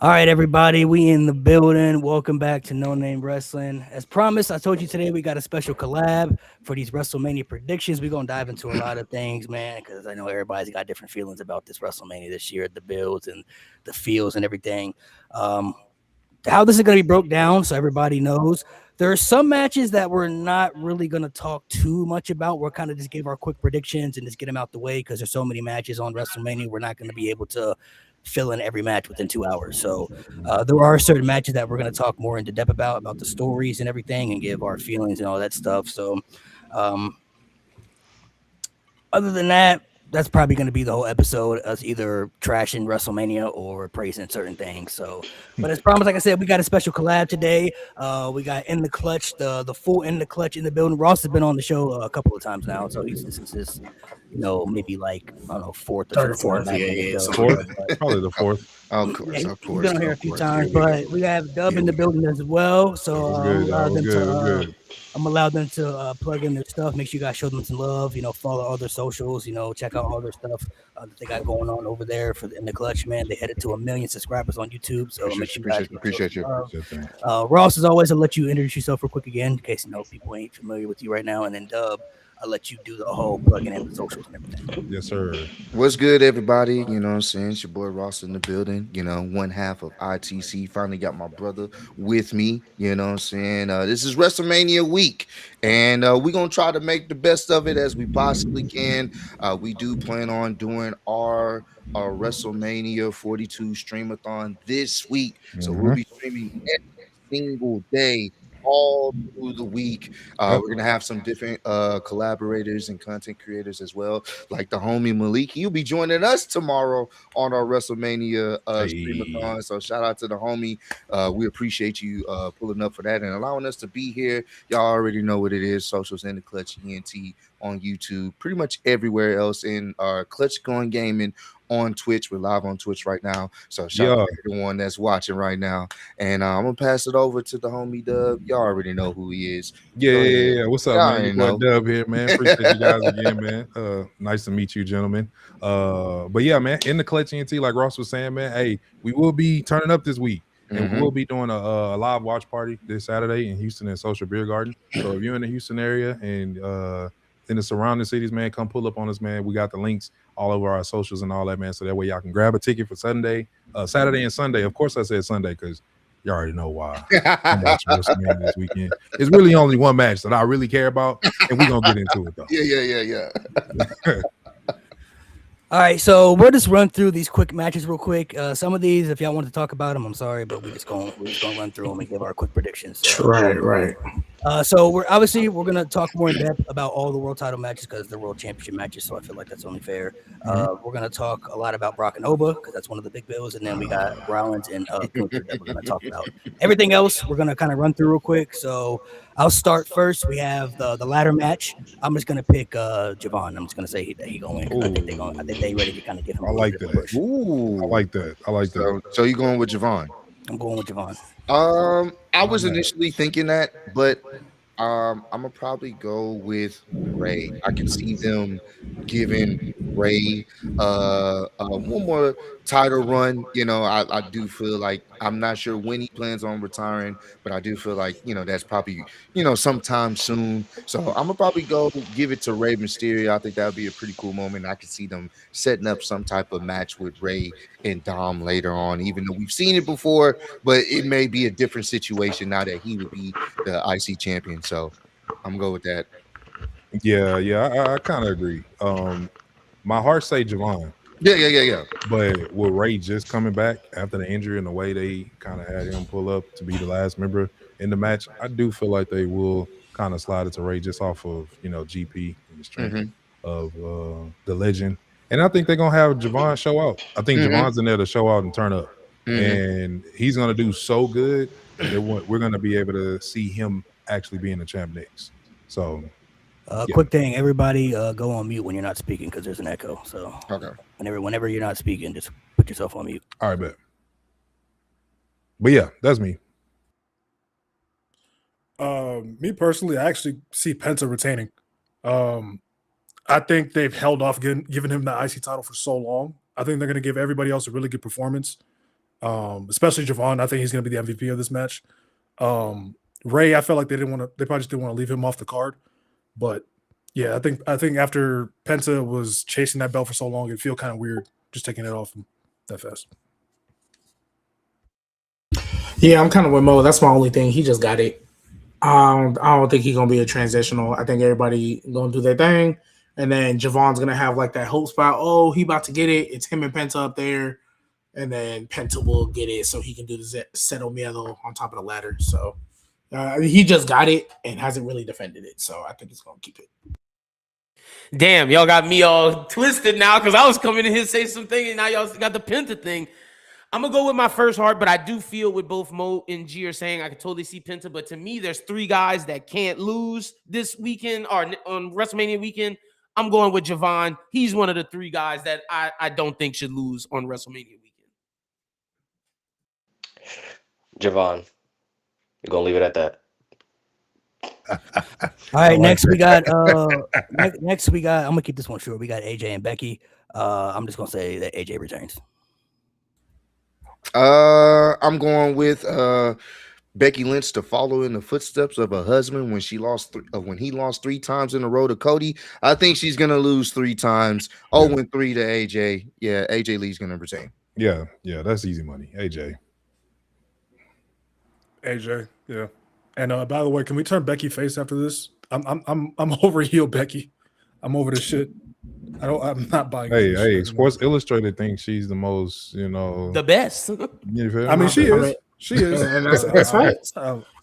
All right, everybody, we in the building. Welcome back to No Name Wrestling. As promised, I told you today we got a special collab for these WrestleMania predictions. We're gonna dive into a lot of things, man, because I know everybody's got different feelings about this WrestleMania this year, the builds and the feels and everything. Um, how this is going to be broke down so everybody knows. There are some matches that we're not really going to talk too much about. We're kind of just give our quick predictions and just get them out the way because there's so many matches on WrestleMania. We're not going to be able to fill in every match within 2 hours. So there are certain matches that we're going to talk more into depth about the stories and everything and give our feelings and all that stuff. So um, other than that, that's probably going to be the whole episode, us either trashing WrestleMania or praising certain things. So, but as promised, like I said, we got a special collab today. We got In the Clutch, the full In the Clutch in the building. Ross has been on the show a couple of times now, so this is his, maybe like I don't know, fourth or third or fifth fourth. time Yeah, on the show. Fourth, probably the fourth. Of course, Yeah, of he's course. been on here a of few course. times, Here we but go. we have Dub Here in the we go. building as well. So That was good. That was good. That was good. I'm gonna allow them to plug in their stuff. Make sure you guys show them some love. Follow all their socials. Check out all their stuff that they got going on over there for In the Clutch. Man, they headed to 1 million subscribers on YouTube. So make sure you guys Appreciate you. Ross, as always, I'll let you introduce yourself real quick again, in case people ain't familiar with you right now. And then Dub, I'll let you do the whole plugging in the socials and everything. Yes, sir. What's good, everybody? You know what I'm saying? It's your boy Ross in the building. One half of ITC. Finally got my brother with me. You know what I'm saying? This is WrestleMania week, and we're going to try to make the best of it as we possibly can. We do plan on doing our WrestleMania 42 streamathon this week. So we'll be streaming every single day all through the week. We're gonna have some different collaborators and content creators as well, like the homie Malik. He'll be joining us tomorrow on our WrestleMania streamathon. So shout out to the homie. We appreciate you pulling up for that and allowing us to be here. Y'all already know what it is. Socials in the Clutch ENT on YouTube, pretty much everywhere else in our Clutch Going Gaming on Twitch. We're live on Twitch right now. So shout out to everyone that's watching right now. And I'm gonna pass it over to the homie Dub. Y'all already know who he is. Yeah. What's up, Y'all man? Your boy Dub here, man. Appreciate you guys again, man. Nice to meet you, gentlemen. But yeah, man, in the Clutch ENT, like Ross was saying, man. Hey, we will be turning up this week. And we'll be doing a live watch party this Saturday in Houston at Social Beer Garden. So if you're in the Houston area and in the surrounding cities, man, come pull up on us, man. We got the links all over our socials and all that, man. So that way y'all can grab a ticket for Saturday and Sunday. Of course, I said Sunday because you already know why. I'm watching WrestleMania this weekend. It's really only one match that I really care about, and we're gonna get into it though. Yeah. All right, so we'll just run through these quick matches real quick. Some of these, if y'all want to talk about them, I'm sorry, but we're just gonna run through them and give our quick predictions. So, Right. So we're gonna talk more in depth about all the world title matches because they're world championship matches. So I feel like that's only fair. We're gonna talk a lot about Brock and Oba because that's one of the big bills, and then we got Rollins and Gunther that we're gonna talk about. Everything else we're gonna kind of run through real quick. So I'll start first. We have the ladder match. I'm just gonna pick Javon. I'm just gonna say he gonna win. I think they ready to kind of give him. I like that. Push. Ooh, I like that. So you going with Javon? I'm going with Javon. I was initially thinking that, but I'm gonna probably go with Ray. I can see them giving Ray one more title run. I do feel like I'm not sure when he plans on retiring, but I do feel like that's probably sometime soon. So I'm gonna probably go give it to Ray Mysterio. I think that would be a pretty cool moment. I could see them setting up some type of match with Ray and Dom later on, even though we've seen it before, but it may be a different situation now that he would be the IC champion. So I'm gonna go with that. Yeah, I kind of agree. My heart say Javon. Yeah. But with Ray just coming back after the injury and the way they kind of had him pull up to be the last member in the match, I do feel like they will kind of slide it to Ray just off of GP and the strength of the legend. And I think they're gonna have Javon show out. I think Javon's in there to show out and turn up, and he's gonna do so good that we're gonna be able to see him actually being the champ next. So. Quick thing, everybody, go on mute when you're not speaking because there's an echo. So okay, whenever you're not speaking, just put yourself on mute. All right, bet. But yeah, that's me. Me personally, I actually see Penta retaining. I think they've held off giving him the IC title for so long. I think they're going to give everybody else a really good performance. especially Javon. I think he's going to be the MVP of this match. Ray, I felt like they probably just didn't want to leave him off the card. But yeah, I think after Penta was chasing that belt for so long, it'd feel kind of weird just taking it off him that fast. Yeah, I'm kind of with Mo. That's my only thing. He just got it. I don't think he's gonna be a transitional. I think everybody gonna do their thing, and then Javon's gonna have like that hope spot. Oh, he about to get it. It's him and Penta up there, and then Penta will get it so he can do the Seto Miedo on top of the ladder. So he just got it and hasn't really defended it. So I think he's gonna keep it. Damn, y'all got me all twisted now because I was coming in here to say something, and now y'all got the Penta thing. I'm going to go with my first heart, but I do feel with both Mo and G are saying I can totally see Penta. But to me, there's 3 guys that can't lose this weekend or on WrestleMania weekend. I'm going with Javon. He's one of the 3 guys that I don't think should lose on WrestleMania weekend. Javon. You're going to leave it at that. All right, next we got next we got, I'm gonna keep this one short. We got AJ and Becky. I'm just gonna say that AJ returns. I'm going with Becky Lynch to follow in the footsteps of her husband when he lost 3 times in a row to Cody. I think she's gonna lose 3 times. 0-3 to AJ. Yeah, AJ Lee's gonna retain. Yeah, that's easy money. AJ, yeah. And by the way, can we turn Becky face after this? I'm over heel Becky. I'm over this shit. I'm not buying. Hey, Sports Illustrated thinks she's the most, the best. I mean, she is. She is, and that's right.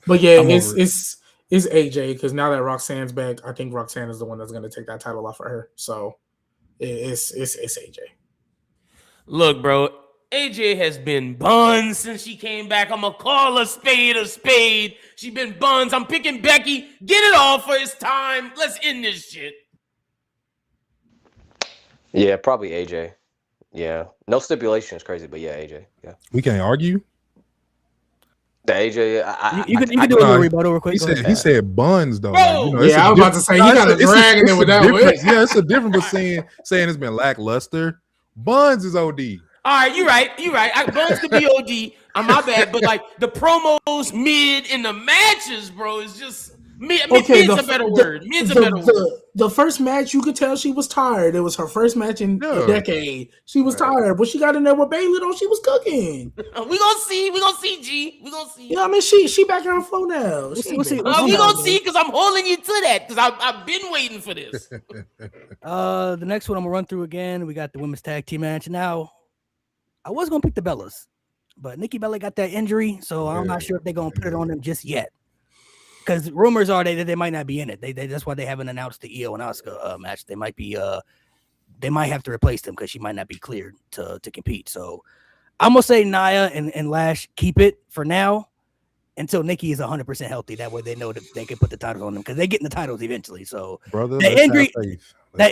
But yeah, it's AJ because now that Roxanne's back, I think Roxanne is the one that's going to take that title off of her. So it's AJ. Look, bro, AJ has been buns since she came back. I'm gonna call a spade a spade. She been buns. I'm picking Becky. Get it off for it's time. Let's end this shit. Yeah, probably AJ. Yeah, no stipulation is crazy, but yeah, AJ. Yeah, we can't argue. The AJ. You can do a little rebuttal real quick. He said buns though. Bro, like, I was about to say he got a dragon in with that one. Yeah, it's a difference between saying it's been lackluster. Buns is OD. All right, you're right. Buns could be OD. I'm my bad, but like the promos, mid, and the matches, bro, is just mid's a better word. Mid's a better word. The first match, you could tell she was tired. It was her first match in a decade. She was tired, but she got in there with Bayley though. She was cooking. We gonna see, G. We gonna see. Yeah, I mean she back on flow now. We'll see. We gonna see because I'm holding you to that because I've been waiting for this. The next one I'm gonna run through again. We got the women's tag team match. Now, I was gonna pick the Bellas, but Nikki Bella got that injury, so I'm not sure if they're gonna put it on them just yet. Because rumors are that they might not be in it. That's why they haven't announced the Io and Asuka match. They might be they might have to replace them because she might not be cleared to compete. So I'm gonna say Nia and Lash keep it for now until Nikki is 100% healthy. That way they know that they can put the titles on them because they're getting the titles eventually. So brother, that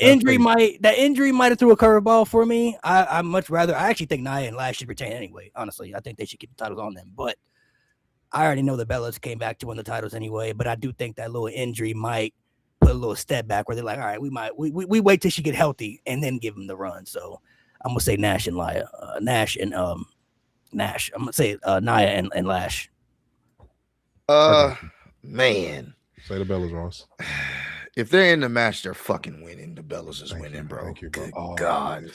injury might have threw a curveball for me. I much rather. I actually think Nia and Lash should retain anyway. Honestly, I think they should keep the titles on them, but I already know the Bellas came back to win the titles anyway, but I do think that little injury might put a little step back where they're like, all right, we wait till she get healthy and then give them the run. So I'm gonna say Nash and Nia. Nash. I'm gonna say Nia and Lash. Man. Say the Bellas, Ross. If they're in the match, they're fucking winning. The Bellas is winning, bro. Thank you, bro. Good God.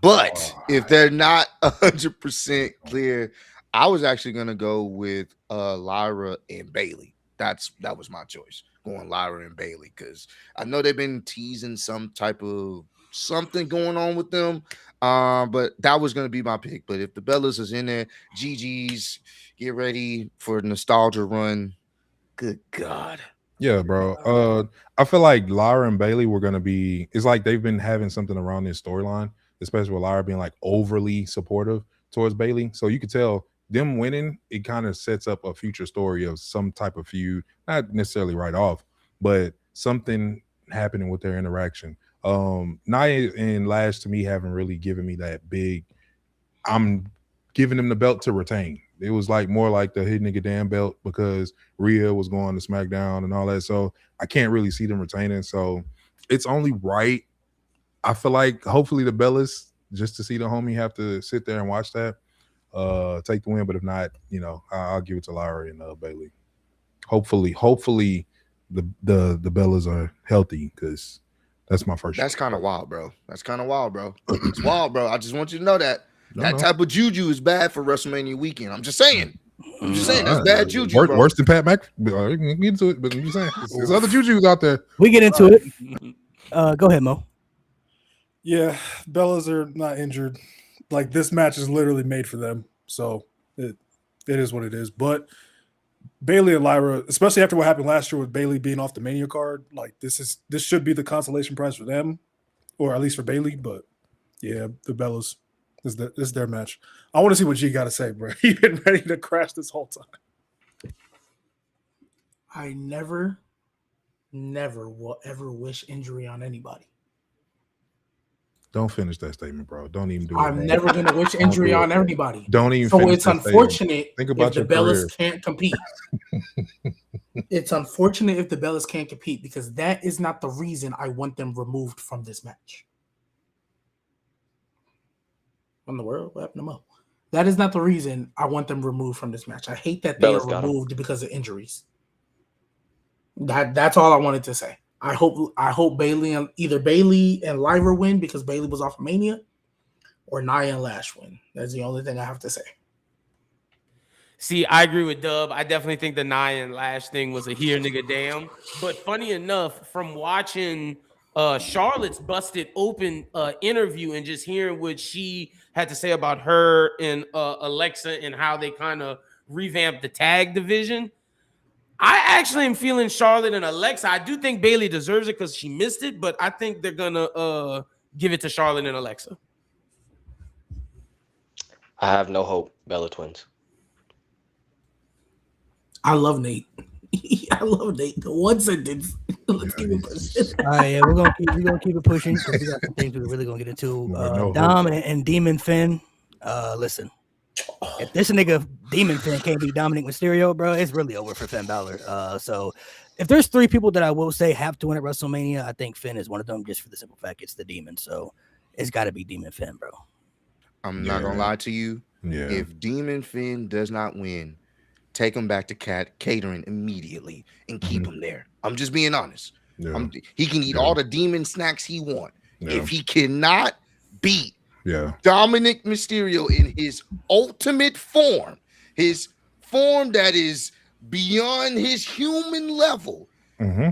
But if they're not 100% clear, I was actually gonna go with Lyra and Bailey. That was my choice, going Lyra and Bailey, because I know they've been teasing some type of something going on with them. But that was gonna be my pick. But if the Bellas is in there, GG's, get ready for a nostalgia run. Good God. Yeah, bro. I feel like Lyra and Bailey were gonna be. It's like they've been having something around this storyline, especially with Lyra being like overly supportive towards Bailey. So you could tell them winning, it kind of sets up a future story of some type of feud, not necessarily right off, but something happening with their interaction. Nia and Lash to me haven't really given me that big. I'm giving them the belt to retain. It was like more like the hit nigga damn belt because Rhea was going to SmackDown and all that. So I can't really see them retaining. So it's only right. I feel like hopefully the Bellas, just to see the homie, have to sit there and watch that. take the win. But if not, I'll give it to Lyra and Bailey. Hopefully the Bellas are healthy, because that's my first. That's kind of wild, bro. It's wild, bro. I just want you to know that that type of juju is bad for WrestleMania weekend. I'm just saying. That's bad juju, bro. Worse than Pat Mc. Get into it, but I'm just saying, there's other juju's out there. We get into it. Go ahead, Mo. Yeah, Bellas are not injured. Like, this match is literally made for them, so it is what it is. But Bailey and Lyra, especially after what happened last year with Bailey being off the Mania card, like, this should be the consolation prize for them, or at least for Bailey. But yeah, the Bellas this is their match. I want to see what G got to say, bro. He's been ready to crash this whole time. I never will ever wish injury on anybody. Don't finish that statement, bro. Don't even do it. I'm never going to wish injury on everybody. Don't even. So it's unfortunate if the Bellas can't compete. It's unfortunate if the Bellas can't compete, because that is not the reason I want them removed from this match. What in the world? What happened to Mo? That is not the reason I want them removed from this match. I hate that they are removed because of injuries. That's all I wanted to say. I hope Bailey and either Bailey and Lyra win because Bailey was off of Mania, or Nia and Lash win. That's the only thing I have to say. See, I agree with Dub. I definitely think the Nia and Lash thing was a here nigga damn. But funny enough, from watching Charlotte's busted open interview and just hearing what she had to say about her and Alexa and how they kind of revamped the tag division, I actually am feeling Charlotte and Alexa. I do think Bailey deserves it because she missed it, but I think they're gonna give it to Charlotte and Alexa. I have no hope. Bella Twins. I love Nate. I love Nate. The one sentence. Let's keep it pushing. All right, yeah, we're gonna keep it pushing because we got some things we're really gonna get into. Dom and Demon Finn. Listen, if this nigga Demon Finn can't be Dominic Mysterio, bro, it's really over for Finn Balor. So if there's three people that I will say have to win at WrestleMania, I think Finn is one of them, just for the simple fact it's the Demon. So it's got to be Demon Finn, bro. I'm not gonna lie to you. Yeah. If Demon Finn does not win, take him back to catering immediately and keep him there. I'm just being honest. Yeah. He can eat all the demon snacks he want. Yeah. If he cannot beat Yeah. Dominic Mysterio in his ultimate form, his form that is beyond his human level,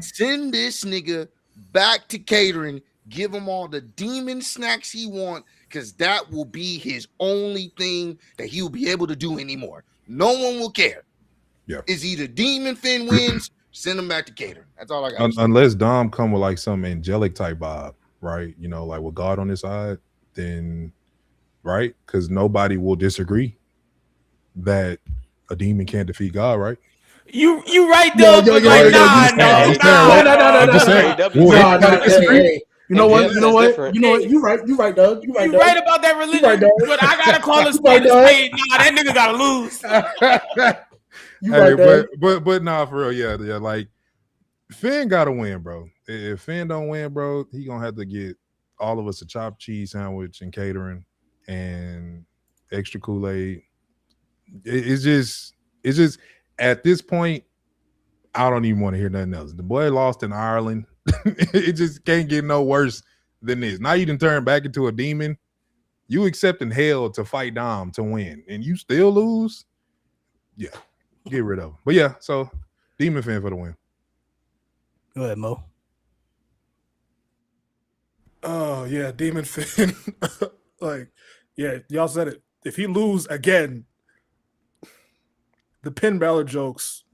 send this nigga back to catering, give him all the demon snacks he want, because that will be his only thing that he'll be able to do anymore. No one will care. Yeah. It's either Demon Finn wins, send him back to catering. That's all I got. Unless Dom come with like some angelic type vibe, right? You know, like with God on his side, then right? Because nobody will disagree that a demon can't defeat God, right? You right, Doug? No. I'm just saying. You know what? You right, Doug. You right about that religion, but I gotta call a spade a spade. Nah, that nigga gotta lose. But nah, for real, yeah. Like Finn gotta win, bro. If Finn don't win, bro, he gonna have to get all of us a chopped cheese sandwich and catering and extra Kool-Aid. It's just at this point, I don't even want to hear nothing else. The boy lost in Ireland. It just can't get no worse than this. Now you done turn back into a demon. You accepting hell to fight Dom to win, and you still lose. Yeah, get rid of him. But yeah, so Demon Finn for the win. Go ahead, Mo. Oh yeah, Demon Finn. Like, yeah, y'all said it. If he lose again, the Finn Balor jokes,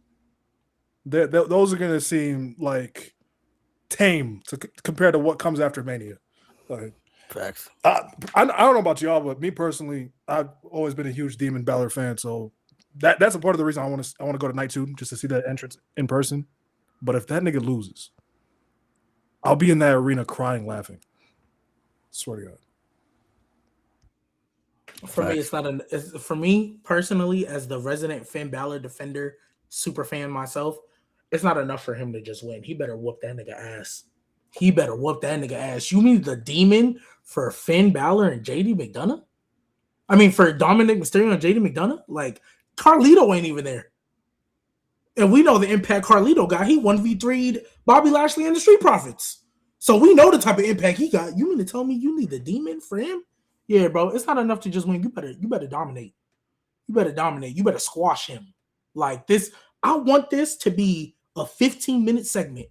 those are gonna seem like tame compared to what comes after Mania. Like, facts. I don't know about y'all, but me personally, I've always been a huge Demon Balor fan. So that's a part of the reason I want to go to night 2 just to see that entrance in person. But if that nigga loses, I'll be in that arena crying, laughing. Swear to God. For me, it's not for me personally, as the resident Finn Balor defender, super fan myself, it's not enough for him to just win. He better whoop that nigga ass. You mean the demon for Finn Balor and JD McDonough? I mean, for Dominic Mysterio and Jade McDonough, like Carlito ain't even there. And we know the impact Carlito got. He 1v3'd Bobby Lashley and the Street Profits. So we know the type of impact he got. You mean to tell me you need the demon for him? Yeah, bro. It's not enough to just win. You better dominate. You better dominate. You better squash him. Like this. I want this to be a 15-minute segment.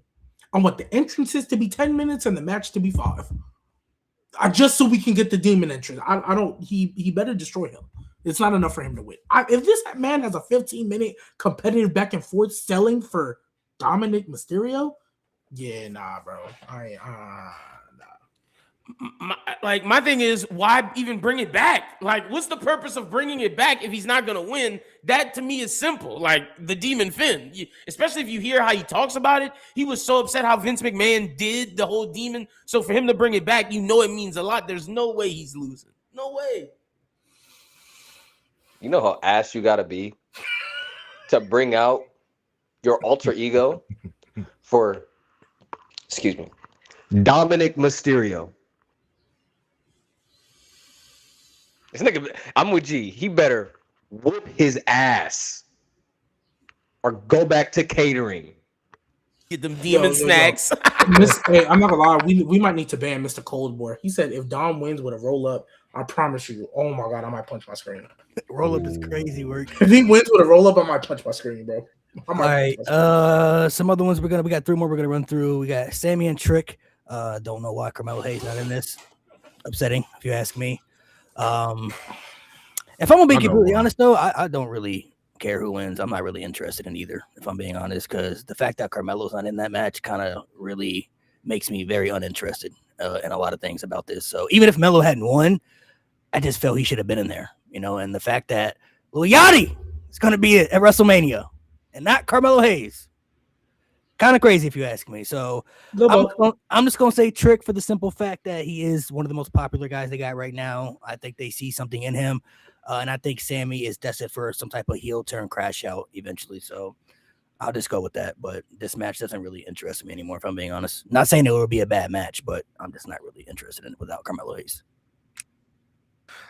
I want the entrances to be 10 minutes and the match to be 5. Just so we can get the demon entrance. I don't. He better destroy him. It's not enough for him to win. If this man has a 15-minute competitive back and forth selling for Dominic Mysterio, yeah, nah, bro. Nah. My thing is, why even bring it back? Like, what's the purpose of bringing it back if he's not gonna win? That to me is simple. Like the Demon Finn, especially if you hear how he talks about it. He was so upset how Vince McMahon did the whole Demon. So for him to bring it back, it means a lot. There's no way he's losing. No way. You know how ass you gotta be to bring out your alter ego for, excuse me, Dominic Mysterio. This nigga, I'm with G. He better whoop his ass or go back to catering. Get them demon snacks. Hey, I'm not gonna lie. We might need to ban Mr. Coldboard. He said if Dom wins with a roll up, I promise you. Oh my god, I might punch my screen. Roll up is crazy work. If he wins with a roll up, I might punch my screen, bro. All right. Some other ones we got 3 more we're gonna run through. We got Sami and Trick. Don't know why Carmelo Hayes not in this. Upsetting, if you ask me. If I'm gonna be completely honest though, I don't really care who wins. I'm not really interested in either, if I'm being honest, because the fact that Carmelo's not in that match kind of really makes me very uninterested in a lot of things about this. So even if Melo hadn't won, I just felt he should have been in there, and the fact that Lil Yachty is going to be at WrestleMania and not Carmelo Hayes, kind of crazy if you ask me. So I'm just going to say Trick for the simple fact that he is one of the most popular guys they got right now. I think they see something in him. And I think Sami is destined for some type of heel turn crash out eventually. So I'll just go with that. But this match doesn't really interest me anymore, if I'm being honest. Not saying it will be a bad match, but I'm just not really interested in it without Carmelo Hayes.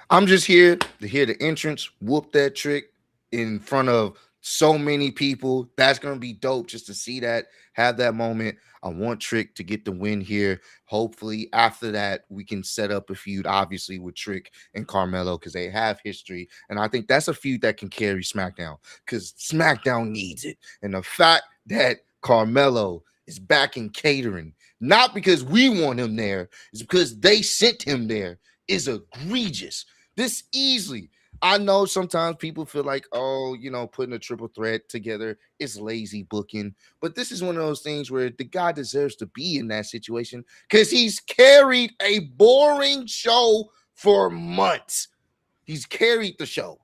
I'm just here to hear the entrance, whoop that Trick in front of so many people. That's going to be dope just to see that, have that moment. I want Trick to get the win here. Hopefully, after that, we can set up a feud, obviously, with Trick and Carmelo because they have history. And I think that's a feud that can carry SmackDown because SmackDown needs it. And the fact that Carmelo is back in catering, not because we want him there, it's because they sent him there, is egregious. This easily. I know sometimes people feel like, putting a triple threat together is lazy booking. But this is one of those things where the guy deserves to be in that situation because he's carried a boring show for months. He's carried the show.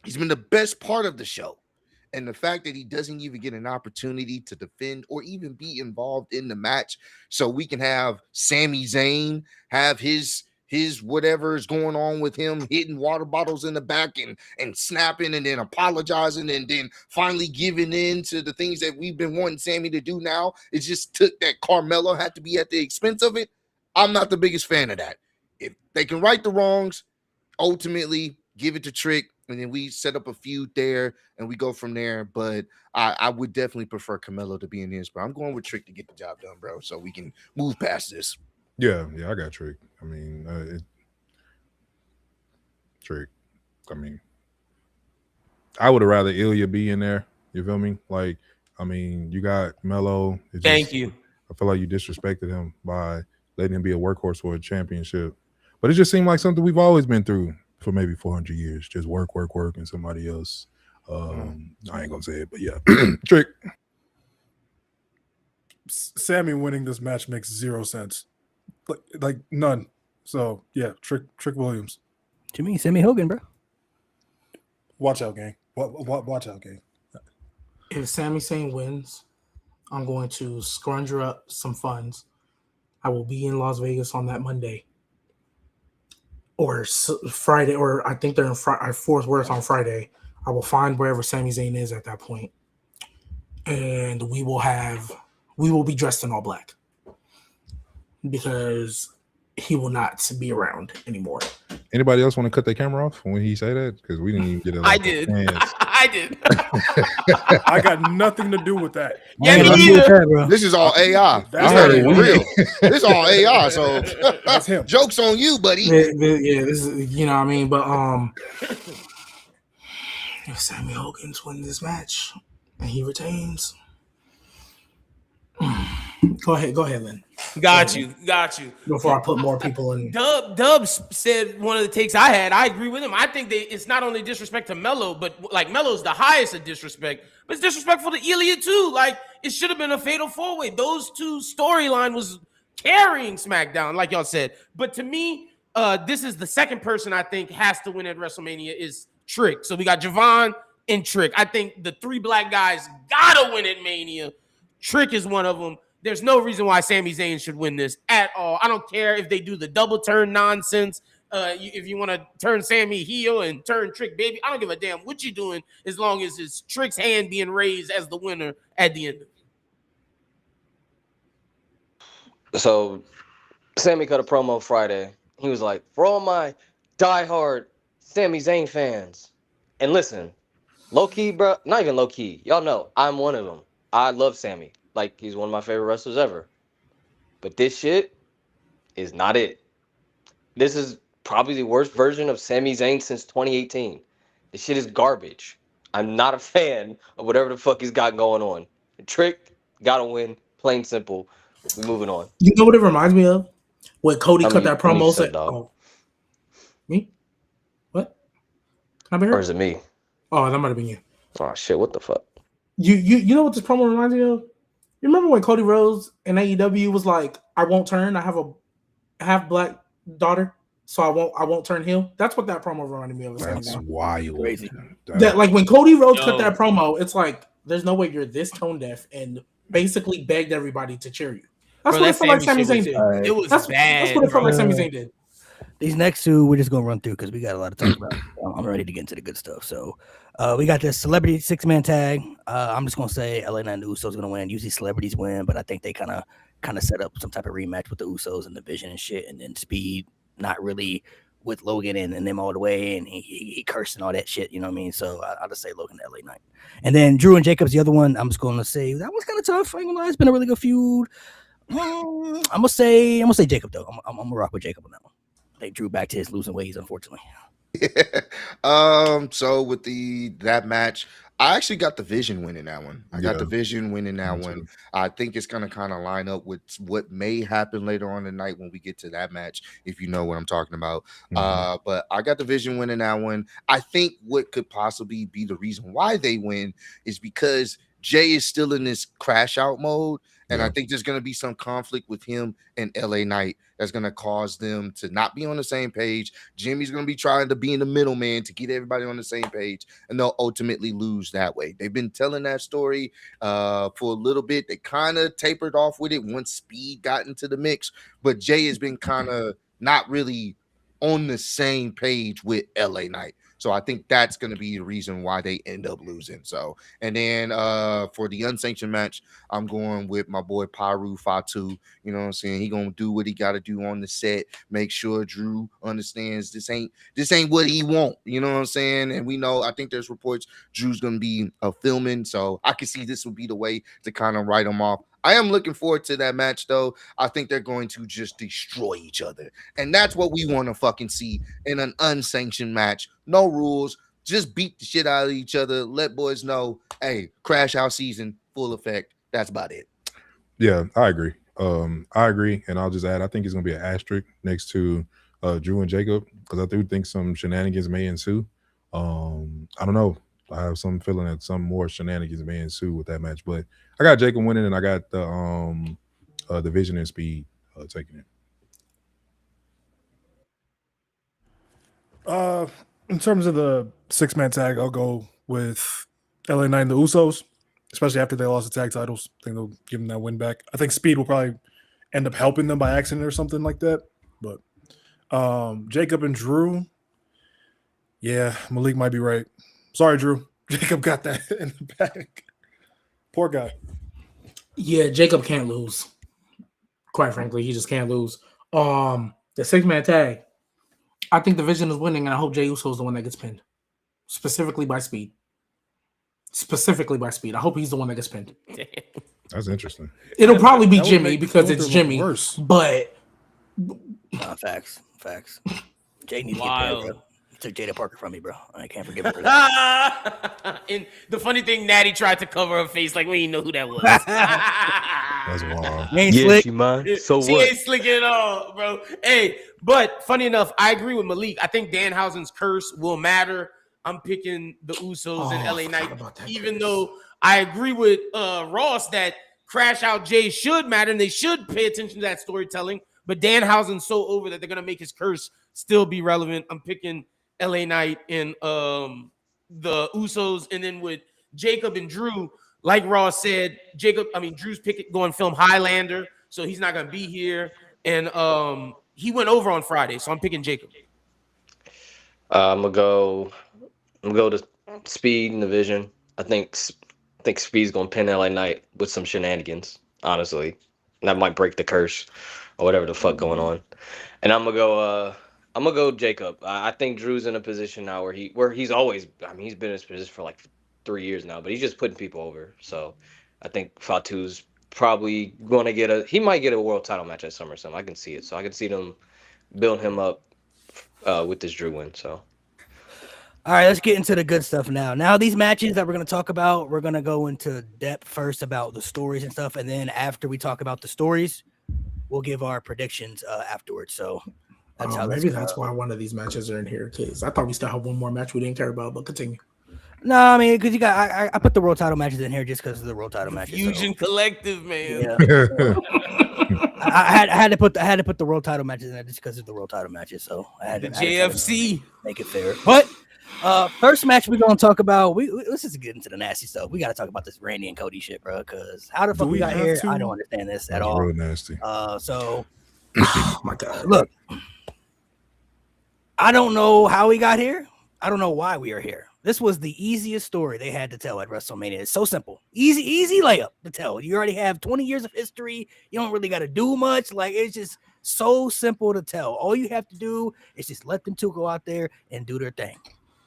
He's been the best part of the show. And the fact that he doesn't even get an opportunity to defend or even be involved in the match so we can have Sami Zayn have his whatever is going on with him, hitting water bottles in the back and snapping and then apologizing and then finally giving in to the things that we've been wanting Sami to do now. It just took that Carmelo had to be at the expense of it. I'm not the biggest fan of that. If they can right the wrongs, ultimately give it to Trick, and then we set up a feud there and we go from there. But I would definitely prefer Carmelo to be in this, but I'm going with Trick to get the job done, bro, so we can move past this. Yeah, I got Trick. I mean, Trick. I mean, I would have rather Ilya be in there. You feel me? Like, I mean, you got Melo. Thank you. I feel like you disrespected him by letting him be a workhorse for a championship. But it just seemed like something we've always been through for maybe 400 years. Just work, and somebody else. I ain't gonna say it, but yeah, Trick. Sami winning this match makes 0 sense. Like none. So yeah, Trick Williams. To me, Sammy Hogan, bro. Watch out, gang. Watch out, gang. If Sami Zayn wins, I'm going to scrounge up some funds. I will be in Las Vegas on that Monday or Friday, or I think they're in Fort Worth on Friday. I will find wherever Sami Zayn is at that point, and we will be dressed in all black. Because he will not be around anymore. Anybody else want to cut their camera off when he say that? Because we didn't even get it. I did. I did. I got nothing to do with that. Yeah, Ain't me nothing to do with either. that, bro. This is all AI. That's It's not him. even real. This is all AI. So That's him. jokes on you, buddy. Yeah, this is, you know what I mean? But if Sammy Hogan's wins this match and he retains, go ahead, Lynn. Got you. Before I put more people in. Dubs said one of the takes I had. I agree with him. I think it's not only disrespect to Melo, but like Melo's the highest of disrespect, but it's disrespectful to Ilya too. Like it should have been a fatal 4-way. Those two storyline was carrying SmackDown, like y'all said. But to me, this is the second person I think has to win at WrestleMania is Trick. So we got Javon and Trick. I think the three black guys gotta win at Mania. Trick is one of them. There's no reason why Sami Zayn should win this at all. I don't care if they do the double turn nonsense. If you want to turn Sami heel and turn Trick baby, I don't give a damn what you're doing as long as it's Trick's hand being raised as the winner at the end of it. So Sami cut a promo Friday. He was like, for all my diehard Sami Zayn fans. And listen, low key, bro, not even low key. Y'all know I'm one of them. I love Sami. Like, he's one of my favorite wrestlers ever. But this shit is not it. This is probably the worst version of Sami Zayn since 2018. This shit is garbage. I'm not a fan of whatever the fuck he's got going on. Trick, gotta win. Plain simple. We're moving on. You know what it reminds me of? When Cody cut that promo. Said, oh. Me? What? Can I be heard? Or is it me? Oh, that might have been you. Oh, shit. What the fuck? You know what this promo reminds me of? You remember when Cody Rhodes in AEW was like, I won't turn. I have a half black daughter, so I won't turn heel. That's what that promo reminded me of. That's wild. Crazy. That like when Cody Rhodes cut that promo, it's like there's no way you're this tone deaf and basically begged everybody to cheer you. That's what it felt like Sami Zayn did. It was bad. That's what it felt like Sami Zayn did. These next two, we're just gonna run through because we got a lot to talk about. I'm ready to get into the good stuff. So, we got this celebrity 6-man tag. I'm just gonna say LA Knight and the Usos gonna win. Usually celebrities win, but I think they kind of set up some type of rematch with the Usos and the Vision and shit, and then Speed not really with Logan and them all the way, and he cursed and all that shit. You know what I mean? So I'll just say Logan and LA Knight, and then Drew and Jacob's the other one. I'm just gonna say that one's kind of tough. I ain't gonna lie, it's been a really good feud. I'm gonna say Jacob though. I'm gonna rock with Jacob on that one. They drew back to his losing ways, unfortunately. So with that match, I actually got the Vision winning that one. I got the Vision winning that one. I think it's gonna kind of line up with what may happen later on tonight when we get to that match, if you know what I'm talking about. But I got the Vision winning that one. I think what could possibly be the reason why they win is because Jay is still in this crash out mode. And I think there's going to be some conflict with him and LA Knight that's going to cause them to not be on the same page. Jimmy's going to be trying to be in the middleman to get everybody on the same page, and they'll ultimately lose that way. They've been telling that story for a little bit. They kind of tapered off with it once Speed got into the mix, but Jay has been kind of not really on the same page with LA Knight. So I think that's going to be the reason why they end up losing. So, and then for the unsanctioned match, I'm going with my boy Pyru Fatu. You know what I'm saying? He going to do what he got to do on the set. Make sure Drew understands this ain't what he want. You know what I'm saying? And we know, I think there's reports Drew's going to be filming. So I can see this would be the way to kind of write him off. I am looking forward to that match, though. I think they're going to just destroy each other. And that's what we want to fucking see in an unsanctioned match. No rules. Just beat the shit out of each other. Let boys know, hey, crash out season, full effect. That's about it. Yeah, I agree. I agree. And I'll just add, I think it's going to be an asterisk next to Drew and Jacob, because I do think some shenanigans may ensue. I don't know. I have some feeling that some more shenanigans may ensue with that match, but I got Jacob winning, and I got the Vision and Speed taking it. In terms of the 6-man tag, I'll go with LA Knight and the Usos, especially after they lost the tag titles. I think they'll give them that win back. I think Speed will probably end up helping them by accident or something like that. But Jacob and Drew, yeah, Malik might be right. Sorry, Drew. Jacob got that in the bag. Poor guy. Yeah, Jacob can't lose. Quite frankly, he just can't lose. The 6-man tag. I think the Vision is winning, and I hope Jey Uso is the one that gets pinned. Specifically by speed. I hope he's the one that gets pinned. That's interesting. It'll probably be That would Jimmy make because Gunther it's look Jimmy. worse. But Facts. Jade needs to get Wild. paid, bro. You took Jada Parker from me, bro. I can't forgive him for that. And the funny thing, Natty tried to cover her face like we didn't know who that was. That's wild. You ain't slick. she mine. So She what? ain't slick at all, bro. Hey, but funny enough, I agree with Malik. I think Danhausen's curse will matter. I'm picking the Usos and LA Knight, even though I agree with Ross that Crash Out Jay should matter and they should pay attention to that storytelling. But Danhausen's so over that they're gonna make his curse still be relevant. I'm picking LA Knight and the Usos, and then with Jacob and Drew, like Ross said, Drew's going film Highlander, so he's not gonna be here, and he went over on Friday, so I'm picking Jacob. I'm gonna go to Speed and the Vision. I think Speed's gonna pin LA Knight with some shenanigans. Honestly, that might break the curse or whatever the fuck going on. And I'm gonna go Jacob. I think Drew's in a position now where he's always. I mean, he's been in this position for like 3 years now, but he's just putting people over. So I think Fatu's probably gonna he might get a world title match at SummerSlam. I can see it. So I can see them build him up with this Drew win. So. All right, let's get into the good stuff now. Now, these matches that we're going to talk about, we're going to go into depth first about the stories and stuff. And then after we talk about the stories, we'll give our predictions afterwards. So that's how maybe that's why one of these matches are in here. Because I thought we still have one more match we didn't care about, but continue. No, I mean, because you got, I put the world title matches in here just because of the world title matches. Fusion Collective, man. Yeah. I had to put the world title matches in there just because of the world title matches. So I had The to JFC. make it fair. But first match we're gonna talk about. Let's just get into the nasty stuff. We got to talk about this Randy and Cody shit, bro. Because how the fuck we got here? I don't understand this at all. Real nasty. So, Oh my god! look, I don't know how we got here. I don't know why we are here. This was the easiest story they had to tell at WrestleMania. It's so simple, easy layup to tell. You already have 20 years of history. You don't really got to do much. Like, it's just so simple to tell. All you have to do is just let them two go out there and do their thing.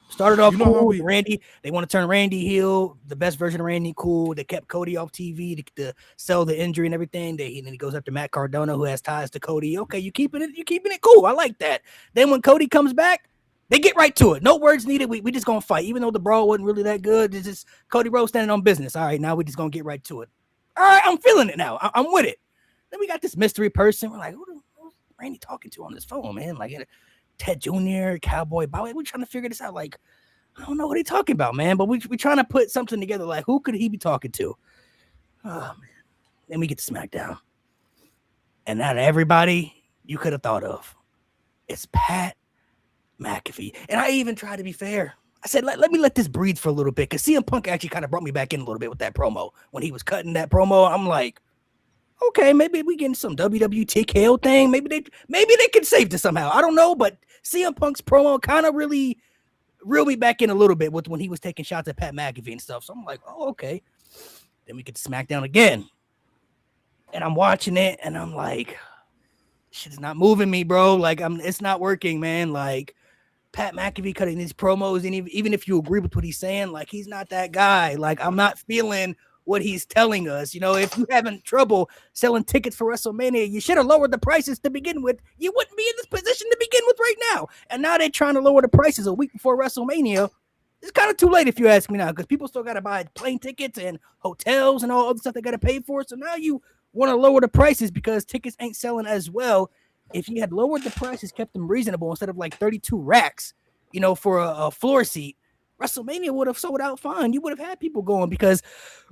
Started off cool with Randy. They want to turn Randy heel, the best version of Randy. Cool. They kept Cody off TV to sell the injury and everything. And then he goes after Matt Cardona, who has ties to Cody. Okay, you keeping it cool. I like that. Then when Cody comes back, they get right to it. No words needed. We just gonna fight, even though the brawl wasn't really that good. It's just Cody Rhodes standing on business. All right, now we just gonna get right to it. All right, I'm feeling it now. I'm with it. Then we got this mystery person. We're like, who's Randy talking to on this phone, man? Like Ted Jr., Cowboy Bowie. We're trying to figure this out. Like, I don't know what he's talking about, man. But we're trying to put something together. Like, who could he be talking to? Oh man. Then we get to SmackDown, and out of everybody you could have thought of, it's Pat McAfee. And I even tried to be fair. I said, let me let this breathe for a little bit, because CM Punk actually kind of brought me back in a little bit with that promo. When he was cutting that promo, I'm like, okay, maybe we getting some WWE TKO thing. Maybe they can save this somehow. I don't know, but CM Punk's promo kind of really reeled me back in a little bit with when he was taking shots at Pat McAfee and stuff. So I'm like, oh, okay. Then we get to SmackDown again. And I'm watching it, and I'm like, shit's not moving me, bro. Like, it's not working, man. Like, Pat McAfee cutting these promos, and even if you agree with what he's saying, like, he's not that guy. Like, I'm not feeling what he's telling us. You know, if you're having trouble selling tickets for WrestleMania, you should have lowered the prices to begin with. You wouldn't be in this position to begin with right now. And now they're trying to lower the prices a week before WrestleMania. It's kind of too late if you ask me now, because people still got to buy plane tickets and hotels and all other stuff they got to pay for. So now you want to lower the prices because tickets ain't selling as well. If you had lowered the prices, kept them reasonable instead of like 32 racks, you know, for a floor seat, WrestleMania would have sold out fine. You would have had people going, because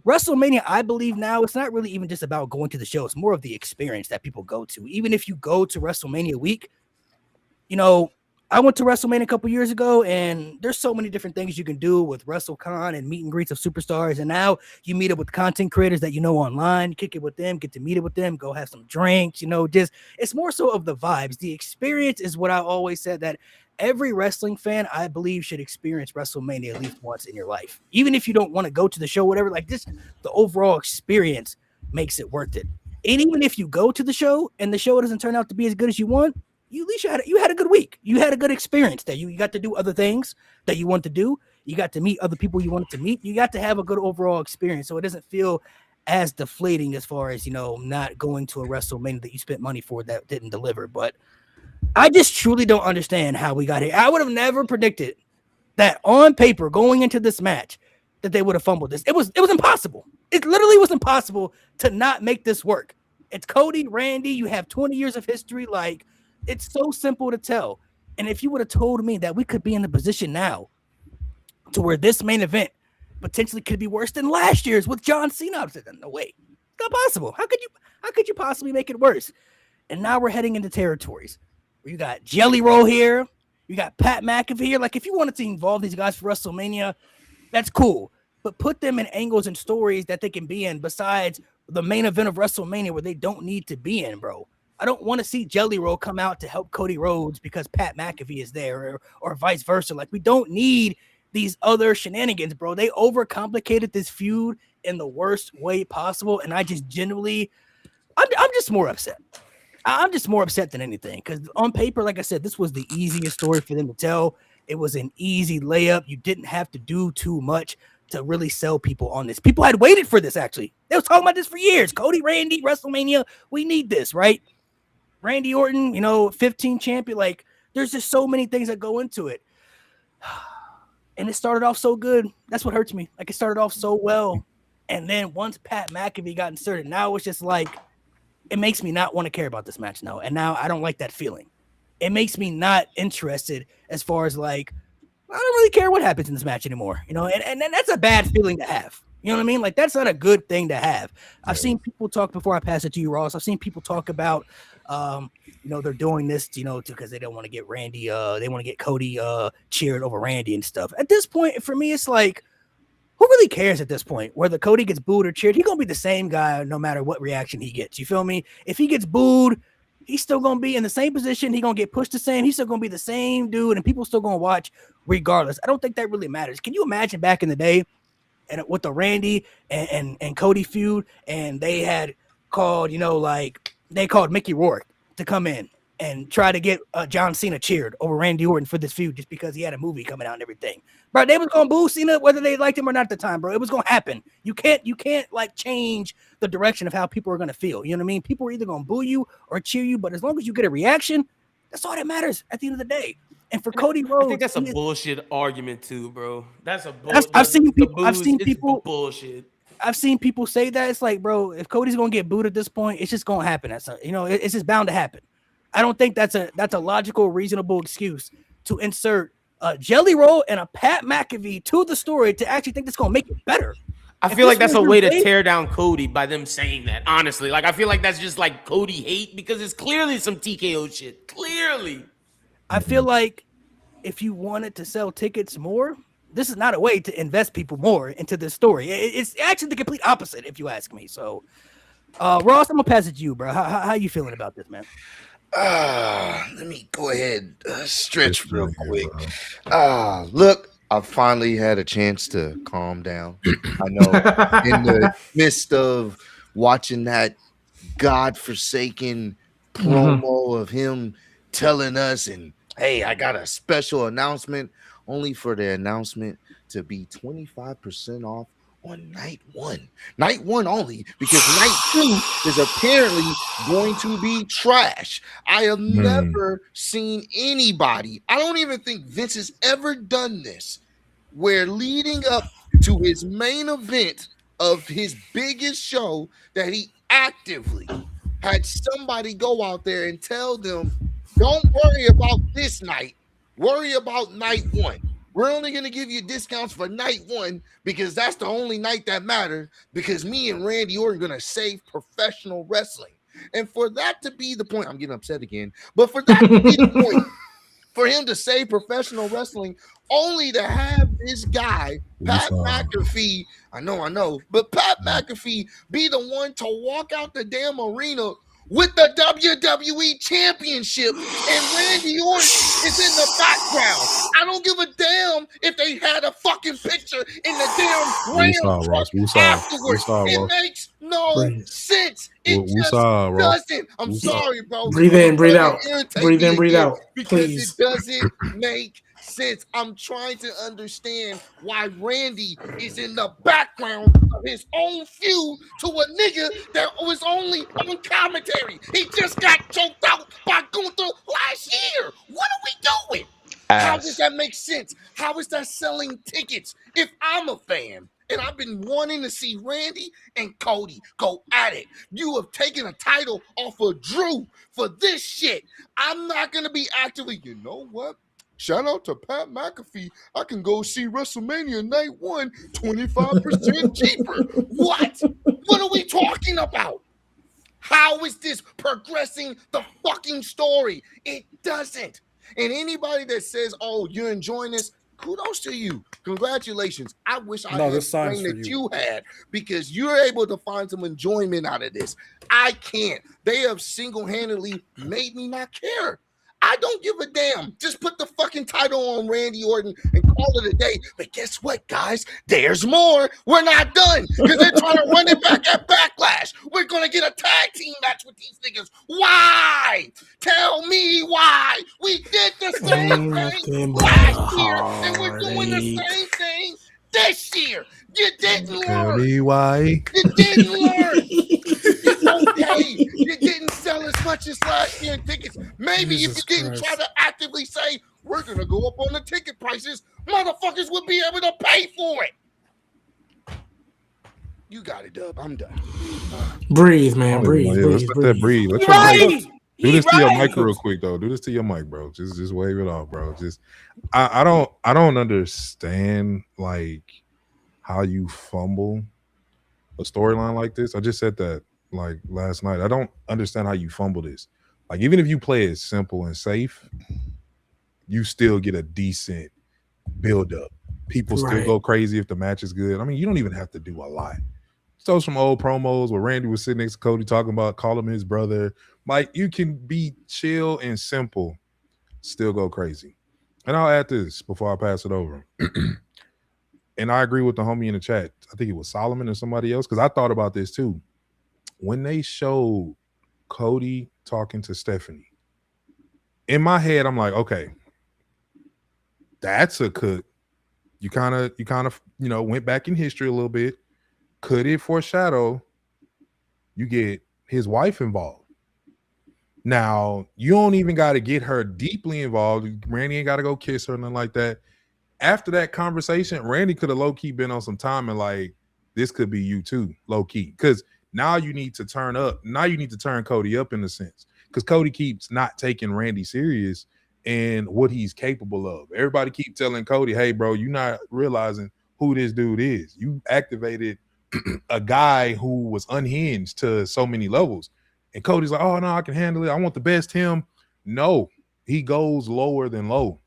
WrestleMania, I believe now, it's not really even just about going to the show. It's more of the experience that people go to. Even if you go to WrestleMania week, you know, I went to WrestleMania a couple years ago, and there's so many different things you can do with WrestleCon and meet and greets of superstars. And now you meet up with content creators that you know online, kick it with them, get to meet it with them, go have some drinks, you know, just it's more so of the vibes. The experience is what I always said that every wrestling fan, I believe, should experience WrestleMania at least once in your life. Even if you don't want to go to the show, whatever, like this, the overall experience makes it worth it. And even if you go to the show and the show doesn't turn out to be as good as you want, at least you had a good week. You had a good experience there. You got to do other things that you want to do. You got to meet other people you wanted to meet. You got to have a good overall experience. So it doesn't feel as deflating as far as, not going to a WrestleMania that you spent money for that didn't deliver. But I just truly don't understand how we got here. I would have never predicted that on paper going into this match that they would have fumbled this. It was impossible. It literally was impossible to not make this work. It's Cody, Randy. You have 20 years of history. Like, it's so simple to tell. And if you would have told me that we could be in a position now to where this main event potentially could be worse than last year's with John Cena, I said, no way, it's not possible. How could you possibly make it worse? And now we're heading into territories where you got Jelly Roll here, you got Pat McAfee here. Like, if you wanted to involve these guys for WrestleMania, that's cool. But put them in angles and stories that they can be in besides the main event of WrestleMania where they don't need to be in, bro. I don't want to see Jelly Roll come out to help Cody Rhodes because Pat McAfee is there or vice versa. Like, we don't need these other shenanigans, bro. They overcomplicated this feud in the worst way possible. And I just genuinely, I'm just more upset. I'm just more upset than anything because on paper, like I said, this was the easiest story for them to tell. It was an easy layup. You didn't have to do too much to really sell people on this. People had waited for this, actually. They was talking about this for years. Cody, Randy, WrestleMania. We need this, right? Randy Orton, 15 champion. Like, there's just so many things that go into it. And it started off so good. That's what hurts me. Like, it started off so well. And then once Pat McAfee got inserted, now it's just like, it makes me not want to care about this match now. And now I don't like that feeling. It makes me not interested as far as like, I don't really care what happens in this match anymore, and that's a bad feeling to have. You know what I mean? Like, that's not a good thing to have. I've seen people talk before I pass it to you, Ross. I've seen people talk about, they're doing this, because they don't want to get Randy, they want to get Cody cheered over Randy and stuff. At this point, for me, it's like, who really cares at this point? Whether Cody gets booed or cheered, he's going to be the same guy no matter what reaction he gets. You feel me? If he gets booed, he's still going to be in the same position. He's going to get pushed the same. He's still going to be the same dude, and people still going to watch regardless. I don't think that really matters. Can you imagine back in the day and with the Randy and Cody feud, and they had called, they called Mickey Rourke to come in and try to get John Cena cheered over Randy Orton for this feud just because he had a movie coming out and everything. Bro, they was going to boo Cena whether they liked him or not at the time, bro. It was going to happen. You can't like change the direction of how people are going to feel. You know what I mean? People are either going to boo you or cheer you, but as long as you get a reaction, that's all that matters at the end of the day. And for Cody Rhodes, I think that's a bullshit argument too, bro. That's a bullshit. I've seen people bullshit. I've seen people say that. It's like, bro, if Cody's going to get booed at this point, it's just going to happen. It's just bound to happen. I don't think that's a logical, reasonable excuse to insert a Jelly Roll and a Pat McAfee to the story to actually think that's going to make it better. I feel like that's a way to tear down Cody by them saying that, honestly. Like, I feel like that's just like Cody hate because it's clearly some TKO shit. Clearly. I feel like if you wanted to sell tickets more, this is not a way to invest people more into this story. It's actually the complete opposite, if you ask me. So, Ross, I'm going to pass it to you, bro. How you feeling about this, man? Let me go ahead, stretch real quick. Look, I finally had a chance to calm down. I know in the midst of watching that godforsaken promo of him telling us, and hey, I got a special announcement, only for the announcement to be 25% off on night one only, because night two is apparently going to be trash. I have never seen anybody, I don't even think Vince has ever done this, where leading up to his main event of his biggest show that he actively had somebody go out there and tell them, don't worry about this night, worry about night one. We're only going to give you discounts for night one because that's the only night that matters, because me and Randy Orton are going to save professional wrestling. And for that to be the point, I'm getting upset again, but for that to be the point, for him to save professional wrestling, only to have this guy, Pat McAfee, I know, but Pat McAfee be the one to walk out the damn arena with the WWE Championship, and Randy Orton is in the background. I don't give a damn if they had a fucking picture in the damn Ram truck afterwards. It makes no no Breathe. sense. It just Woosah, bro. doesn't. I'm Woosah. sorry, bro. Breathe in, breathe out. Irritate Breathe me in, breathe again out. because Please. it doesn't make sense. I'm trying to understand why Randy is in the background of his own feud to a nigga that was only on commentary. He just got choked out by Gunther last year. What are we doing? How does that make sense? How is that selling tickets? If I'm a fan and I've been wanting to see Randy and Cody go at it, you have taken a title off of Drew for this shit. I'm not going to be actively, you know what? Shout out to Pat McAfee. I can go see WrestleMania night 1 25% cheaper. What? What are we talking about? How is this progressing the fucking story? It doesn't. And anybody that says, oh, you're enjoying this, kudos to you. Congratulations. I wish I had this the sign's brain for that you. you had because you're able to find some enjoyment out of this. I can't. They have single-handedly made me not care. I don't give a damn. Just put the fucking title on Randy Orton and call it a day. But guess what, guys? There's more. We're not done because they're trying to run it back at Backlash. We're going to get a tag team match with these niggas. Why? Tell me why. We did the same thing last year, and we're doing the same thing this year. You didn't Tell learn. me why. You didn't learn. Okay, you didn't sell as much as last year in tickets. Maybe Jesus if you didn't Christ. try to actively say, we're going to go up on the ticket prices, motherfuckers would be able to pay for it. You got it, Dub. I'm done. Breathe, man. Yeah, Breathe, let's breathe, let that breathe. breathe. Let He your mic. right. Do this to your right. mic real quick though. Do this to your mic, bro. Just wave it off, bro. Just I don't understand like how you fumble a storyline like this. I just said that like last night. I don't understand how you fumble this. Like even if you play it simple and safe, you still get a decent build up. People still Right. go crazy if the match is good. I mean, you don't even have to do a lot. So some old promos where Randy was sitting next to Cody talking about call him his brother. Like you can be chill and simple, still go crazy. And I'll add this before I pass it over. And I agree with the homie in the chat. I think it was Solomon or somebody else, because I thought about this too. When they showed Cody talking to Stephanie, in my head, I'm like, okay, that's a cook. You kind of, went back in history a little bit. Could it foreshadow you get his wife involved? Now, you don't even got to get her deeply involved. Randy ain't got to go kiss her or nothing like that. After that conversation, Randy could have low-key been on some time and like, this could be you too, low-key. Because now you need to turn up. Now you need to turn Cody up in a sense. Because Cody keeps not taking Randy serious and what he's capable of. Everybody keep telling Cody, hey, bro, you're not realizing who this dude is. You activated a guy who was unhinged to so many levels. And Cody's like, oh, no, I can handle it. I want the best him. No, he goes lower than low.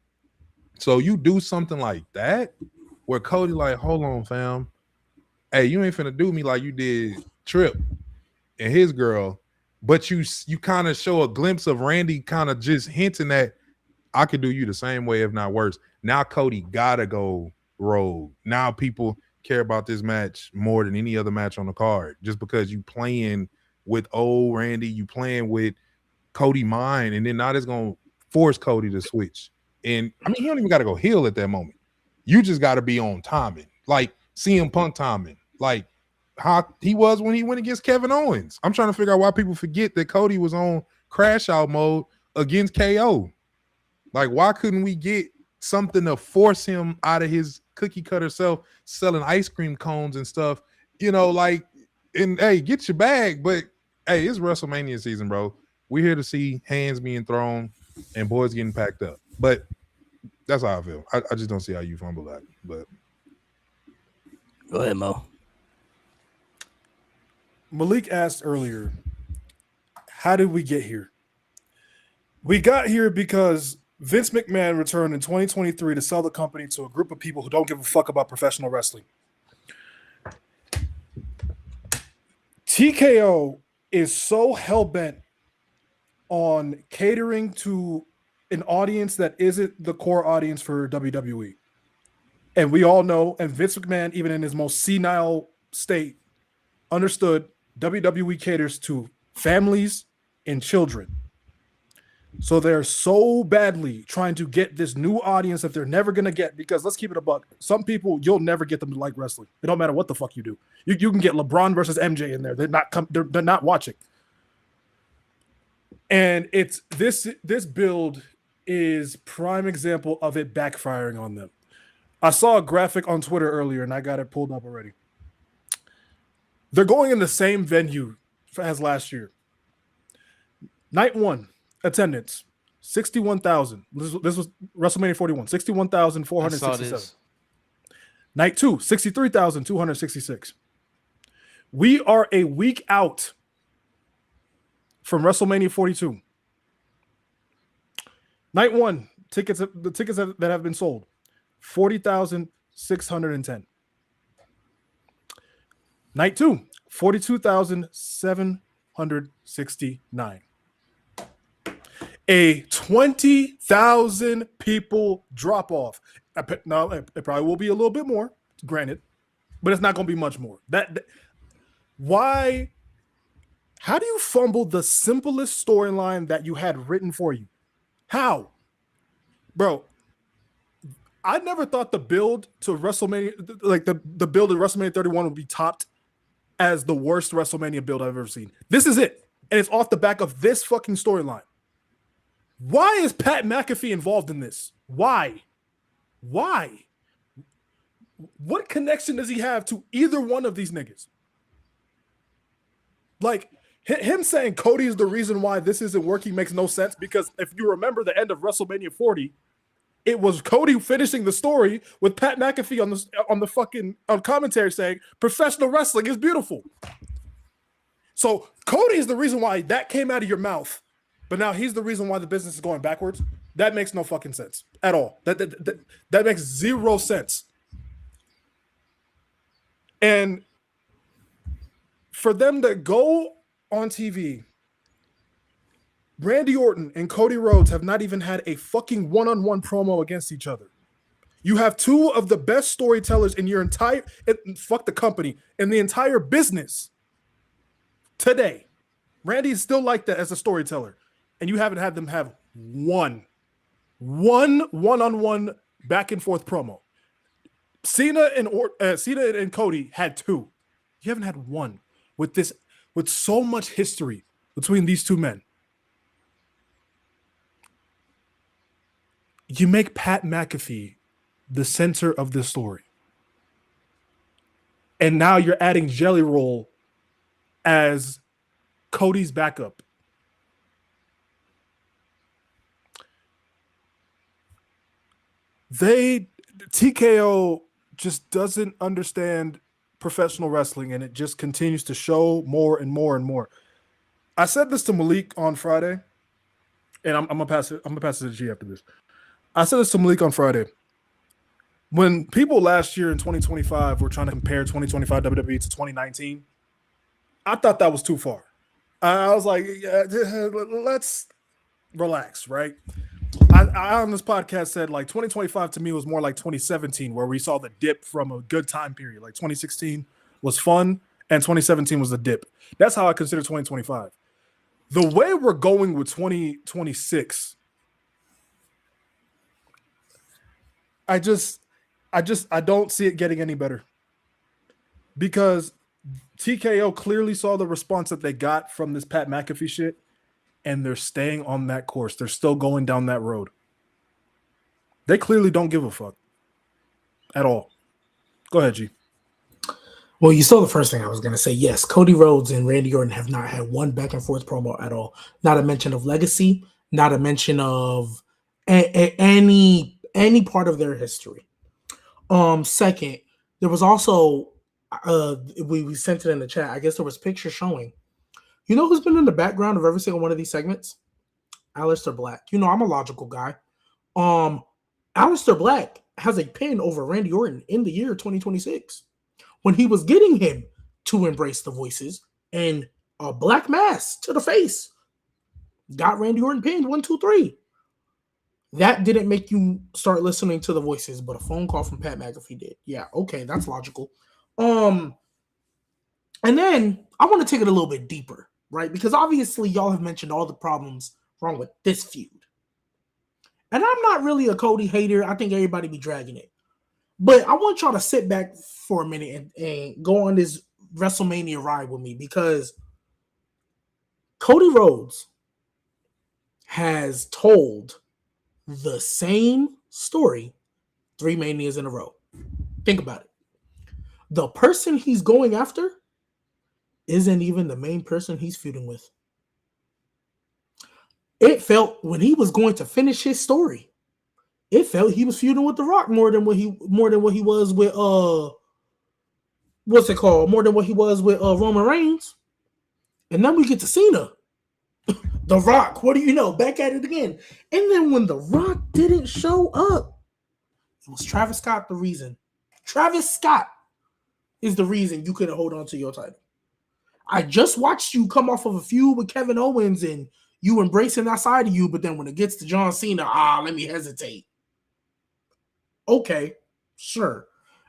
So you do something like that where Cody like, hold on, fam. Hey, you ain't finna do me like you did Trip and his girl. But you kind of show a glimpse of Randy kind of just hinting that I could do you the same way, if not worse. Now Cody gotta go rogue. Now people care about this match more than any other match on the card just because you playing with old Randy, you playing with Cody mind, and then now that's gonna force Cody to switch. And I mean, he don't even got to go heel at that moment. You just got to be on timing, like CM Punk timing, like how he was when he went against Kevin Owens. I'm trying to figure out why people forget that Cody was on crash out mode against KO. Like, why couldn't we get something to force him out of his cookie cutter self, selling ice cream cones and stuff? You know, like, and hey, get your bag, but hey, it's WrestleMania season, bro. We're here to see hands being thrown and boys getting packed up. But that's how I feel. I just don't see how you fumble that. But Go ahead, Mo. Malik asked earlier, how did we get here? We got here because Vince McMahon returned in 2023 to sell the company to a group of people who don't give a fuck about professional wrestling. TKO is so hell-bent on catering to an audience that isn't the core audience for WWE. And we all know, and Vince McMahon, even in his most senile state, understood WWE caters to families and children. So they're so badly trying to get this new audience that they're never going to get, because let's keep it a buck. Some people, you'll never get them to like wrestling. It don't matter what the fuck you do. You can get LeBron versus MJ in there. They're not watching. And it's this build is prime example of it backfiring on them. I saw a graphic on Twitter earlier and I got it pulled up already. They're going in the same venue as last year. Night 1. Attendance 61,000. This was WrestleMania 41. 61,467. Night 2, 63,266. We are a week out from WrestleMania 42. Night 1, the tickets that have been sold, 40,610. Night 2, 42,769. A 20,000 people drop off. Now, it probably will be a little bit more, granted, but it's not going to be much more. Why? How do you fumble the simplest storyline that you had written for you? How? Bro, I never thought the build to WrestleMania, like the build of WrestleMania 31 would be topped as the worst WrestleMania build I've ever seen. This is it. And it's off the back of this fucking storyline. Why is Pat McAfee involved in this? Why? What connection does he have to either one of these niggas? Like, him saying Cody is the reason why this isn't working makes no sense, because if you remember the end of WrestleMania 40, it was Cody finishing the story with Pat McAfee on the fucking commentary saying professional wrestling is beautiful. So Cody is the reason why that came out of your mouth. But now he's the reason why the business is going backwards. That makes no fucking sense at all. That makes zero sense. And for them to go on TV, Randy Orton and Cody Rhodes have not even had a fucking one-on-one promo against each other. You have two of the best storytellers in your entire, fuck the company, in the entire business today. Randy is still like that as a storyteller. And you haven't had them have one-on-one back and forth promo. Cena and Cody had 2. You haven't had one with so much history between these two men. You make Pat McAfee the center of this story. And now you're adding Jelly Roll as Cody's backup. TKO just doesn't understand professional wrestling, and it just continues to show more and more and more. I said this to Malik on Friday, and I'm gonna pass it to G after this. I said this to Malik on Friday. When people last year in 2025 were trying to compare 2025 WWE to 2019, I thought that was too far. I was like, yeah, let's relax, right? I on this podcast said like 2025 to me was more like 2017, where we saw the dip from a good time period. Like 2016 was fun and 2017 was the dip. That's how I consider 2025. The way we're going with 2026, I don't see it getting any better, because TKO clearly saw the response that they got from this Pat McAfee shit, and they're staying on that course. They're still going down that road. They clearly don't give a fuck at all. Go ahead, G. Well, you saw the first thing I was going to say. Yes, Cody Rhodes and Randy Orton have not had one back and forth promo at all. Not a mention of legacy, not a mention of any part of their history. Second, there was also we sent it in the chat. I guess there was pictures showing. You know who's been in the background of every single one of these segments? Aleister Black. You know, I'm a logical guy. Aleister Black has a pin over Randy Orton in the year 2026 when he was getting him to embrace the voices, and a black mass to the face got Randy Orton pinned 1, 2, 3. That didn't make you start listening to the voices, but a phone call from Pat McAfee did. Yeah, okay, that's logical. And then I want to take it a little bit deeper, right? Because obviously y'all have mentioned all the problems wrong with this feud. And I'm not really a Cody hater. I think everybody be dragging it. But I want y'all to sit back for a minute and go on this WrestleMania ride with me, because Cody Rhodes has told the same story 3 Manias in a row. Think about it. The person he's going after isn't even the main person he's feuding with. It felt when he was going to finish his story, it felt he was feuding with The Rock more than what he was with what's it called? More than what he was with Roman Reigns. And then we get to Cena. The Rock, what do you know? Back at it again. And then when The Rock didn't show up, it was Travis Scott the reason. Travis Scott is the reason you couldn't hold on to your title. I just watched you come off of a feud with Kevin Owens and you embracing that side of you, but then when it gets to John Cena, let me hesitate. Okay, sure.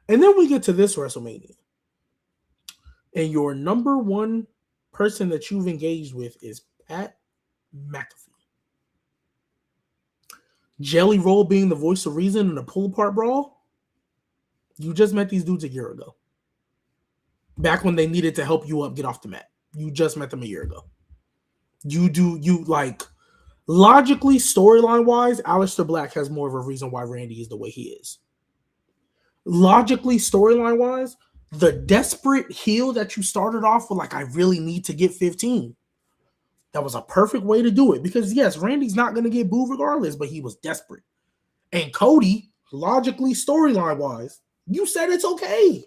And then we get to this WrestleMania. And your number one person that you've engaged with is Pat McAfee. Jelly Roll being the voice of reason in the pull apart brawl. You just met these dudes a year ago. Back when they needed to help you up get off the mat. You just met them a year ago. Logically, storyline wise, Aleister Black has more of a reason why Randy is the way he is. Logically, storyline wise, the desperate heel that you started off with, I really need to get 15. That was a perfect way to do it, because yes, Randy's not going to get booed regardless, but he was desperate. And Cody, logically, storyline wise, you said it's okay.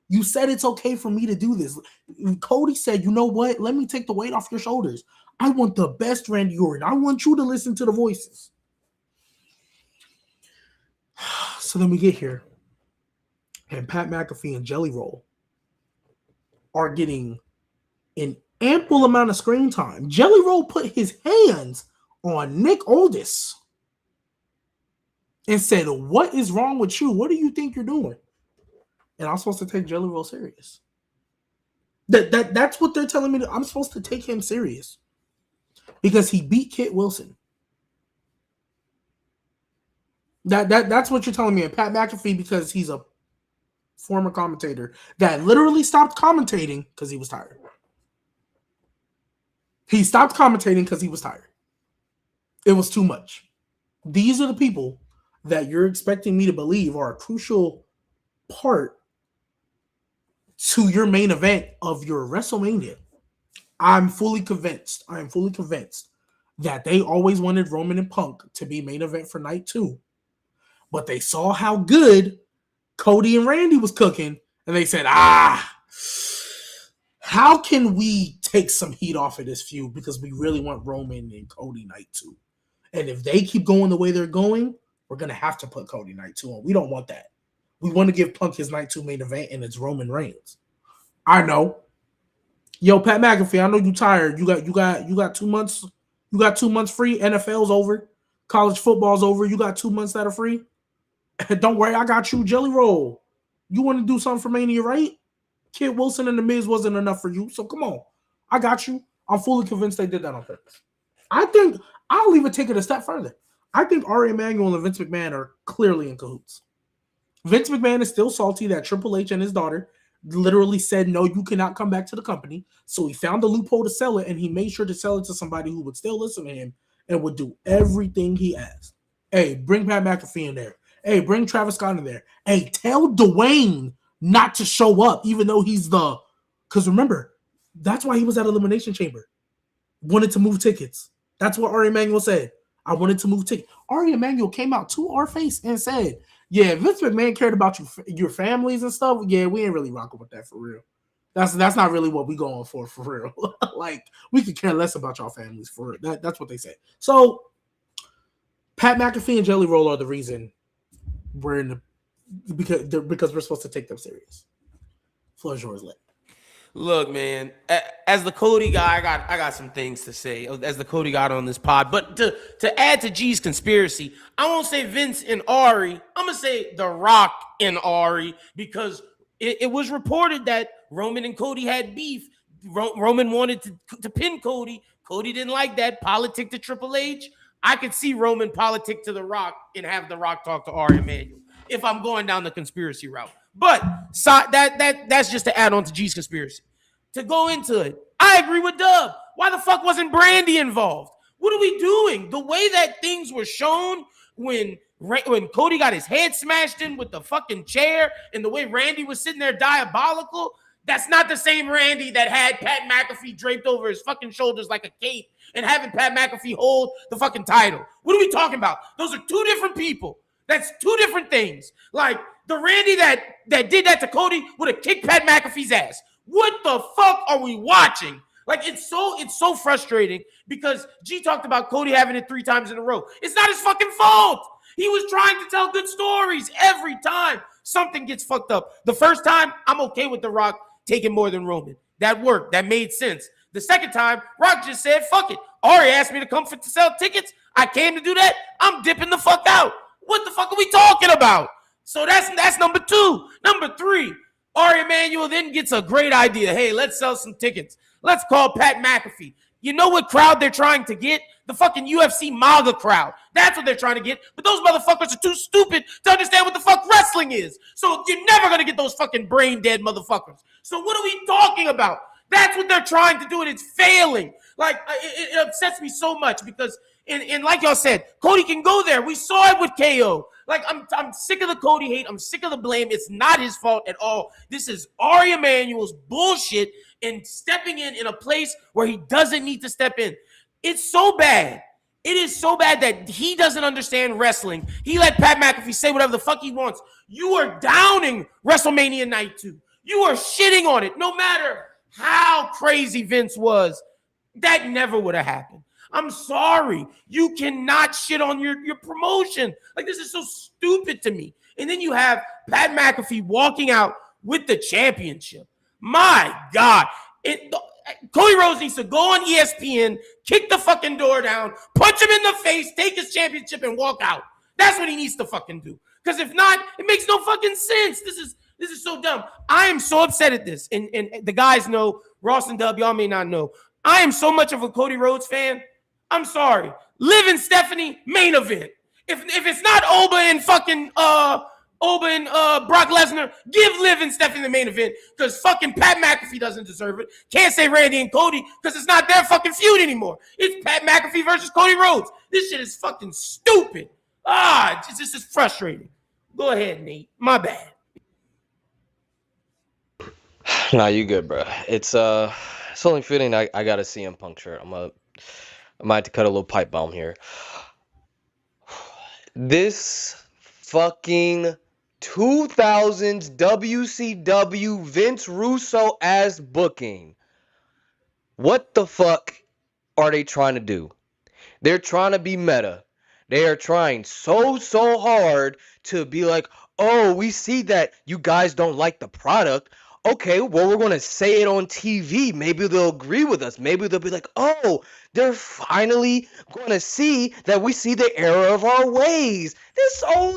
You said it's okay for me to do this. Cody said, you know what? Let me take the weight off your shoulders. I want the best Randy Orton. I want you to listen to the voices. So then we get here, and Pat McAfee and Jelly Roll are getting an ample amount of screen time. Jelly Roll put his hands on Nick Aldis and said, what is wrong with you? What do you think you're doing? And I'm supposed to take Jelly Roll serious. That's what they're telling me. I'm supposed to take him serious because he beat Kit Wilson. That's what you're telling me. And Pat McAfee, because he's a former commentator that literally stopped commentating because he was tired. He stopped commentating because he was tired. It was too much. These are the people that you're expecting me to believe are a crucial part to your main event of your WrestleMania. I'm fully convinced. I am fully convinced that they always wanted Roman and Punk to be main event for night 2. But they saw how good Cody and Randy was cooking, and they said, how can we take some heat off of this feud, because we really want Roman and Cody night 2. And if they keep going the way they're going, we're going to have to put Cody night 2 on. We don't want that. We want to give Punk his night 2 main event, and it's Roman Reigns. I know. Yo, Pat McAfee, I know you tired. You got 2 months. You got 2 months free. NFL's over. College football's over. You got 2 months that are free. Don't worry, I got you. Jelly Roll. You want to do something for Mania, right? Kid Wilson and The Miz wasn't enough for you, so come on. I got you. I'm fully convinced they did that on purpose. I think I'll even take it a step further. I think Ari Emanuel and Vince McMahon are clearly in cahoots. Vince McMahon is still salty that Triple H and his daughter literally said, no, you cannot come back to the company. So he found a loophole to sell it, and he made sure to sell it to somebody who would still listen to him and would do everything he asked. Hey, bring Pat McAfee in there. Hey, bring Travis Scott in there. Hey, tell Dwayne not to show up, even though he's the... Because remember, that's why he was at Elimination Chamber. Wanted to move tickets. That's what Ari Emanuel said. I wanted to move tickets. Ari Emanuel came out to our face and said, yeah, Vince McMahon cared about your families and stuff. Yeah, we ain't really rocking with that for real. That's not really what we going for real. Like, we could care less about y'all families for real. That's what they said. So, Pat McAfee and Jelly Roll are the reason we're in the... Because we're supposed to take them serious. Floor is yours, Lit. Look, man, as the Cody guy, I got some things to say as the Cody guy on this pod. But to add to G's conspiracy, I won't say Vince and Ari. I'm going to say The Rock and Ari, because it was reported that Roman and Cody had beef. Roman wanted to pin Cody. Cody didn't like that. Politic to Triple H. I could see Roman politic to The Rock and have The Rock talk to Ari Emanuel if I'm going down the conspiracy route. But that's just to add on to G's conspiracy. To go into it, I agree with Dub. Why the fuck wasn't Brandy involved? What are we doing? The way that things were shown when Cody got his head smashed in with the fucking chair and the way Randy was sitting there diabolical, that's not the same Randy that had Pat McAfee draped over his fucking shoulders like a cape and having Pat McAfee hold the fucking title. What are we talking about? Those are two different people. That's two different things. Like the Randy that did that to Cody would have kicked Pat McAfee's ass. What the fuck are we watching? Like it's so frustrating because G talked about Cody having it 3 times in a row. It's not his fucking fault. He was trying to tell good stories every time something gets fucked up. The first time, I'm okay with The Rock taking more than Roman. That worked. That made sense. The second time, Rock just said, fuck it. Ari asked me to come to sell tickets. I came to do that. I'm dipping the fuck out. What the fuck are we talking about? So that's number 2. Number 3, Ari Emanuel then gets a great idea. Hey, let's sell some tickets. Let's call Pat McAfee. You know what crowd they're trying to get? The fucking UFC MAGA crowd. That's what they're trying to get. But those motherfuckers are too stupid to understand what the fuck wrestling is. So you're never going to get those fucking brain dead motherfuckers. So what are we talking about? That's what they're trying to do, and it's failing. Like, it upsets me so much because, and like y'all said, Cody can go there. We saw it with KO. Like, I'm sick of the Cody hate. I'm sick of the blame. It's not his fault at all. This is Ari Emanuel's bullshit and stepping in a place where he doesn't need to step in. It's so bad. It is so bad that he doesn't understand wrestling. He let Pat McAfee say whatever the fuck he wants. You are downing WrestleMania Night 2. You are shitting on it. No matter how crazy Vince was, that never would have happened. I'm sorry. You cannot shit on your promotion. Like, this is so stupid to me. And then you have Pat McAfee walking out with the championship. My God. Cody Rhodes needs to go on ESPN, kick the fucking door down, punch him in the face, take his championship, and walk out. That's what he needs to fucking do. Because if not, it makes no fucking sense. This is so dumb. I am so upset at this. And the guys know, Ross and Dub, y'all may not know. I am so much of a Cody Rhodes fan. I'm sorry. Liv and Stephanie, main event. If it's not Oba and fucking Brock Lesnar, give Liv and Stephanie the main event because fucking Pat McAfee doesn't deserve it. Can't say Randy and Cody because it's not their fucking feud anymore. It's Pat McAfee versus Cody Rhodes. This shit is fucking stupid. This is frustrating. Go ahead, Nate. My bad. Nah, you good, bro. It's only fitting I got a CM Punk shirt. I might have to cut a little pipe bomb here. This fucking 2000s WCW Vince Russo ass booking. What the fuck are they trying to do? They're trying to be meta. They are trying so hard to be like, oh, we see that you guys don't like the product. Okay, well, we're going to say it on TV. Maybe they'll agree with us. Maybe they'll be like, oh, they're finally going to see that we see the error of our ways.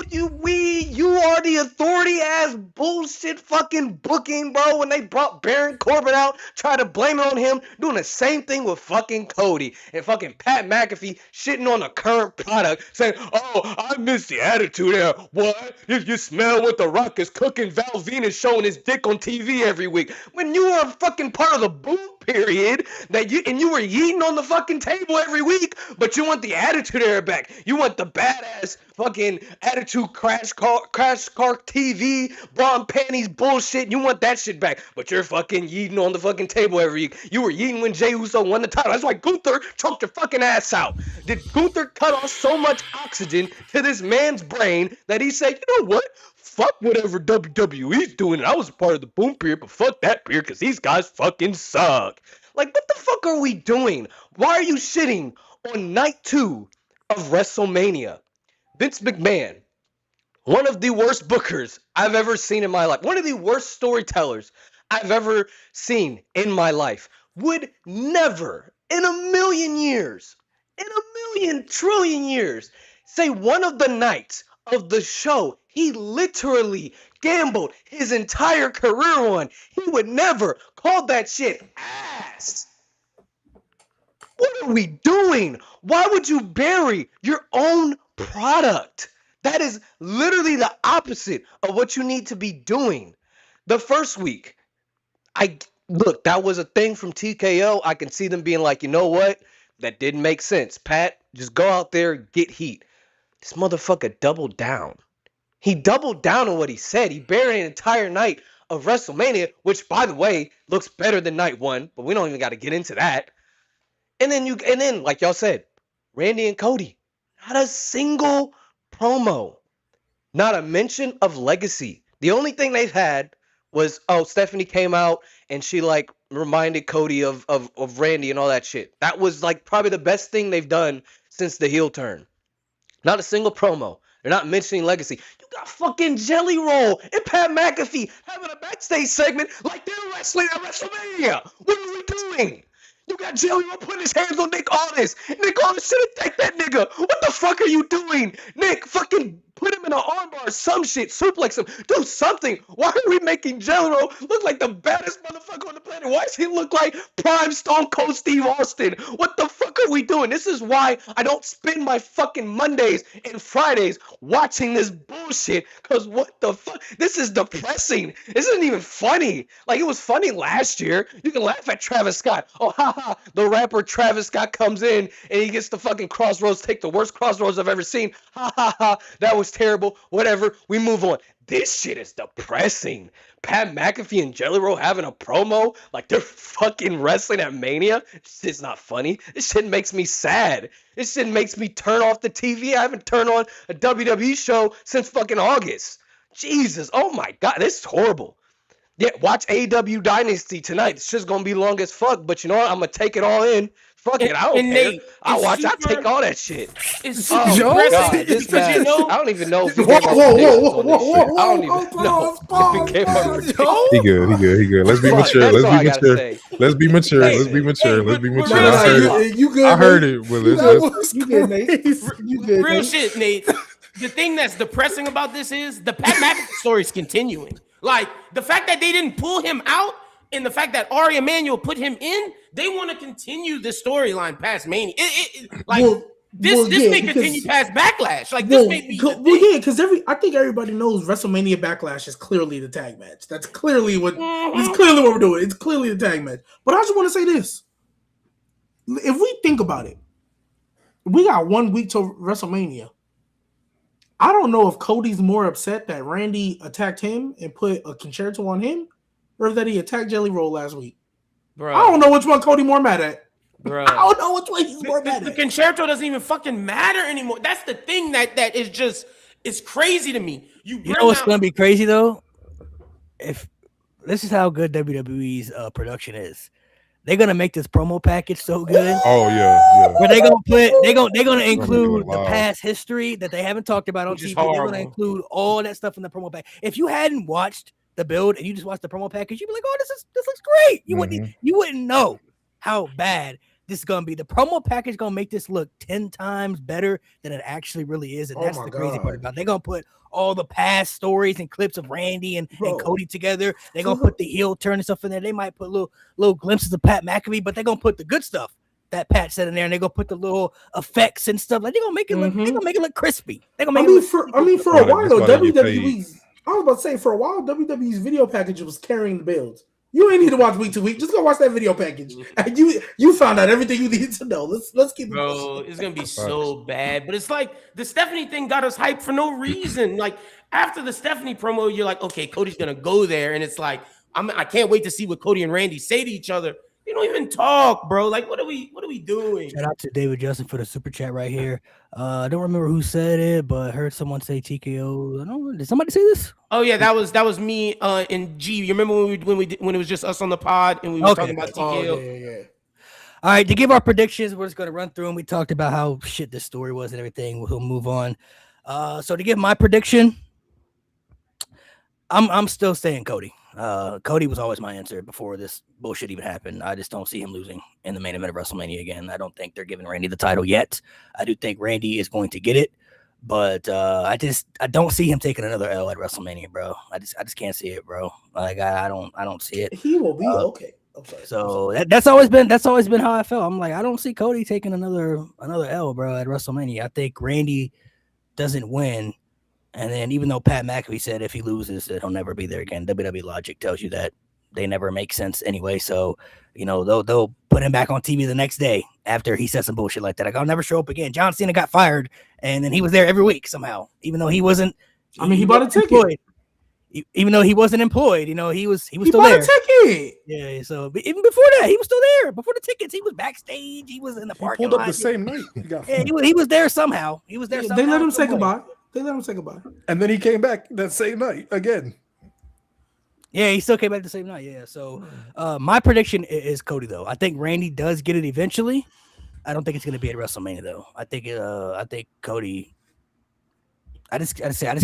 You are the authority ass bullshit fucking booking, bro. When they brought Baron Corbin out, tried to blame it on him, doing the same thing with fucking Cody and fucking Pat McAfee shitting on the current product, saying, oh, I miss the attitude there. What? You smell what The Rock is cooking? Val Venus showing his dick on TV every week. When you were fucking part of the boom period and you were yeeting on the fucking table every week, but you want the attitude era back. You want the badass fucking attitude crash car TV, bra and panties bullshit. You want that shit back, but you're fucking yeeting on the fucking table every week. You were yeeting when Jey Uso won the title. That's why Gunther choked your fucking ass out. Did Gunther cut off so much oxygen to this man's brain that he said, you know what? Fuck whatever WWE's doing. I was a part of the boom period, but fuck that period because these guys fucking suck. Like, what the fuck are we doing? Why are you shitting on night 2 of WrestleMania? Vince McMahon, one of the worst bookers I've ever seen in my life, one of the worst storytellers I've ever seen in my life, would never in a million years, in a million trillion years, say one of the nights of the show he literally gambled his entire career on. He would never call that shit ass. What are we doing? Why would you bury your own product? That is literally the opposite of what you need to be doing. The first week, look, that was a thing from TKO. I can see them being like, you know what? That didn't make sense. Pat, just go out there, get heat. This motherfucker doubled down. He doubled down on what he said. He buried an entire night of WrestleMania, which, by the way, looks better than night one, but we don't even got to get into that. And then, like y'all said, Randy and Cody, not a single promo, not a mention of legacy. The only thing they've had was, Stephanie came out and she like reminded Cody of Randy and all that shit. That was like probably the best thing they've done since the heel turn. Not a single promo. They're not mentioning legacy. You got fucking Jelly Roll and Pat McAfee having a backstage segment like they're wrestling at WrestleMania. What are we doing? You got Jelly Roll putting his hands on Nick Aldis. Nick Aldis should have taken that nigga. What the fuck are you doing? Nick, fucking put him in an armbar, some shit, suplex him, do something. Why are we making Jelly Roll look like the baddest motherfucker on the planet? Why does he look like prime Stone Cold Steve Austin? What the fuck are we doing? This is why I don't spend my fucking Mondays and Fridays watching this bullshit, because what the fuck? This is depressing. This isn't even funny. Like, it was funny last year. You can laugh at Travis Scott. Oh, haha, the rapper Travis Scott comes in and he gets the fucking Crossroads, take the worst Crossroads I've ever seen. Ha ha ha, that was terrible. Whatever, we move on. This shit is depressing. Pat McAfee and Jelly Roll having a promo like they're fucking wrestling at Mania. This shit's not funny. This shit makes me sad. This shit makes me turn off the TV. I haven't turned on a WWE show since fucking August. Jesus, oh my God, this is horrible. Yeah, watch AEW Dynasty tonight. This shit's gonna be long as fuck, but you know what? I'm gonna take it all in. Fuck it, I don't care. I take all that shit. It's Oh super God, this match. know, I don't even know if we Whoa, gave our whoa, predictions whoa, on this whoa, shit. whoa, I don't even know if we gave our predictions. He good. Let's be mature. That's Let's all I be gotta mature. say. Let's be mature. Hey, Let's be mature. Let's be mature. real I heard shit. it. You good? I heard Nate? it. Well, That let's was You good, Nate? crazy. You good? real Nate? shit, Nate. The thing that's depressing about this is the Pat McAfee story is continuing. Like, the fact that they didn't pull him out and the fact that Ari Emanuel put him in, they want to continue this storyline past Mania. This may continue past Backlash. Like, this may be because I think everybody knows WrestleMania Backlash is clearly the tag match. That's clearly what it's clearly what we're doing. It's clearly the tag match. But I just want to say this: if we think about it, we got 1 week till WrestleMania. I don't know if Cody's more upset that Randy attacked him and put a concerto on him, or that he attacked Jelly Roll last week. Bro. I don't know which one Cody more mad at. Bro. I don't know which one he's more mad The at. concerto doesn't even fucking matter anymore. That's the thing that is just, it's crazy to me. You know what's gonna be crazy though? If this is how good WWE's production is, they're gonna make this promo package so good. Oh yeah. Where they're gonna include the past history that they haven't talked about on Which is TV. They're horrible. gonna include all that stuff in the promo pack. If you hadn't watched the build and you just watched the promo package, you'd be like, "Oh, this looks great." You wouldn't know how bad this is gonna be. The promo package is gonna make this look 10 times better than it actually really is, and that's the crazy part about it. They're gonna put all the past stories and clips of Randy and Cody together. They're gonna put the heel turn and stuff in there. They might put little glimpses of Pat McAfee, but they're gonna put the good stuff that Pat said in there, and they're gonna put the little effects and stuff. Like they're gonna make it look. They're gonna make it look crispy. They're gonna make for a while though, WWE's. I was about to say for a while, WWE's video package was carrying the builds. You ain't need to watch week to week. Just go watch that video package. And you found out everything you needed to know. Let's keep it. Bro, it's gonna be so bad. But it's like the Stephanie thing got us hyped for no reason. Like after the Stephanie promo, you're like, okay, Cody's gonna go there, and it's like, I can't wait to see what Cody and Randy say to each other. They don't even talk, bro. Like, what are we doing? Shout out to David Justin for the super chat right here. I don't remember who said it, but I heard someone say TKO. I don't know. Did somebody say this? Oh yeah, that was me and G. You remember when it was just us on the pod and we were talking about TKO? Yeah. All right, to give our predictions, we're just gonna run through them. We talked about how shit this story was and everything. We'll move on. So to give my prediction, I'm still saying Cody. Cody was always my answer before this bullshit even happened. I just don't see him losing in the main event of WrestleMania again. I don't think they're giving Randy the title yet. I do think Randy is going to get it. But I don't see him taking another L at WrestleMania, bro. I just can't see it, bro. Like I don't see it. He will be okay. I'm sorry. So that's always been how I felt. I'm like, I don't see Cody taking another L, bro, at WrestleMania. I think Randy doesn't win, and then even though Pat McAfee said if he loses, that he'll never be there again. WWE logic tells you that they never make sense anyway. So they'll put him back on TV the next day after he said some bullshit like that. Like, I'll never show up again. John Cena got fired, and then he was there every week somehow, even though he wasn't. I mean, he bought a ticket. Employed. Even though he wasn't employed, he was still bought there. A ticket. Yeah, so even before that, he was still there. Before the tickets, he was backstage. He was in the parking lot. Pulled up the same night. He was there somehow. He was there. They let him say goodbye. And then he came back that same night again. Yeah, he still came back the same night. Yeah. So my prediction is Cody, though. I think Randy does get it eventually. I don't think it's going to be at WrestleMania, though. I think Cody. I just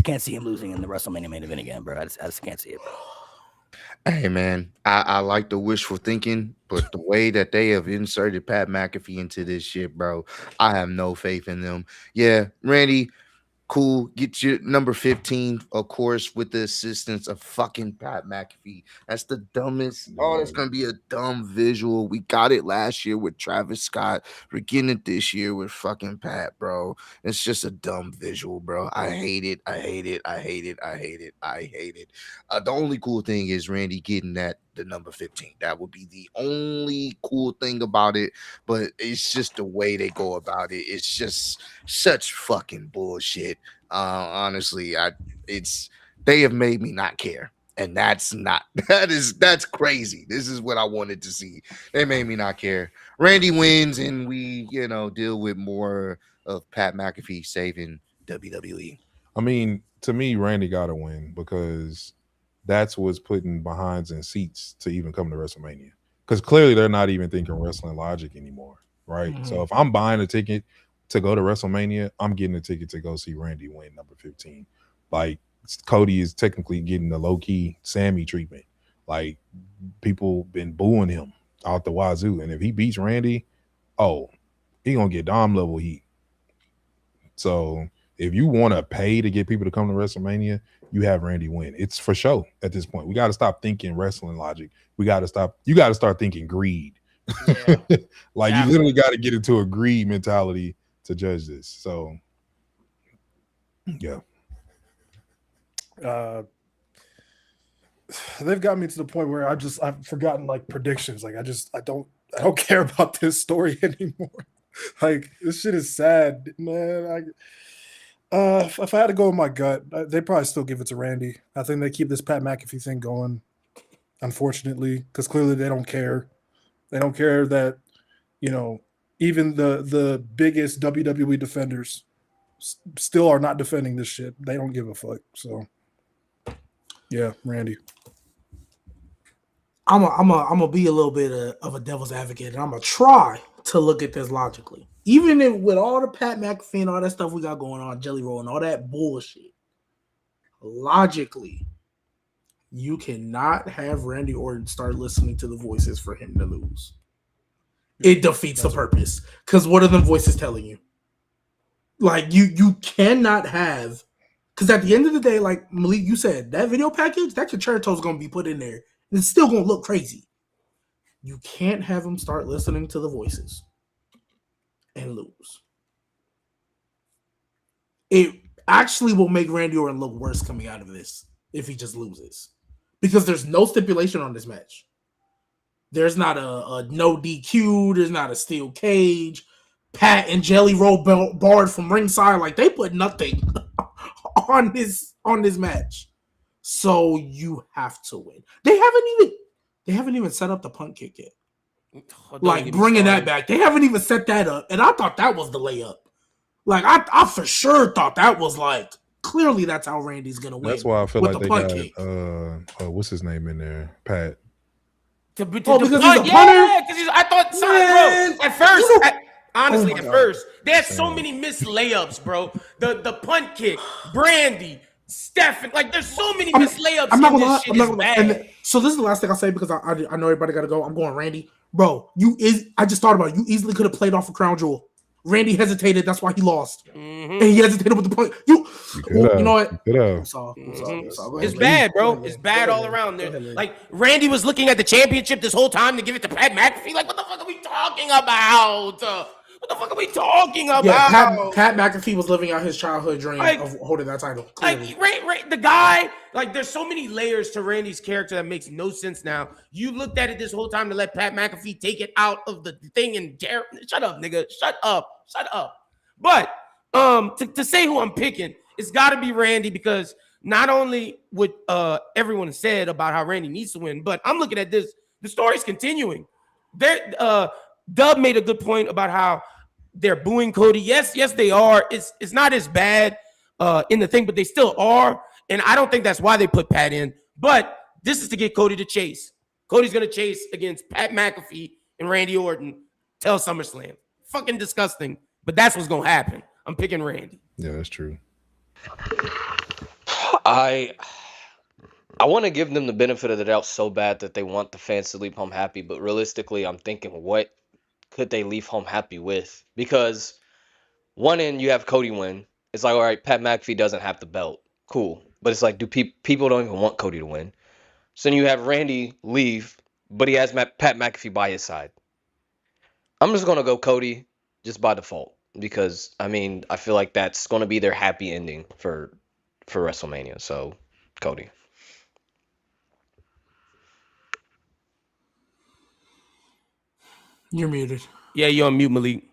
can't see him losing in the WrestleMania main event again, bro. I just can't see it, bro. Hey, man, I like the wishful thinking, but the way that they have inserted Pat McAfee into this shit, bro, I have no faith in them. Yeah, Randy, cool. Get your number 15, of course, with the assistance of fucking Pat McAfee. That's the dumbest. Oh, that's going to be a dumb visual. We got it last year with Travis Scott. We're getting it this year with fucking Pat, bro. It's just a dumb visual, bro. I hate it. The only cool thing is Randy getting the number 15. That would be the only cool thing about it, but it's just the way they go about it. It's just such fucking bullshit. Honestly, they have made me not care, and that's crazy. This is what I wanted to see. They made me not care. Randy wins, and we deal with more of Pat McAfee saving WWE. I mean, to me, Randy got to win because that's what's putting behinds in seats to even come to WrestleMania. Because clearly they're not even thinking wrestling logic anymore, right? Mm-hmm. So if I'm buying a ticket to go to WrestleMania, I'm getting a ticket to go see Randy win number 15. Like, Cody is technically getting the low-key Sami treatment. Like, people been booing him out the wazoo. And if he beats Randy, he going to get Dom level heat. So if you want to pay to get people to come to WrestleMania, you have Randy win. It's for show at this point. We got to stop thinking wrestling logic. You got to start thinking greed. Yeah. You literally got to get into a greed mentality to judge this. So, yeah. They've got me to the point where I've forgotten predictions. I don't care about this story anymore. This shit is sad, man. If I had to go with my gut, they probably still give it to Randy. I think they keep this Pat McAfee thing going, unfortunately, because clearly they don't care. They don't care that, even the biggest WWE defenders still are not defending this shit. They don't give a fuck. So, yeah, Randy. I'm gonna be a little bit of a devil's advocate, and I'm gonna try to look at this logically. Even with all the Pat McAfee and all that stuff we got going on, Jelly Roll and all that bullshit, logically, you cannot have Randy Orton start listening to the voices for him to lose. It defeats the purpose. Because what are the voices telling you? You cannot have, because at the end of the day, like Malik, you said, that video package, that concerto is going to be put in there. And it's still going to look crazy. You can't have him start listening to the voices and lose. It actually will make Randy Orton look worse coming out of this if he just loses. Because there's no stipulation on this match. There's not a no DQ. There's not a steel cage. Pat and Jelly Roll barred from ringside. They put nothing on this match. So you have to win. They haven't even set up the punt kick yet. Bringing that back. They haven't even set that up. And I thought that was the layup. I for sure thought that was clearly that's how Randy's going to win. That's why I feel like they got, what's his name in there? Pat. Because he's a punter? Because I thought, sorry, bro. At first, honestly, at first, there's so many missed layups, bro. The punt kick, Brandy, Stephen, there's so many missed layups. I'm not gonna lie. So this is the last thing I'll say because I know everybody got to go. I'm going Randy. Bro, I just thought about it. You easily could have played off a crown jewel Randy hesitated. That's why he lost. Mhm. And he hesitated with the point. You know what? You could have. I'm sorry. Go It's ahead, bad, Go bro. ahead, It's Lynn. bad Go all ahead, Lynn. around. Go ahead, Lynn. Like Randy was looking at the championship this whole time to give it to Pat McAfee. Like, what the fuck are we talking about? What the fuck are we talking about? Yeah, Pat McAfee was living out his childhood dream of holding that title. Clearly. Like the guy, like there's so many layers to Randy's character that makes no sense now. You looked at it this whole time to let Pat McAfee take it out of the thing and shut up, nigga. Shut up. But to say who I'm picking, it's got to be Randy because not only what everyone said about how Randy needs to win, but I'm looking at this. The story's continuing. Dub made a good point about how they're booing Cody. Yes, they are. It's not as bad in the thing, but they still are. And I don't think that's why they put Pat in. But this is to get Cody to chase. Cody's going to chase against Pat McAfee and Randy Orton till SummerSlam. Fucking disgusting. But that's what's going to happen. I'm picking Randy. Yeah, that's true. I want to give them the benefit of the doubt so bad that they want the fans to leave home happy. But realistically, I'm thinking, what could they leave home happy with? Because one end, you have Cody win. It's like, all right, Pat McAfee doesn't have the belt. Cool. But it's like, do people don't even want Cody to win? So then you have Randy leave, but he has Pat McAfee by his side. I'm just going to go Cody just by default. Because, I mean, I feel like that's going to be their happy ending for WrestleMania. So, Cody. You're muted. Yeah, you're on mute, Malik.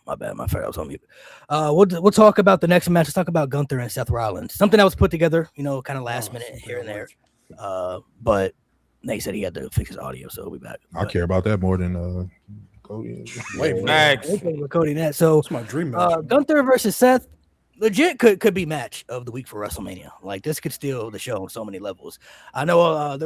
My bad, my friend, I was on mute. We'll talk about the next match. Let's talk about Gunther and Seth Rollins. Something that was put together, kind of last minute here and there. But they said he had to fix his audio, so we'll be back. I care about that more than Cody. Wait, Max. Cody, that so It's my dream match. Gunther versus Seth. Legit could be match of the week for WrestleMania. Like this could steal the show on so many levels. I know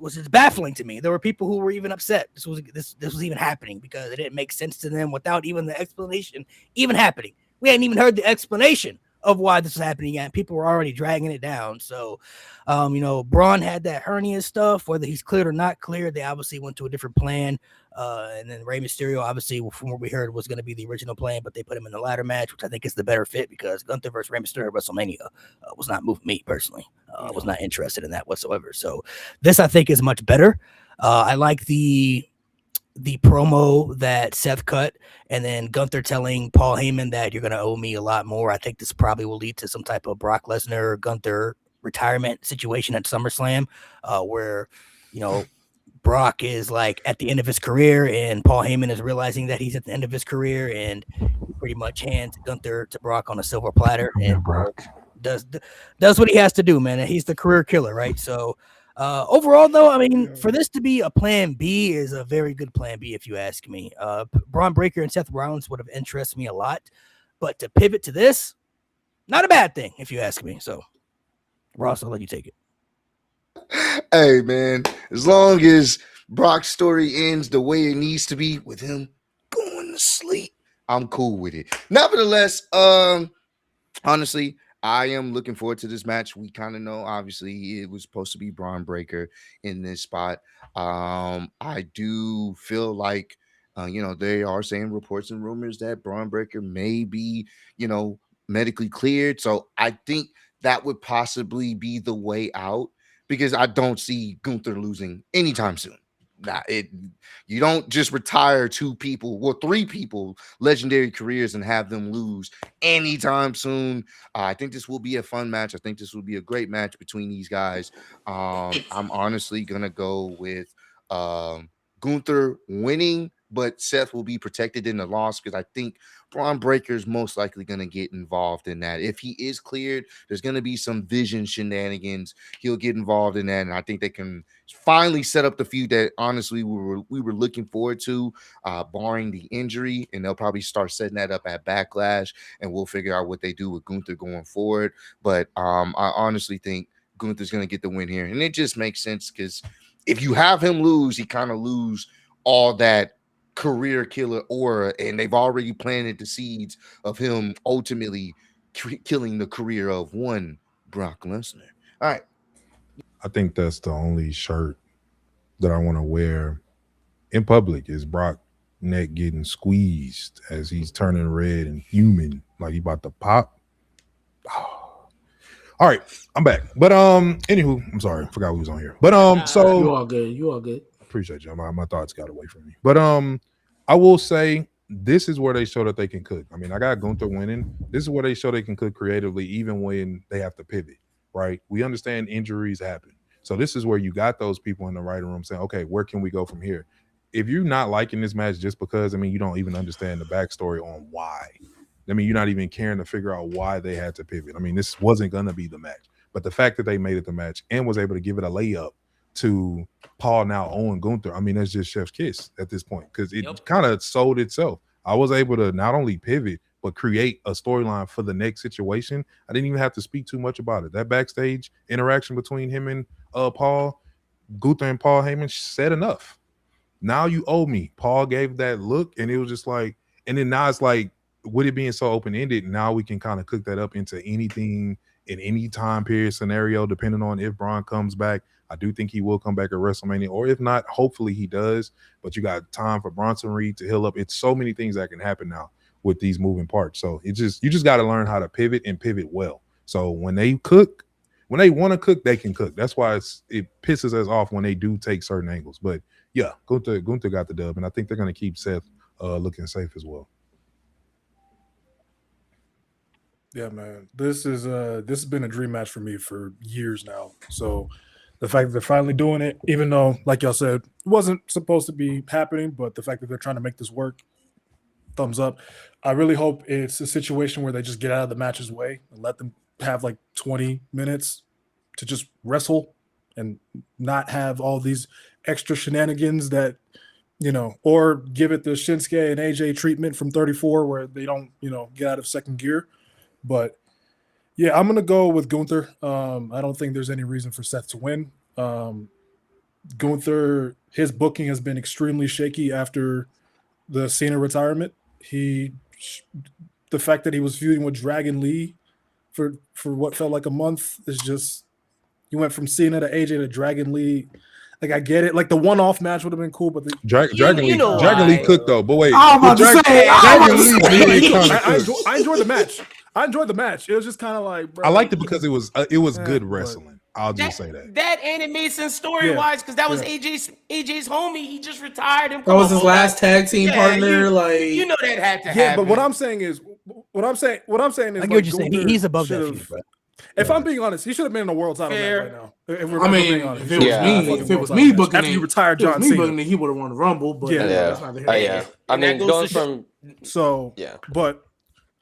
it's baffling to me. There were people who were even upset this was even happening because it didn't make sense to them without even the explanation even happening. We hadn't even heard the explanation of why this was happening yet. People were already dragging it down. So, Braun had that hernia stuff, whether he's cleared or not cleared. They obviously went to a different plan. And then Rey Mysterio, obviously, from what we heard, was going to be the original plan, but they put him in the ladder match, which I think is the better fit because Gunther versus Rey Mysterio at WrestleMania was not moving me personally. I was not interested in that whatsoever. So this, I think, is much better. I like the promo that Seth cut, and then Gunther telling Paul Heyman that you're going to owe me a lot more. I think this probably will lead to some type of Brock Lesnar Gunther retirement situation at SummerSlam, where Brock is like at the end of his career, and Paul Heyman is realizing that he's at the end of his career, and pretty much hands Gunther to Brock on a silver platter, and Brock does what he has to do, man. And he's the career killer, right? So. Overall, though, I mean, for this to be a plan B is a very good plan B, if you ask me. Braun Breaker and Seth Rollins would have interested me a lot, but to pivot to this, not a bad thing, if you ask me. So, Ross, I'll let you take it. Hey, man, as long as Brock's story ends the way it needs to be with him going to sleep, I'm cool with it. Nevertheless, honestly, I am looking forward to this match. We kind of know, obviously, it was supposed to be Braun Breaker in this spot. I do feel like, they are saying reports and rumors that Braun Breaker may be, medically cleared. So I think that would possibly be the way out because I don't see Gunther losing anytime soon. You don't just retire three people, legendary careers, and have them lose anytime soon. I think this will be a fun match. I think this will be a great match between these guys. I'm honestly gonna go with Gunther winning, but Seth will be protected in the loss because I think Braun Breaker is most likely going to get involved in that. If he is cleared, there's going to be some vision shenanigans. He'll get involved in that, and I think they can finally set up the feud that honestly we were looking forward to, barring the injury, and they'll probably start setting that up at Backlash, and we'll figure out what they do with Gunther going forward. But I honestly think Gunther's going to get the win here, and it just makes sense because if you have him lose, he kind of lose all that career killer aura, and they've already planted the seeds of him ultimately killing the career of one Brock Lesnar. All right. I think that's the only shirt that I want to wear in public is Brock neck getting squeezed as he's turning red and human, like he about to pop. All right, I'm back. But anywho, I'm sorry, forgot we was on here. But so You all good. You all good. appreciate you. My thoughts got away from me. But I will say this is where they show that they can cook. I mean, I got Gunther winning. This is where they show they can cook creatively, even when they have to pivot. Right? We understand injuries happen. So this is where you got those people in the writing room saying, okay, where can we go from here? If you're not liking this match just because, I mean, you don't even understand the backstory on why. I mean, you're not even caring to figure out why they had to pivot. I mean, this wasn't going to be the match. But the fact that they made it the match and was able to give it a layup to Paul now owing Gunther, I mean, that's just chef's kiss at this point because it kind of sold itself. I was able to not only pivot, but create a storyline for the next situation. I didn't even have to speak too much about it. That backstage interaction between him and Paul, Gunther and Paul Heyman said enough. Now you owe me. Paul gave that look, and it was just like, and then now it's like, with it being so open-ended, now we can kind of cook that up into anything in any time period scenario, depending on if Braun comes back. I do think he will come back at WrestleMania, or if not, hopefully he does. But you got time for Bronson Reed to heal up. It's so many things that can happen now with these moving parts. So you just got to learn how to pivot and pivot well. So when they cook, when they want to cook, they can cook. That's why it pisses us off when they do take certain angles. But yeah, Gunther got the dub, and I think they're going to keep Seth looking safe as well. Yeah, man. This has been a dream match for me for years now. So the fact that they're finally doing it, even though, like y'all said, it wasn't supposed to be happening, but the fact that they're trying to make this work, thumbs up. I really hope it's a situation where they just get out of the match's way and let them have like 20 minutes to just wrestle and not have all these extra shenanigans that, or give it the Shinsuke and AJ treatment from 34 where they don't, get out of second gear. But yeah, I'm gonna go with Gunther. I don't think there's any reason for Seth to win. Gunther, his booking has been extremely shaky after the Cena retirement. The fact that he was feuding with Dragon Lee for what felt like a month is just, you went from Cena to AJ to Dragon Lee. Like, I get it. Like, the one-off match would have been cool, but Dragon Lee cooked though. But wait, I'm about to say, I enjoyed the match. I enjoyed the match. It was just kind of like, bro, I liked it because it was good wrestling. I'll just say that. That and it made sense story-wise because that was AJ's homie. He just retired him. That was his last tag team partner. You know that had to happen. Yeah, but what I'm saying is, I get what you're saying. He's above that feud, bro. If I'm being honest, he should have been in a world title match right now. If it was me booking after you retired John Cena, he would have won the Rumble. But that's not the I mean, going from but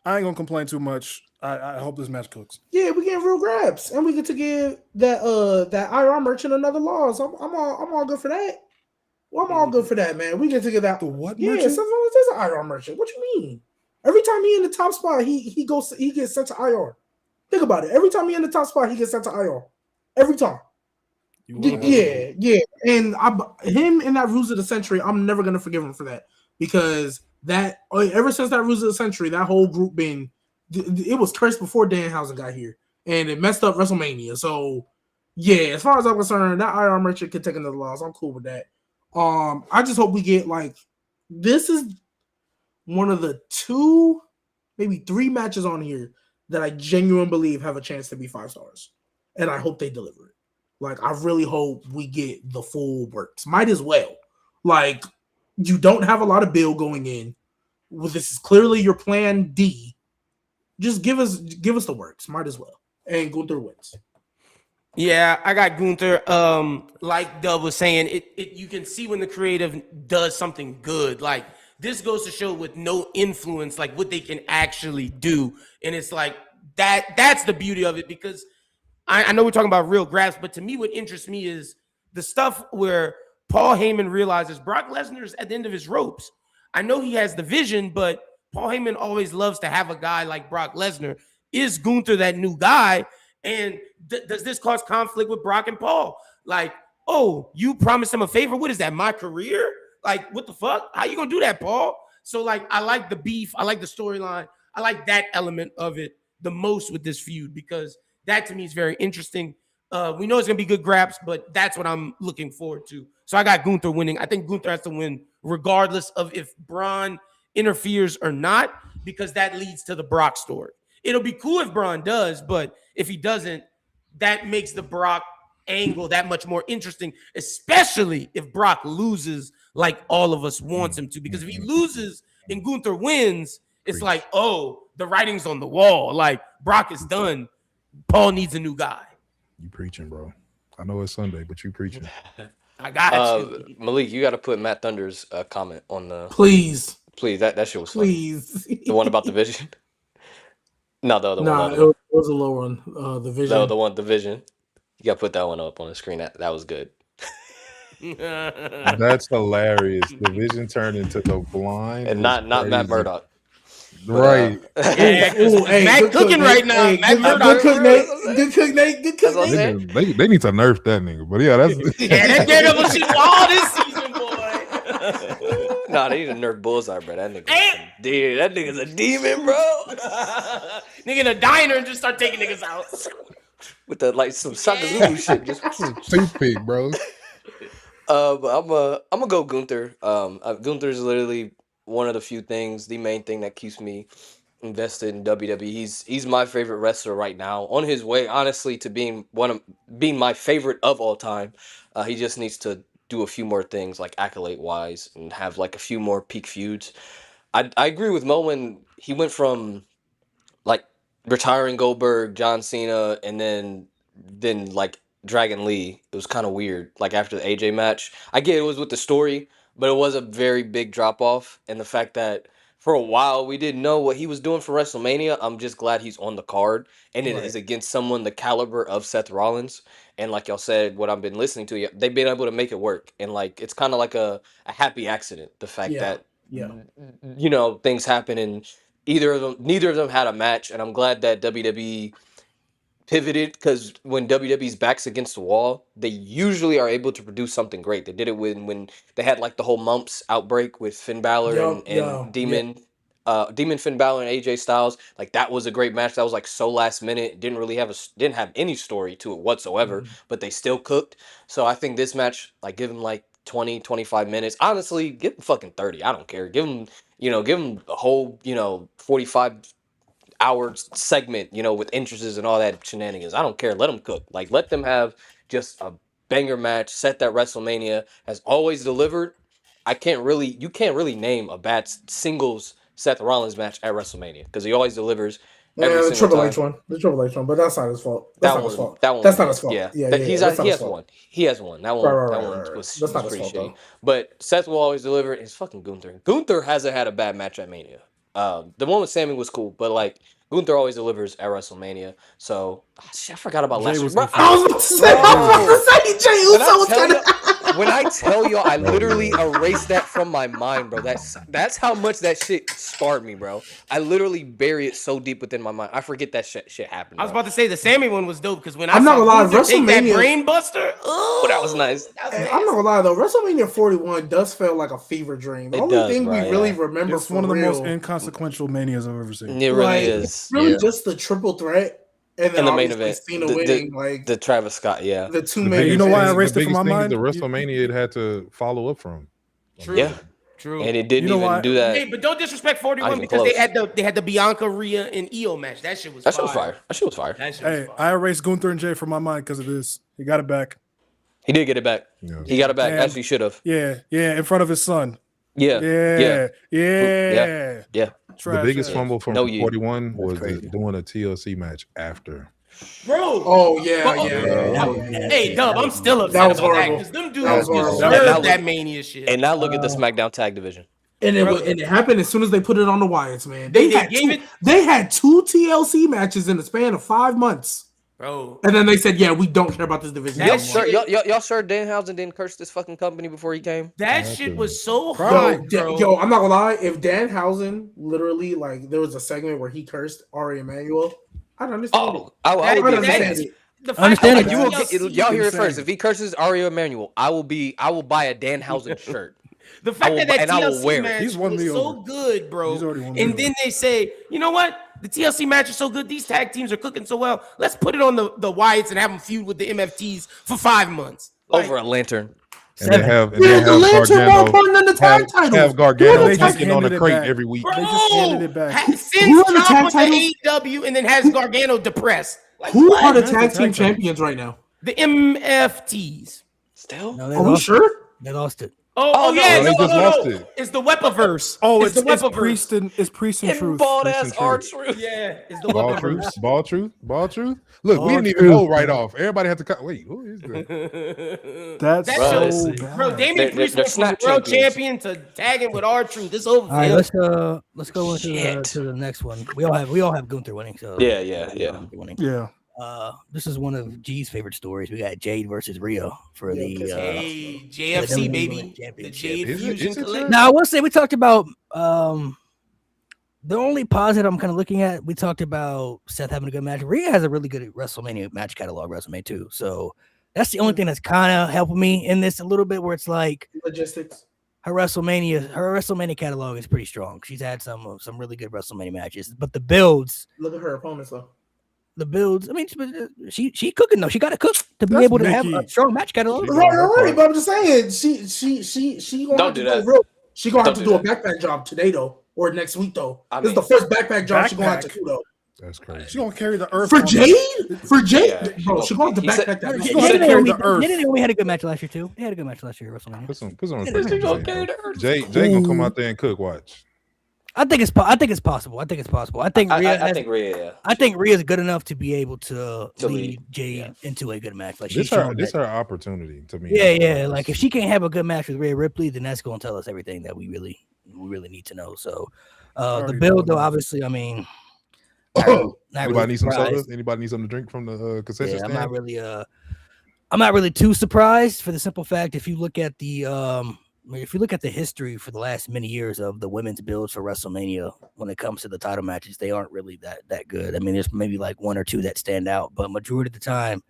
I ain't gonna complain too much. I hope this match cooks. Yeah, we getting real grabs, and we get to give that IR merchant another loss. I'm all good for that. Well, I'm all good for that, man. We get to get that. The what? Yeah, merchant? sometimes there's an IR merchant. What you mean? Every time he in the top spot, he gets sent to IR. Think about it. Every time he in the top spot, he gets sent to IR. Every time. Yeah. And him in that Ruse of the Century, I'm never gonna forgive him for that because ever since that Ruse of the Century, that whole group it was cursed before Danhausen got here, and it messed up WrestleMania. So yeah, as far as I'm concerned, that IR merchant could take another loss. I'm cool with that. I just hope we get this is one of the 2, maybe 3 matches on here that I genuinely believe have a chance to be 5 stars. And I hope they deliver it. I really hope we get the full works. Might as well. You don't have a lot of build going in. Well, this is clearly your plan D. Just give us the works. Might as well. And Gunther wins. Yeah, I got Gunther. Like Dub was saying, you can see when the creative does something good. This goes to show with no influence, what they can actually do. And it's that's the beauty of it because I know we're talking about real grasp, but to me, what interests me is the stuff where Paul Heyman realizes Brock Lesnar is at the end of his ropes. I know he has the vision, but Paul Heyman always loves to have a guy like Brock Lesnar. Is Gunther that new guy? And does this cause conflict with Brock and Paul? Oh, you promised him a favor? What is that, my career? What the fuck? How you gonna do that, Paul? So, I like the beef. I like the storyline. I like that element of it the most with this feud because that, to me, is very interesting. We know it's gonna be good graps, but that's what I'm looking forward to. So I got Gunther winning. I think Gunther has to win regardless of if Braun interferes or not, because that leads to the Brock story. It'll be cool if Braun does, but if he doesn't, that makes the Brock angle that much more interesting, especially if Brock loses like all of us wants him to. Because if he loses and Gunther wins, it's like, oh, the writing's on the wall. Like, Brock is done. Paul needs a new guy. You preaching, bro. I know it's Sunday, but you preaching. I got you. Malik, you got to put Matt Thunder's comment on the. Please. That shit was funny. Please. The one about the vision. No, the other one. It was a low one. The vision. No, the one, the vision. You got to put that one up on the screen. That was good. That's hilarious. The vision turned into the blind, and not Matt Murdock. Right. Matt cooking right now. Matt Murdock. Good cook, Nate. They need to nerf that nigga. But yeah, that's that Daredevil shit all this season, boy. Nah, they need to nerf Bullseye, bro. That nigga's a demon, bro. Nigga in a diner and just start taking niggas out. With the some Shaka Zulu shit. Just toothpick, bro. But I'm gonna go Gunther. Gunther's literally one of the few things, the main thing that keeps me invested in WWE. He's my favorite wrestler right now. On his way, honestly, to being my favorite of all time. He just needs to do a few more things, like accolade wise, and have like a few more peak feuds. I agree with Mo when he went from like retiring Goldberg, John Cena, and then like Dragon Lee. It was kind of weird. Like after the AJ match, I get it was with the story, but it was a very big drop off. And the fact that for a while we didn't know what he was doing for WrestleMania, I'm just glad he's on the card, and it is against someone the caliber of Seth Rollins. And like y'all said, what I've been listening to, they've been able to make it work. And like it's kind of like a happy accident. The fact that things happen and neither of them had a match, and I'm glad that WWE pivoted, because when WWE's back's against the wall, they usually are able to produce something great. They did it when they had like the whole mumps outbreak with Finn Balor and Demon Finn Balor and AJ Styles. Like that was a great match. That was like so last minute. Didn't have any story to it whatsoever, but they still cooked. So I think this match, like give them like 20, 25 minutes. Honestly, give them fucking 30. I don't care. Give them a whole, 45 hour segment, with entrances and all that shenanigans. I don't care. Let them cook. Like, let them have just a banger match. Set that WrestleMania has always delivered. You can't really name a bad singles Seth Rollins match at WrestleMania, because he always delivers. The Triple H one, but that's not his fault. That's not his fault. Yeah, he has one. That one was pretty shitty. But Seth will always deliver. It's fucking Gunther. Gunther hasn't had a bad match at Mania. The one with Sami was cool, but like Gunther always delivers at WrestleMania. So I forgot about last week. I was about to say Jey Uso was kind of. When I tell you, I literally erased that from my mind, bro. That's how much that shit scarred me, bro. I literally bury it so deep within my mind. I forget that shit happened. Bro. I was about to say the Sami one was dope, because when I'm not gonna lie, WrestleMania that brain buster, that was nice. I'm not gonna lie though, WrestleMania 41 does feel like a fever dream. The only thing we really remember it's one of the most inconsequential manias I've ever seen. It really is. Really, just the triple threat. And then the main event, Cena winning, like the Travis Scott, the two main. You know why I erased it from my mind? The WrestleMania it had to follow up from. True. True. And it didn't even do that. Hey, but don't disrespect 41 because they had the Bianca, Rhea, and Io match. That shit was fire. That shit was fire. I erased Gunther and Jay from my mind because of this. He got it back. He did get it back. Yeah. He got it back. As he should have. Yeah, in front of his son. Yeah. The biggest fumble from 41 was doing a TLC match after. Bro. Oh yeah. Hey, Dub, I'm still upset. That was horrible. Because them dudes deserve that Mania shit. And now look at the SmackDown Tag Division. And it happened as soon as they put it on the Wyatts, man. They had two TLC matches in the span of 5 months. Bro. And then they said, "Yeah, we don't care about this division." Y'all sure Danhausen didn't curse this fucking company before he came? That shit was so hard, bro. Yo, I'm not gonna lie. If Danhausen literally, like, there was a segment where he cursed Ari Emanuel, I'd understand it. I would understand it. Y'all hear it first. If he curses Ari Emanuel, I will buy a Danhausen shirt. The fact that TLC match was so good, bro. And then they say, you know what? The TLC match is so good. These tag teams are cooking so well. Let's put it on the Wyatts and have them feud with the MFTs for 5 months. Over a lantern. and then 7. have The Lance are more important than the tag titles. have No, Gargano they just taking on a handed it crate back. every week. They just handed it back. Who Since are the tag Ciampa to titles? AEW and then has Gargano depressed. Like, Who what? are the Who has tag the team tag titles? champions right now? The MFTs. Still? No, they Are we lost. sure? They lost it. Oh, no, yeah, they just lost no. it. It's the Wepaverse. Oh, it's the it's Wepaverse. Priest and And Truth. bald Priest ass and R Truth. Truth. Yeah, it's the Ball Wepaverse. truth. Look, Ball we didn't even truth, know right man. off. Everybody had to cut. Wait, who is that? That's Bro, so bro, bad. Bro, Damian Priest they're went from snap world champions. champion to tagging with R-Truth. This over All for right, him. let's go into the next one. We all have Gunther winning. So Yeah. Gunther winning. Yeah. This is one of G's favorite stories. We got Jade versus Rhea for the Hey, JFC, WWE baby. The Championship. Jade Is it- Fusion is it Collective. Now I will say we talked about the only positive I'm kind of looking at. We talked about Seth having a good match. Rhea has a really good WrestleMania match catalog, WrestleMania 2. So that's the only thing that's kind of helping me in this a little bit, where it's like Logistics. her WrestleMania catalog is pretty strong. She's had some really good WrestleMania matches, but the builds. Look at her opponents though. The builds. I mean, she cooking though. She got to cook to be That's able to have Becky. a strong match catalog. Right, but I'm just saying, she gonna Don't have do to that. do real. She gonna have Don't to do do a backpack job today though, or next week though. I This is the mean- first backpack job she gonna have to Backpack? do though. That's crazy. She's gonna carry the earth For on- Jade, Yeah, bro, she gonna have to he said- backpack that. She's She gonna gonna have to carry the earth. They had a good match last year too. They had a good match last year at WrestleMania. Put some Yeah, respect She on gonna carry Jay. the earth. Jay gonna come out there and cook. Watch. I think it's possible. I think Rhea. I think Rhea, yeah. I think Rhea's good enough to be able to lead lead, Jade yeah. into a good match. Like This she's shown her that. opportunity to me. Yeah. Like if she can't have a good match with Rhea Ripley, then that's going to tell us everything that we really need to know. So the Already build, know though, enough. obviously, I mean, Anybody really need some surprised. soda? Anybody need something to drink from the concession Yeah, stand? I'm not really too surprised for the simple fact if you look at the history for the last many years of the women's builds for WrestleMania, when it comes to the title matches, they aren't really that good. I mean, there's maybe like one or two that stand out, but majority of the time,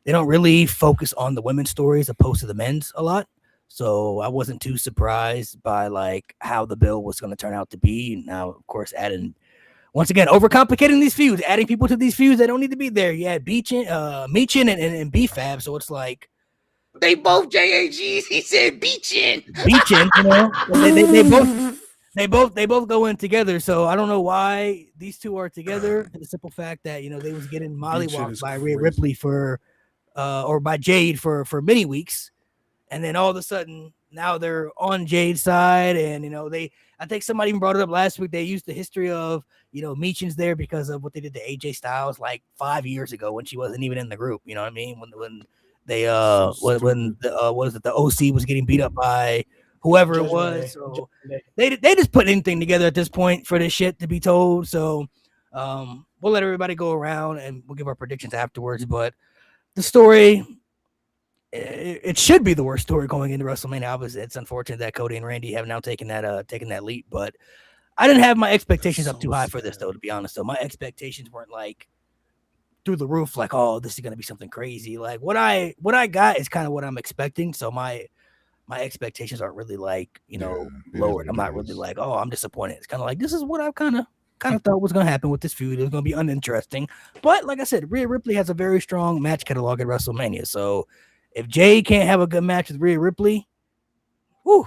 they don't really focus on the women's stories opposed to the men's a lot. So I wasn't too surprised by like how the build was going to turn out to be. Now, of course, once again, overcomplicating these feuds, adding people to these feuds that don't need to be there. Yeah, Meechin and B-Fab. So it's like They both JAGs. He said Beachin. Meechin, they both go in together. So I don't know why these two are together. For the simple fact that they was getting mollywopped by Rhea Ripley or by Jade for many weeks, and then all of a sudden now they're on Jade's side, and I think somebody even brought it up last week. They used the history of Meechin's there because of what they did to AJ Styles like 5 years ago when she wasn't even in the group. You know what I mean? When they the OC was getting beat up by whoever it was. So they just put anything together at this point for this shit to be told. So we'll let everybody go around and we'll give our predictions afterwards. But the story, it should be the worst story going into WrestleMania. Obviously, it's unfortunate that Cody and Randy have now taken that leap, but I didn't have my expectations up too high for this, though, to be honest. So my expectations weren't like through the roof, like, oh, this is gonna be something crazy. Like what I got is kind of what I'm expecting. So my expectations aren't really like lowered. I'm not really like, oh, I'm disappointed. It's kind of like this is what I kind of thought was gonna happen with this feud. It was gonna be uninteresting, but like I said, Rhea Ripley has a very strong match catalog at WrestleMania. So if Jay can't have a good match with Rhea Ripley, whoo,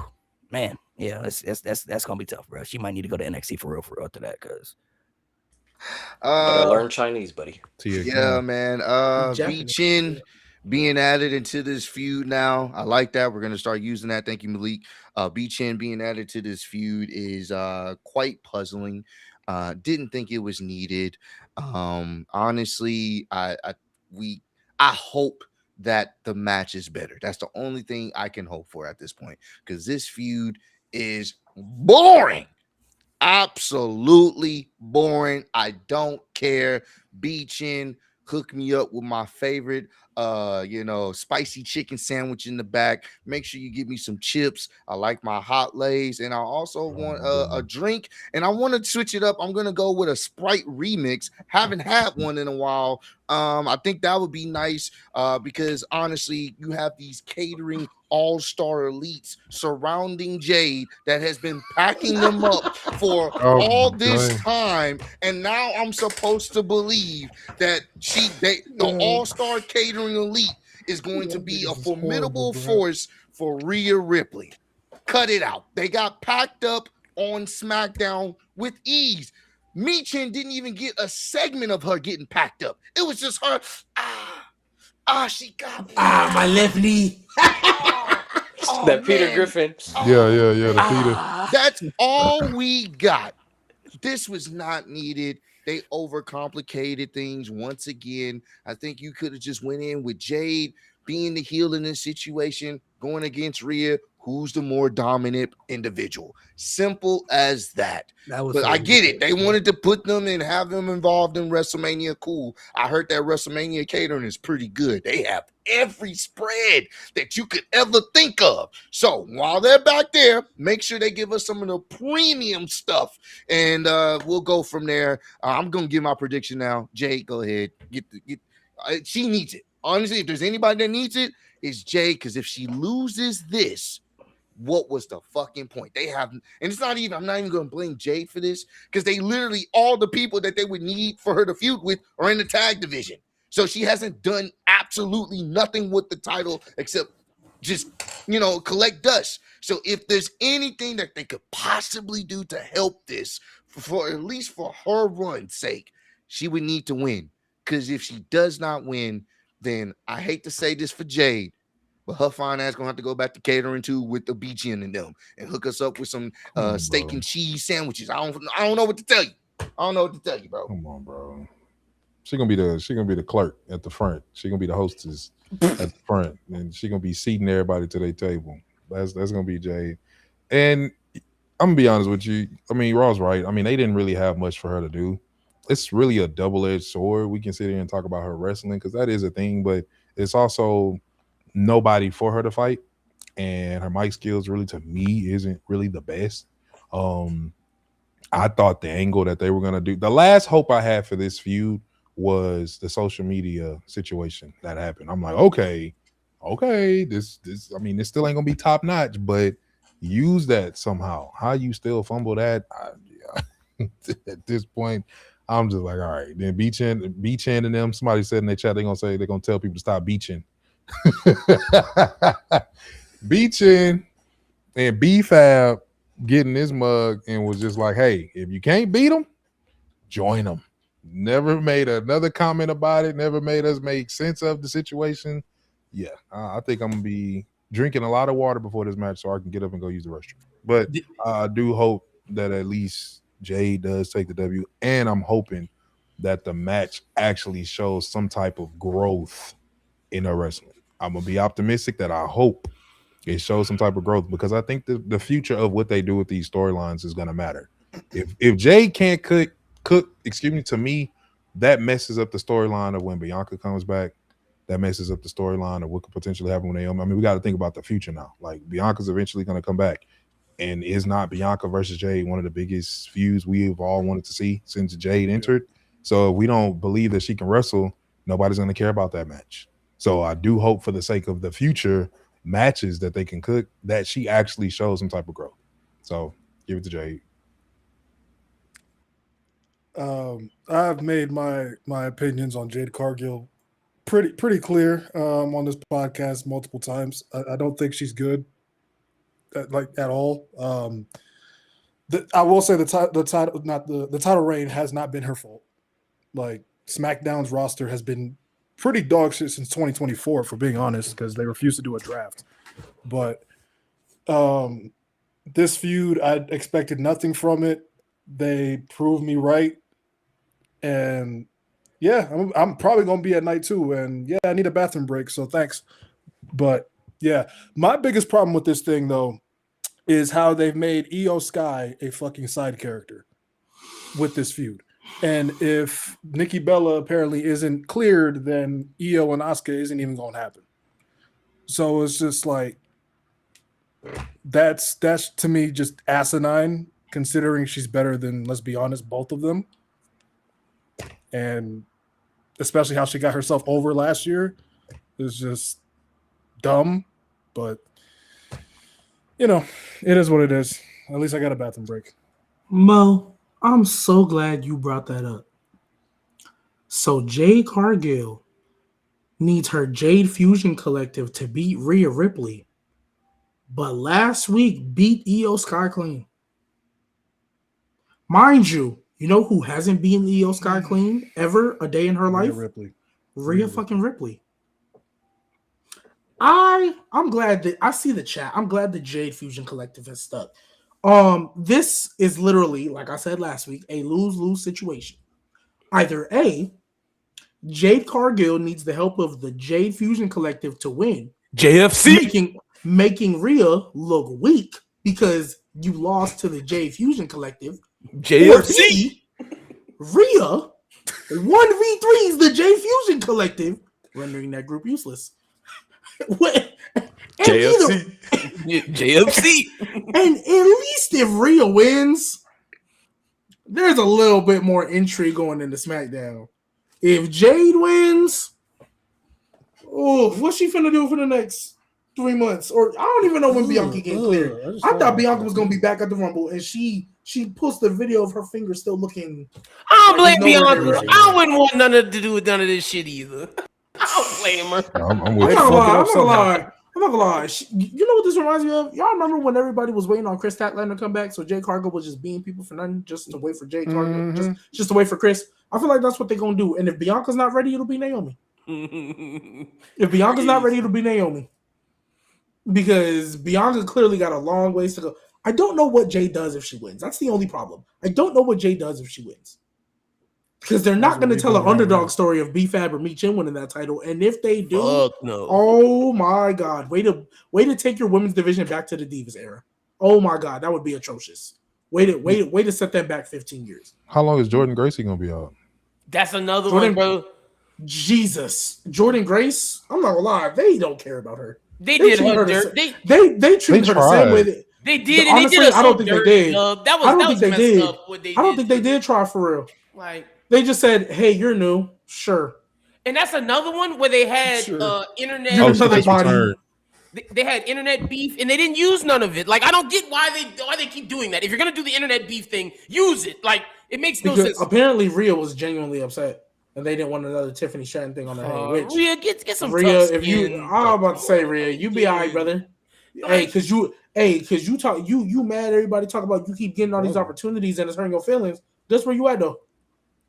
man, yeah, that's gonna be tough, bro. She might need to go to NXT for real after that, because Better learn Chinese, buddy. Yeah, man. Beachin being added into this feud now. I like that. We're gonna start using that. Thank you, Malik. Beachin being added to this feud is quite puzzling. Didn't think it was needed. Honestly, I hope that the match is better. That's the only thing I can hope for at this point, because this feud is boring. Absolutely boring. I don't care. Beachin, hook me up with my favorite spicy chicken sandwich in the back. Make sure you give me some chips. I like my hot lays, and I also want a drink, and I want to switch it up. I'm gonna go with a Sprite remix. Haven't had one in a while. I think that would be nice because honestly, you have these catering all-star elites surrounding Jade that has been packing them up for all this time, and now I'm supposed to believe that the all-star catering elite is going to be a formidable force for Rhea Ripley. Cut it out. They got packed up on SmackDown with ease. Michin didn't even get a segment of her getting packed up. It was just her. She got me. My left knee. That Peter Griffin. Yeah, the Peter. That's all we got. This was not needed. They overcomplicated things once again. I think you could have just went in with Jade being the heel in this situation, going against Rhea, who's the more dominant individual. Simple as that. But I get it. They wanted to put them and have them involved in WrestleMania. Cool. I heard that WrestleMania catering is pretty good. They have every spread that you could ever think of. So while they're back there, make sure they give us some of the premium stuff, and we'll go from there. I'm going to give my prediction now. Jade, go ahead. She needs it. Honestly, if there's anybody that needs it, it's Jade, because if she loses this, what was the fucking point? They have, and it's not even, I'm not even going to blame Jade for this, because they literally, all the people that they would need for her to feud with are in the tag division. So she hasn't done absolutely nothing with the title except just, collect dust. So if there's anything that they could possibly do to help this, for at least for her run's sake, she would need to win. Because if she does not win, then I hate to say this for Jade, but her fine ass gonna have to go back to catering too with the Beachin and them and hook us up with some steak and cheese sandwiches. I don't know what to tell you. I don't know what to tell you, bro. Come on, bro. She gonna be the clerk at the front. She gonna be the hostess at the front, and she gonna be seating everybody to their table. That's gonna be Jade. And I'm gonna be honest with you. I mean, Raw's right. I mean, they didn't really have much for her to do. It's really a double-edged sword. We can sit here and talk about her wrestling because that is a thing, but it's also nobody for her to fight, and her mic skills really, to me, isn't really the best. I thought the angle that they were gonna do, the last hope I had for this feud was the social media situation that happened. I'm like, okay, this I mean, it still ain't gonna be top notch, but use that somehow. How you still fumble that? At this point, I'm just like, all right. Then Beachin and them, somebody said in their chat, they're gonna tell people to stop beaching. Beachin and B-Fab getting this mug and was just like, hey, if you can't beat them, join them. Never made another comment about it, never made us make sense of the situation. Yeah, I think I'm gonna be drinking a lot of water before this match so I can get up and go use the restroom. But I do hope that at least Jade does take the W, and I'm hoping that the match actually shows some type of growth in her wrestling. I'm gonna be optimistic that I hope it shows some type of growth, because I think the future of what they do with these storylines is gonna matter. If Jade can't cook, to me, that messes up the storyline of when Bianca comes back. That messes up the storyline of what could potentially happen when Naomi. I mean, we got to think about the future now. Like, Bianca's eventually going to come back. And is not Bianca versus Jade one of the biggest feuds we've all wanted to see since Jade entered? So if we don't believe that she can wrestle, nobody's going to care about that match. So I do hope, for the sake of the future matches that they can cook, that she actually shows some type of growth. So give it to Jade. I've made my opinions on Jade Cargill pretty clear on this podcast multiple times. I don't think she's good. At all. I will say the title reign has not been her fault. Like, SmackDown's roster has been pretty dog shit since 2024, for being honest, because they refused to do a draft. But this feud, I expected nothing from it. They proved me right, and yeah, I'm probably gonna be at night too. And yeah, I need a bathroom break, so thanks. But yeah, my biggest problem with this thing, though, is how they've made Io Sky a fucking side character with this feud. And if Nikki Bella apparently isn't cleared, then Io and Asuka isn't even going to happen. So it's just like, that's to me just asinine, considering she's better than, let's be honest, both of them. And especially how she got herself over last year is just dumb, but it is what it is. At least I got a bathroom break. Mo, I'm so glad you brought that up. So Jade Cargill needs her Jade Fusion Collective to beat Rhea Ripley but last week beat Io Sky clean. Mind you, you know who hasn't beaten Io Sky clean ever a day in her life? Rhea fucking Ripley. I'm glad that I see the chat. I'm glad the Jade Fusion Collective has stuck. This is literally, like I said last week, a lose-lose situation. Either A, Jade Cargill needs the help of the Jade Fusion Collective to win. JFC Making Rhea look weak because you lost to the Jade Fusion Collective. JFC. Or B, Rhea 1v3s the Jade Fusion Collective, rendering that group useless. JFC. JFC. And at least if Rhea wins, there's a little bit more intrigue going into SmackDown. If Jade wins, what's she finna do for the next 3 months? Or I don't even know when Bianca get cleared. I thought Bianca was gonna be back at the Rumble, and she posted a video of her finger still looking. I don't blame Bianca. I wouldn't want nothing to do with none of this shit either. I don't blame her. I'm with you. I'm not gonna lie. You know what this reminds me of? Y'all remember when everybody was waiting on Chris Statlander to come back, so Jade Cargill was just beating people for nothing, just to wait for Jade Cargill, just to wait for Chris. I feel like that's what they're gonna do. And if Bianca's not ready, it'll be Naomi. If Bianca's not ready, it'll be Naomi. Because Bianca clearly got a long ways to go. I don't know what Jade does if she wins. That's the only problem. I don't know what Jade does if she wins. Because they're not going to tell an underdog story of B-Fab or Mi Chin winning that title. And if they do, no. Oh my God. Way to take your women's division back to the Divas era. Oh my God. That would be atrocious. Way to set them back 15 years. How long is Jordan Gracie going to be out? That's another one, bro. Jesus. Jordan Grace, I'm not going to lie. They don't care about her. They did her dirt. They treated her the same way. They did, and honestly, they did. I don't think they did. That was messed up. What they did. I don't think they did try for real. Like they just said, "Hey, you're new, sure." And that's another one where they had internet. They had internet beef, and they didn't use none of it. Like I don't get why they keep doing that. If you're gonna do the internet beef thing, use it. Like it makes no sense. Apparently, Rhea was genuinely upset, and they didn't want another Tiffany Stratton thing on their head. Which Rhea, get some Rhea, tough skin. I'm about to say, Rhea, you be all right, brother. Hey, because you talk, you mad. Everybody talk about you keep getting all these opportunities, and it's hurting your feelings. That's where you at though.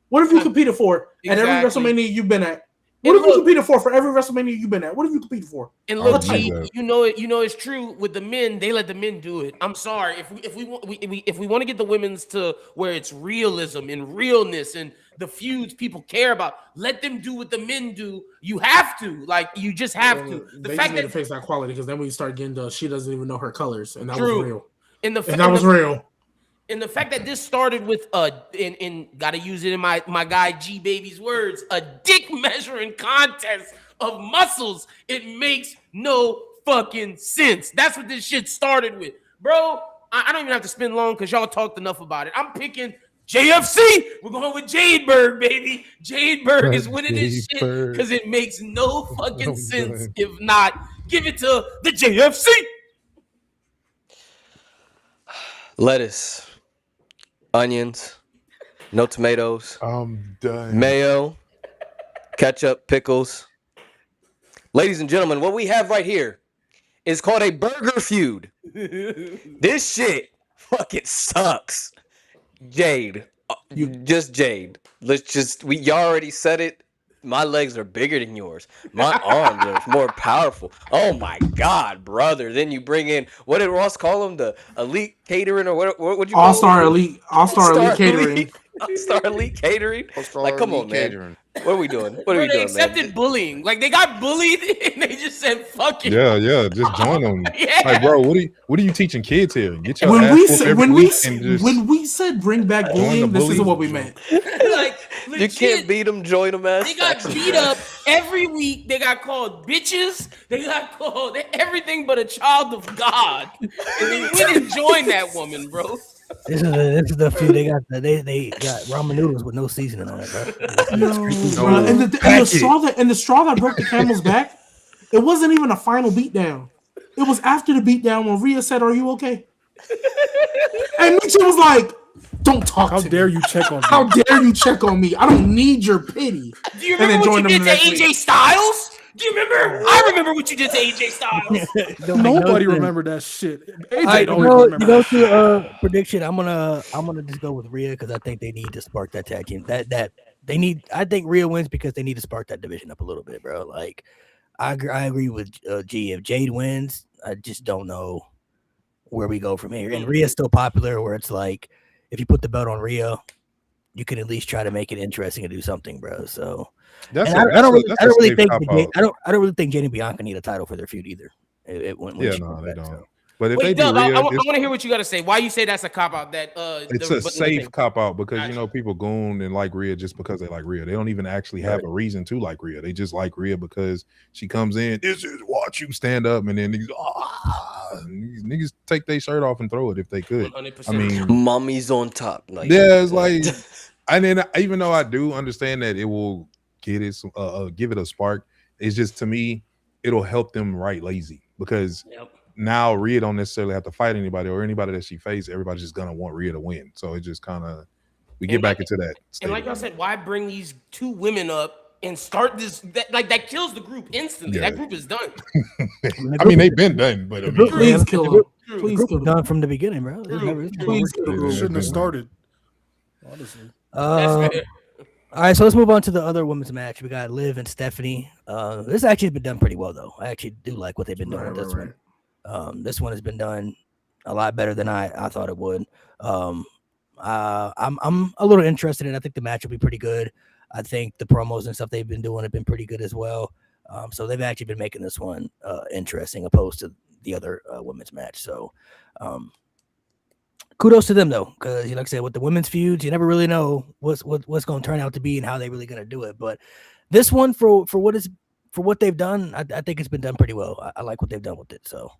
What have you competed for at every WrestleMania you've been at? What have you competed for every WrestleMania you've been at? What have you competed for? And look, G, you know it's true with the men. They let the men do it. I'm sorry if we want to get the women's to where it's realism and realness and the feuds people care about. Let them do what the men do. You have to, you just have to. The fact that face that quality, because then we start getting to she doesn't even know her colors, and that was real. And the fact that this started with and gotta use it in my guy G Baby's words, a dick measuring contest of muscles, it makes no fucking sense. That's what this shit started with. Bro, I don't even have to spend long because y'all talked enough about it. I'm picking JFC. We're going with Jadeberg, baby. Jadeberg is winning this shit because it makes no fucking sense. If not, give it to the JFC. Lettuce, onions, no tomatoes. I'm done. Mayo, ketchup, pickles. Ladies and gentlemen, what we have right here is called a burger feud. This shit fucking sucks. Jade, just Jade. Y'all already said it. My legs are bigger than yours. My arms are more powerful. Oh my God, brother. Then you bring in, what did Ross call them? The elite catering or what would you call All-Star elite catering. All-Star elite catering. Like, come on, man. What are we doing? What are we doing, They accepted bullying. Like, they got bullied and they just said, fuck it. Yeah. Just join them. Yeah. Like, bro, what are you teaching kids here? Get your when we said bring back bullying, this isn't what we meant. Like, legit, you can't beat them, join them, ass. They got beat up every week. They got called bitches. They got called everything but a child of God. And they went and joined that woman, bro. This is the few they got. They got ramen noodles with no seasoning on it, bro. And the straw that broke the camel's back, it wasn't even a final beatdown. It was after the beatdown when Rhea said, "Are you okay?" And Mitchell was like, "Don't talk to me. How dare you check on me? How dare you check on me? I don't need your pity." Do you remember what you did to AJ Styles? Do you remember? I remember what you did to AJ Styles. Don't make no Nobody sense. remembered that shit. AJ All right, don't you even know, remember that shit. prediction. I'm gonna just go with Rhea because I think they need to spark that tag team. That they need. I think Rhea wins because they need to spark that division up a little bit, bro. Like I agree with G. If Jade wins, I just don't know where we go from here. And Rhea's still popular, where it's like if you put the belt on Rhea, you can at least try to make it interesting and do something, bro. So That's and I don't really think I don't really think Jade and Bianca need a title for their feud either. When Yeah, she no, comes they back, don't. so. But if Wait, they do Dub, I Rhea, want to hear what you got to say. Why you say that's a cop out? That it's a safe cop out because you know people goon and like Rhea just because they like Rhea. They don't even actually have a reason to like Rhea. They just like Rhea because she comes in. This is watch you stand up, and then these niggas take their shirt off and throw it if they could. 100%. I mean, Mommy's on top. Like, yeah, it's like, and then even though I do understand that it will get it, give it a spark, it's just to me it'll help them write lazy because. Yep. Now Rhea don't necessarily have to fight anybody or anybody that she faces. Everybody's just gonna want Rhea to win. So it just kind of we get back into that. And like I said, why bring these two women up and start this? That kills the group instantly. Yeah. That group is done. I mean, they've been done, but I mean, Please kill him. Please Group kill was him. done from the beginning, bro. Please kill him. Shouldn't have started. Honestly. That's fair. All right, so let's move on to the other women's match. We got Liv and Stephanie. This actually has been done pretty well, though. I actually do like what they've been doing with this one. This one has been done a lot better than I thought it would. I'm a little interested in. I think the match will be pretty good. I think the promos and stuff they've been doing have been pretty good as well. So they've actually been making this one interesting, opposed to the other women's match. So kudos to them though, because like I said, with the women's feuds, you never really know what's going to turn out to be and how they're really going to do it. But this one, for what they've done, I think it's been done pretty well. I like what they've done with it. So.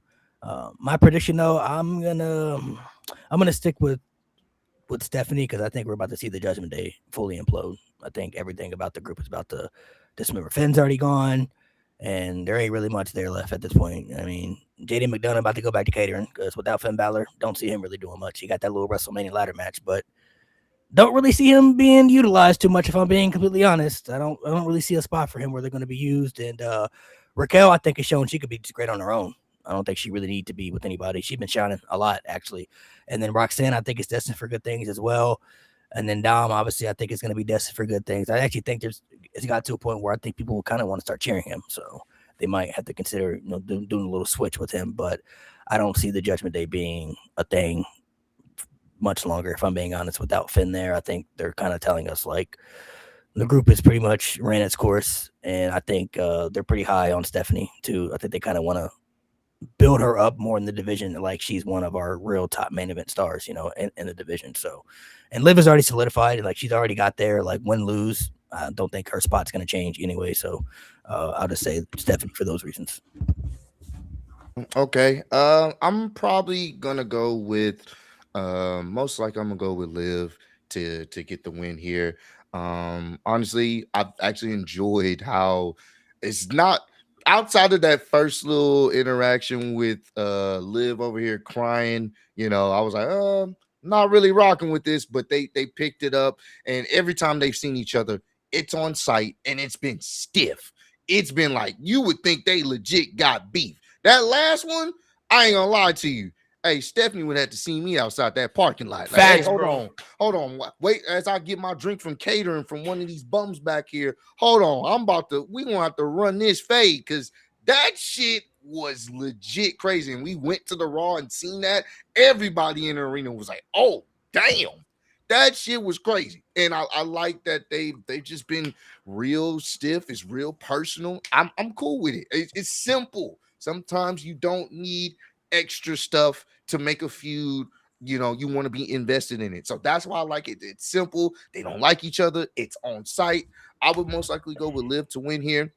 My prediction, though, I'm gonna stick with Stephanie because I think we're about to see the Judgment Day fully implode. I think everything about the group is about to dismember. Finn's already gone, and there ain't really much there left at this point. I mean, JD McDonough about to go back to catering because without Finn Balor, don't see him really doing much. He got that little WrestleMania ladder match, but don't really see him being utilized too much. If I'm being completely honest, I don't really see a spot for him where they're going to be used. And Raquel, I think, has shown she could be just great on her own. I don't think she really need to be with anybody. She's been shining a lot, actually. And then Roxanne, I think, is destined for good things as well. And then Dom, obviously, I think is going to be destined for good things. I actually think it's got to a point where I think people will kind of want to start cheering him. So they might have to consider, doing a little switch with him. But I don't see the Judgment Day being a thing much longer, if I'm being honest, without Finn there. I think they're kind of telling us, like, the group has pretty much ran its course. And I think they're pretty high on Stephanie, too. I think they kind of want to build her up more in the division, like she's one of our real top main event stars, in the division. So, and Liv is already solidified, like she's already got there. Like win lose, I don't think her spot's going to change anyway. So, I'll just say Stephanie for those reasons. Okay, I'm probably gonna go with most likely I'm gonna go with Liv to get the win here. Honestly, I've actually enjoyed how it's not. Outside of that first little interaction with Liv over here crying, I was like, not really rocking with this, but they picked it up, and every time they've seen each other, it's on site and it's been stiff. It's been like you would think they legit got beef. That last one, I ain't gonna lie to you. Hey, Stephanie would have to see me outside that parking lot. Like, Facts, hey, bro. hold on. Wait, as I get my drink from catering from one of these bums back here. Hold on, we gonna have to run this fade because that shit was legit crazy. And we went to the Raw and seen that. Everybody in the arena was like, oh, damn. That shit was crazy. And I like that they've just been real stiff. It's real personal. I'm cool with it. It's simple. Sometimes you don't need extra stuff to make a feud. You want to be invested in it. So that's why I like it. It's simple. They don't like each other. It's on site. I would most likely go with Liv to win here.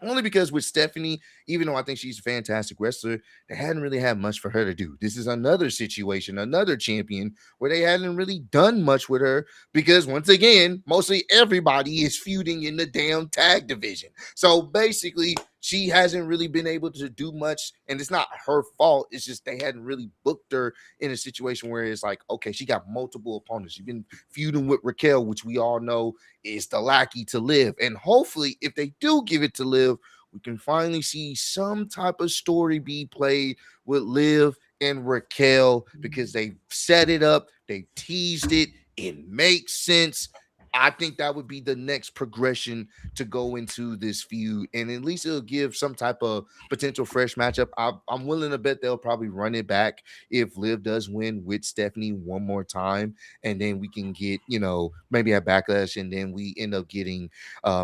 Only because with Stephanie, even though I think she's a fantastic wrestler, they hadn't really had much for her to do. This is another situation, another champion where they hadn't really done much with her because, once again, mostly everybody is feuding in the damn tag division. So basically, she hasn't really been able to do much, and it's not her fault. It's just they hadn't really booked her in a situation where it's like, okay, she got multiple opponents. She's been feuding with Raquel, which we all know is the lackey to Liv. And hopefully, if they do give it to Liv, we can finally see some type of story be played with Liv and Raquel, because they set it up, they teased it, it makes sense. I think that would be the next progression to go into this feud, and at least it'll give some type of potential fresh matchup. I'm willing to bet they'll probably run it back if Liv does win with Stephanie one more time, and then we can get, maybe a backlash, and then we end up getting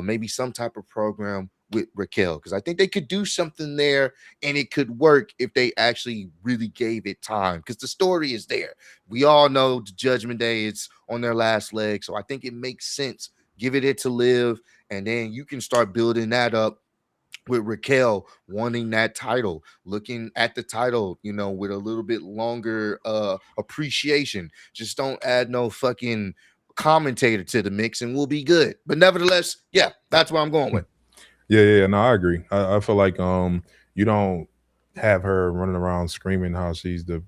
maybe some type of program with Raquel, because I think they could do something there, and it could work if they actually really gave it time, because the story is there. We all know the Judgment Day, it's on their last leg, so I think it makes sense. Give it to Liv, and then you can start building that up with Raquel wanting that title, looking at the title, with a little bit longer appreciation. Just don't add no fucking commentator to the mix and we'll be good. But nevertheless, yeah, that's what I'm going with. Yeah, no, I agree. I feel like you don't have her running around screaming how she's the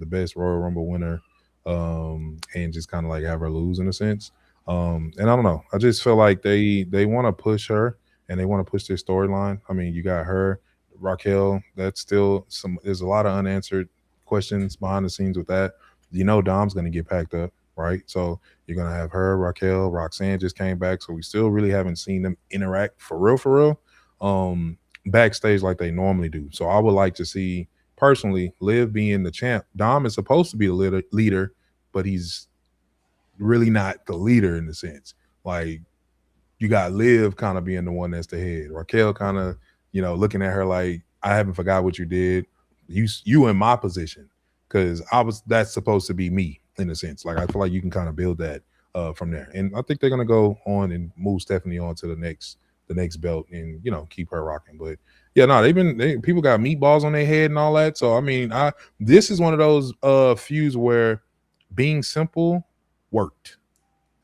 best Royal Rumble winner, and just kind of like have her lose in a sense. And I don't know. I just feel like they want to push her and they want to push their storyline. I mean, you got her, Raquel. That's still there's a lot of unanswered questions behind the scenes with that. Dom's going to get packed up, right? So you're going to have her, Raquel, Roxanne just came back. So we still really haven't seen them interact for real, backstage like they normally do. So I would like to see, personally, Liv being the champ. Dom is supposed to be the leader, but he's really not the leader in the sense. Like, you got Liv kind of being the one that's the head. Raquel kind of, looking at her like, I haven't forgot what you did. You in my position, because that's supposed to be me in a sense. Like, I feel like you can kind of build that from there. And I think they're gonna go on and move Stephanie on to the next belt and keep her rocking. But yeah, no, people got meatballs on their head and all that. So I mean, this is one of those feuds where being simple worked.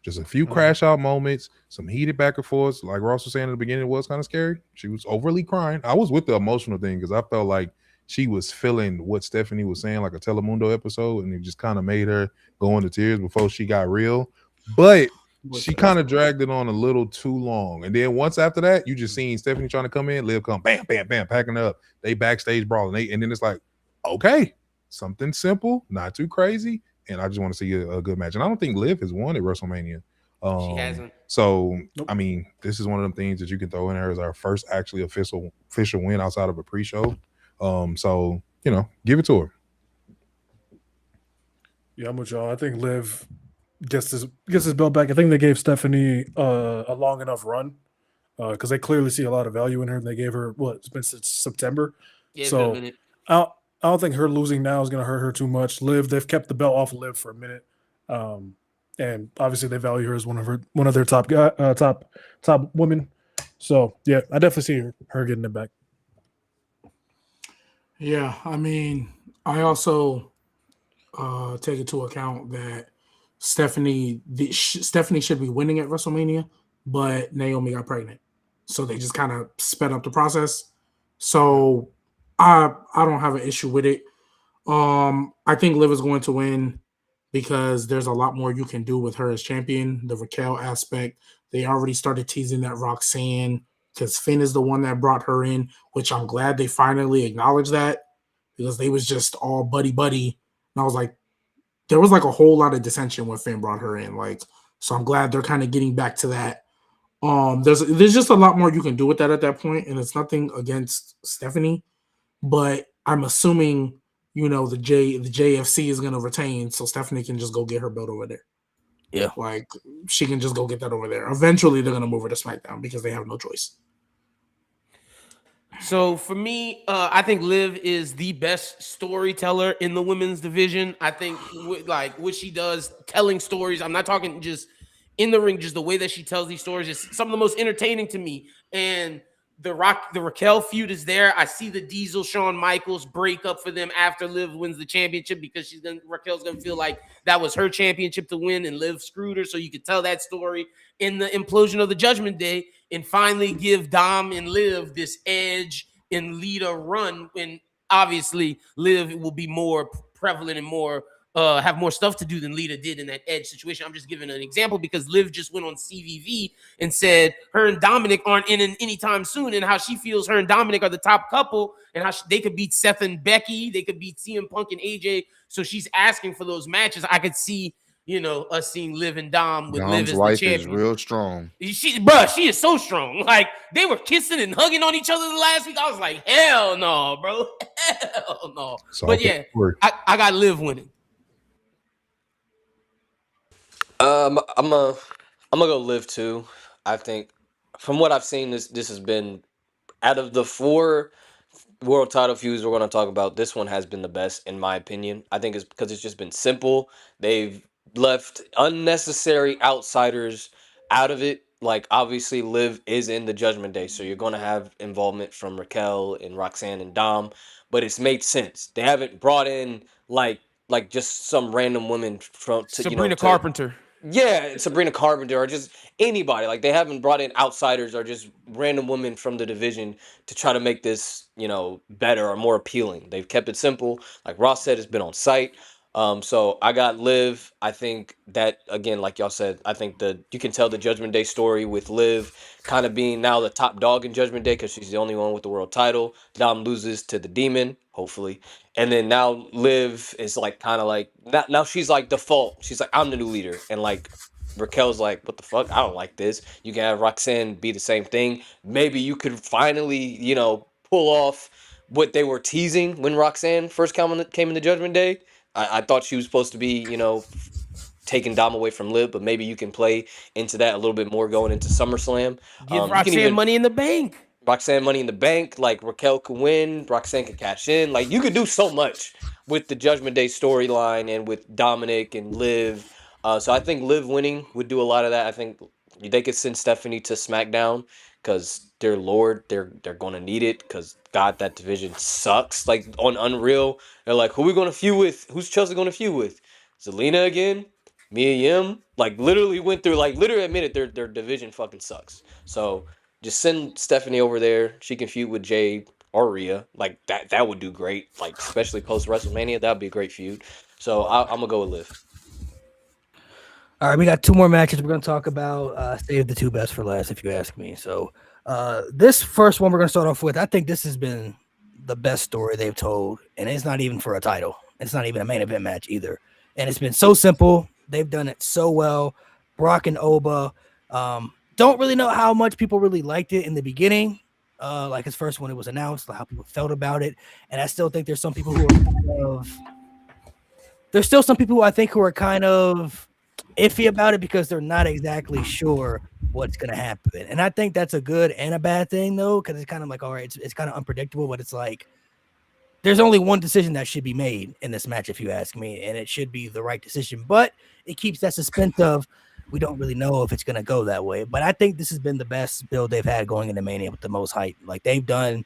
Just a few crash out moments, some heated back and forth. Like Ross was saying in the beginning, it was kind of scary. She was overly crying. I was with the emotional thing because I felt like she was feeling what Stephanie was saying, like a Telemundo episode, and it just kind of made her go into tears before she got real. But she kind of dragged it on a little too long. And then once after that, you just seen Stephanie trying to come in, Liv come, bam, bam, bam, packing up. They backstage brawling. And then it's like, okay, something simple, not too crazy. And I just want to see a good match. And I don't think Liv has won at WrestleMania. She hasn't. So, I mean, this is one of them things that you can throw in there as our first actually official win outside of a pre-show. So, give it to her. Yeah, I'm with y'all. I think Liv gets his belt back. I think they gave Stephanie a long enough run because they clearly see a lot of value in her. And they gave her, it's been since September. Yeah, so I don't think her losing now is going to hurt her too much. Liv, they've kept the belt off Liv for a minute, and obviously they value her as one of their top women. So yeah, I definitely see her getting it back. Yeah, I mean, I also take into account that Stephanie should be winning at WrestleMania, but Naomi got pregnant, so they just kind of sped up the process. So I don't have an issue with it. I think Liv is going to win because there's a lot more you can do with her as champion. The Raquel aspect, they already started teasing that Roxanne, because Finn is the one that brought her in, which I'm glad they finally acknowledged that, because they was just all buddy. And I was like, there was like a whole lot of dissension when Finn brought her in. Like, so I'm glad they're kind of getting back to that. There's just a lot more you can do with that at that point, and it's nothing against Stephanie. But I'm assuming, the JFC is going to retain, so Stephanie can just go get her belt over there. Yeah. Like, she can just go get that over there. Eventually, they're going to move her to SmackDown because they have no choice. So for me, I think Liv is the best storyteller in the women's division. I think what she does, telling stories. I'm not talking just in the ring, just the way that she tells these stories is some of the most entertaining to me. And the Raquel feud is there. I see the Diesel Shawn Michaels break up for them after Liv wins the championship, because Raquel's gonna feel like that was her championship to win and Liv screwed her. So you could tell that story in the implosion of the Judgment Day and finally give Dom and Liv this edge and lead a run when obviously Liv will be more prevalent and more have more stuff to do than Lita did in that Edge situation. I'm just giving an example because Liv just went on CVV and said her and Dominic aren't in anytime soon, and how she feels her and Dominic are the top couple, and how they could beat Seth and Becky, they could beat CM Punk and AJ. So she's asking for those matches. I could see, us seeing Liv and Dom with Liv Dom's as the wife champion. is real strong. She is so strong. Like, they were kissing and hugging on each other the last week. I was like, hell no, bro. Hell no. But yeah, I got Liv winning. I'm gonna go Liv too. I think from what I've seen, this has been, out of the 4 world title feuds we're going to talk about, this one has been the best in my opinion. I think it's because it's just been simple. They've left unnecessary outsiders out of it. Like, obviously Liv is in the Judgment Day, so you're going to have involvement from Raquel and Roxanne and Dom, but it's made sense. They haven't brought in like just some random women from Sabrina Carpenter. Yeah, Sabrina Carpenter, or just anybody. Like, they haven't brought in outsiders or just random women from the division to try to make this, better or more appealing. They've kept it simple. Like Ross said, it's been on site. So I got Liv. I think that, again, like y'all said, I think you can tell the Judgment Day story with Liv kind of being now the top dog in Judgment Day because she's the only one with the world title. Dom loses to the Demon, hopefully. And then now Liv is like kind of like, now she's like default. She's like, I'm the new leader. And like Raquel's like, what the fuck? I don't like this. You can have Roxanne be the same thing. Maybe you could finally, pull off what they were teasing when Roxanne first came into Judgment Day. I thought she was supposed to be, taking Dom away from Liv, but maybe you can play into that a little bit more going into SummerSlam. Give Roxanne Money in the Bank. Roxanne Money in the Bank, like Raquel could win, Roxanne could cash in. Like, you could do so much with the Judgment Day storyline and with Dominic and Liv. So I think Liv winning would do a lot of that. I think they could send Stephanie to SmackDown because their Lord, they're going to need it because, God, that division sucks. Like, on Unreal, they're like, who are we going to feud with? Who's Chelsea going to feud with? Zelina again? Mia Yim? Like, literally went through, like, literally admitted their division fucking sucks. So just send Stephanie over there. She can feud with Jade or Rhea. Like, that would do great. Like, especially post WrestleMania, that would be a great feud. So I'm gonna go with Liv. All right, we got 2 more matches we're gonna talk about. Save the 2 best for last, if you ask me. So this first one we're gonna start off with, I think this has been the best story they've told, and it's not even for a title. It's not even a main event match either. And it's been so simple. They've done it so well. Brock and Oba. Don't really know how much people really liked it in the beginning. Like his first when it was announced, how people felt about it. And I still think there's some people who are there's still some people who I think who are kind of iffy about it because they're not exactly sure what's going to happen. And I think that's a good and a bad thing, though, because it's kind of like, all right, it's kind of unpredictable, but it's like there's only one decision that should be made in this match, if you ask me, and it should be the right decision. But it keeps that suspense of we don't really know if it's going to go that way. But I think this has been the best build they've had going into Mania with the most hype. Like they've done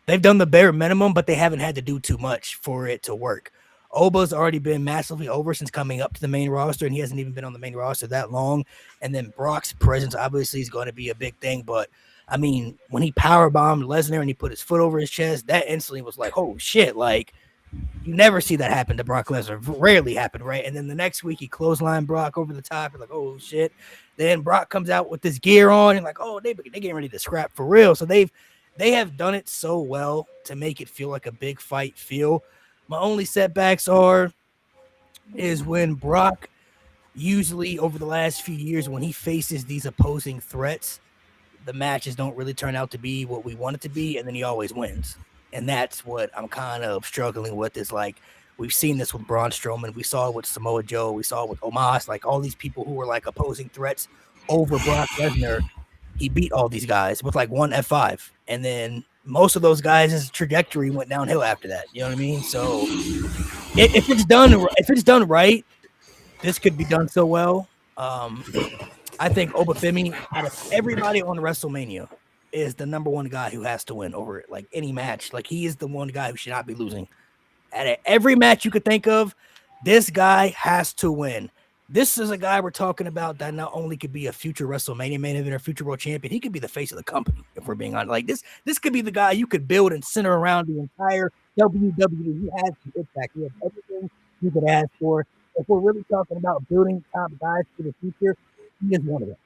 the bare minimum, but they haven't had to do too much for it to work. Oba's already been massively over since coming up to the main roster, and he hasn't even been on the main roster that long. And then Brock's presence obviously is going to be a big thing. But I mean, when he powerbombed Lesnar and he put his foot over his chest, that instantly was like, oh shit! Like you never see that happen to Brock Lesnar. Rarely happen, right? And then the next week he clotheslined Brock over the top. You're like, oh shit! Then Brock comes out with this gear on, and like, oh, they getting ready to scrap for real. So they have done it so well to make it feel like a big fight feel. My only setbacks is when Brock, usually over the last few years, when he faces these opposing threats, the matches don't really turn out to be what we want it to be, and then he always wins. And that's what I'm kind of struggling with. Is like we've seen this with Braun Strowman, we saw it with Samoa Joe, we saw it with Omos, like all these people who were like opposing threats over Brock Lesnar. He beat all these guys with like one F5, and then most of those guys' trajectory went downhill after that. You know what I mean? So if it's done right, this could be done so well. I think Obafemi, out of everybody on WrestleMania, is the number one guy who has to win over like any match. Like he is the one guy who should not be losing. At every match you could think of, this guy has to win. This is a guy we're talking about that not only could be a future WrestleMania main event or future world champion, he could be the face of the company, if we're being honest. Like this could be the guy you could build and center around the entire WWE. He has the impact. He has everything you could ask for. If we're really talking about building top guys for the future, he is one of them.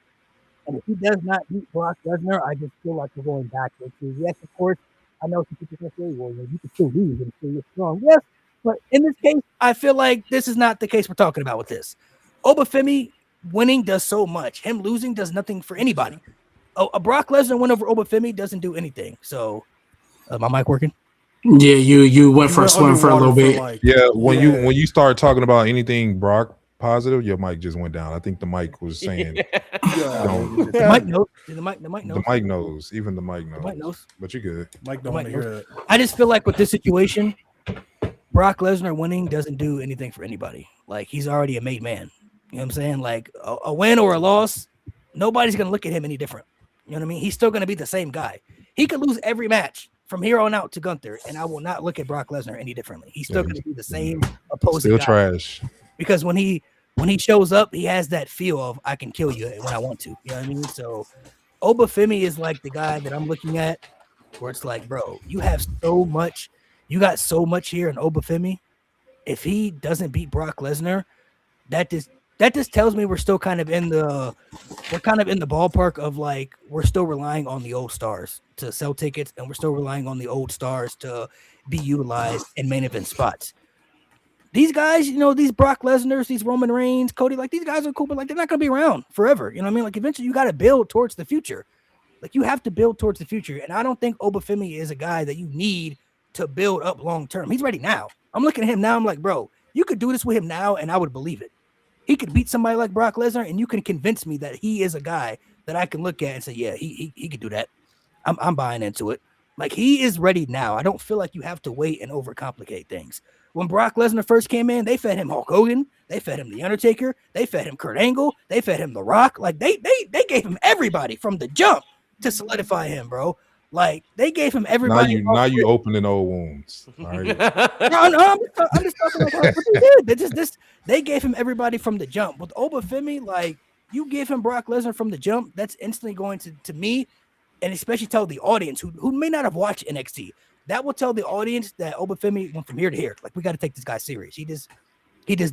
And if he does not beat Brock Lesnar, I just feel like we're going backwards. Yes, of course, I know some people can say, well, you can still lose and still get strong. Yes, but in this case, I feel like this is not the case we're talking about with this. Obafemi winning does so much. Him losing does nothing for anybody. A Brock Lesnar win over Obafemi doesn't do anything. So, my mic working? Yeah, you went for a swim for a little bit. When you start talking about anything Brock positive, your mic just went down. I think the mic was saying the mic knows. The mic knows. The mic knows. Even the mic knows. The mic knows. But you're good. Mike don't want to hear that. I just feel like with this situation, Brock Lesnar winning doesn't do anything for anybody. Like, he's already a made man. You know what I'm saying? Like, a win or a loss, nobody's going to look at him any different. You know what I mean? He's still going to be the same guy. He could lose every match from here on out to Gunther, and I will not look at Brock Lesnar any differently. He's still going to be the same opposing Still guy. trash. Because when he shows up, he has that feel of, I can kill you when I want to. You know what I mean? So Obafemi is like the guy that I'm looking at where it's like, bro, you have so much. You got so much here in Obafemi. If he doesn't beat Brock Lesnar, that just tells me we're still kind of in the ballpark of like we're still relying on the old stars to sell tickets, and we're still relying on the old stars to be utilized in main event spots. These guys, you know, these Brock Lesnar's, these Roman Reigns, Cody, like these guys are cool, but like they're not gonna be around forever. You know what I mean? Like eventually you got to build towards the future. Like you have to build towards the future, and I don't think Obafemi is a guy that you need to build up long term. He's ready now. I'm looking at him now. I'm like, bro, you could do this with him now, and I would believe it. He could beat somebody like Brock Lesnar, and you can convince me that he is a guy that I can look at and say, yeah, he could do that. I'm buying into it. Like, he is ready now. I don't feel like you have to wait and overcomplicate things. When Brock Lesnar first came in, they fed him Hulk Hogan, they fed him The Undertaker, they fed him Kurt Angle, they fed him The Rock. Like, they gave him everybody from the jump to solidify him, bro. Like, they gave him everybody. Now you opening old wounds. All right. No, I'm just talking like what they did. They gave him everybody from the jump. With Obafemi, like, you give him Brock Lesnar from the jump, that's instantly going to me, and especially tell the audience who may not have watched NXT. That will tell the audience that Obafemi went from here to here. Like, we got to take this guy serious. He just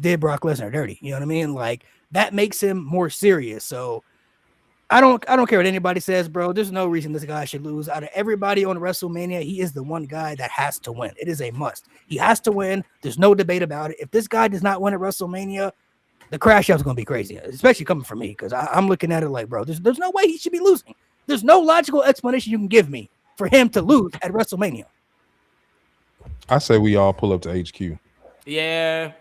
did Brock Lesnar dirty. You know what I mean? Like, that makes him more serious. So I don't care what anybody says, bro. There's no reason this guy should lose. Out of everybody on WrestleMania, he is the one guy that has to win. It is a must. He has to win. There's no debate about it. If this guy does not win at WrestleMania, the crash out's going to be crazy, especially coming from me, because I'm looking at it like, bro, there's no way he should be losing. There's no logical explanation you can give me for him to lose at WrestleMania. I say we all pull up to HQ. Yeah.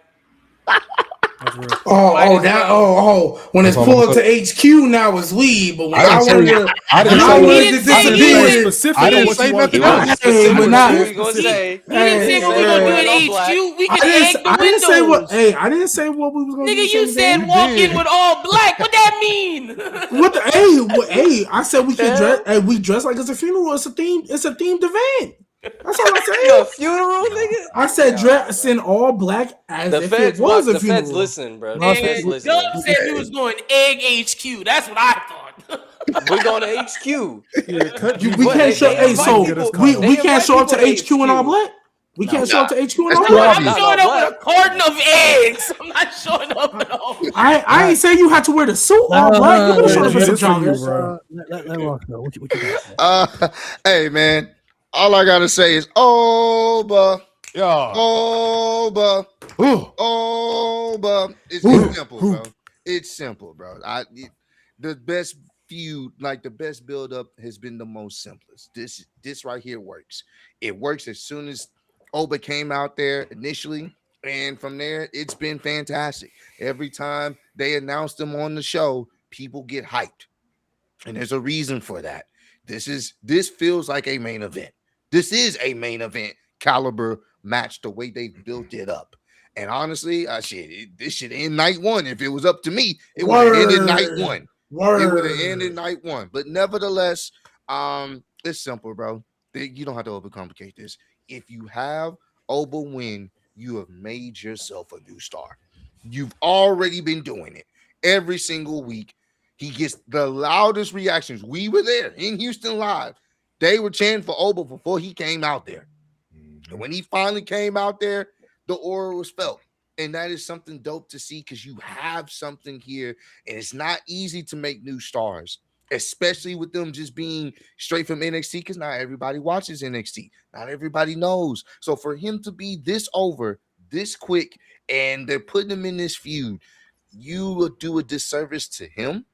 When it's pulled up to HQ now it's weed, but when I wanted to disappear, I didn't say nothing else. He didn't say what we gonna do at HQ. We can egg the windows. I didn't say what we was gonna do. Nigga, you said walk in with all black. What that mean? I said we can dress. Hey, we dress like it's a funeral. It's a themed event. That's all I said. A funeral, nigga. I said dress in all black as the if feds, it was a the funeral. feds listen, bro. Dub said we was going egg HQ. That's what I thought. We're going to HQ. We can't show. We can't show up to HQ in all black. We can't show up to HQ in all black. I'm showing up with a carton of eggs. I'm not showing up at all. I ain't saying you had to wear the suit all black. You could have showed up in some joggers. Hey man. All I gotta say is Oba. Yeah. Oba. Oba. It's simple, bro. It's simple, bro. The best feud, like the best build-up has been the most simplest. This right here works. It works as soon as Oba came out there initially, and from there, it's been fantastic. Every time they announce them on the show, people get hyped. And there's a reason for that. This feels like a main event. This is a main event caliber match, the way they built it up. And honestly, this should end night one. If it was up to me, it would have ended night one. It would have ended night one. But nevertheless, it's simple, bro. You don't have to overcomplicate this. If you have Oba win, you have made yourself a new star. You've already been doing it every single week. He gets the loudest reactions. We were there in Houston live. They were chanting for Oba before he came out there. And when he finally came out there, the aura was felt. And that is something dope to see because you have something here, and it's not easy to make new stars, especially with them just being straight from NXT because not everybody watches NXT. Not everybody knows. So for him to be this over, this quick, and they're putting him in this feud, you will do a disservice to him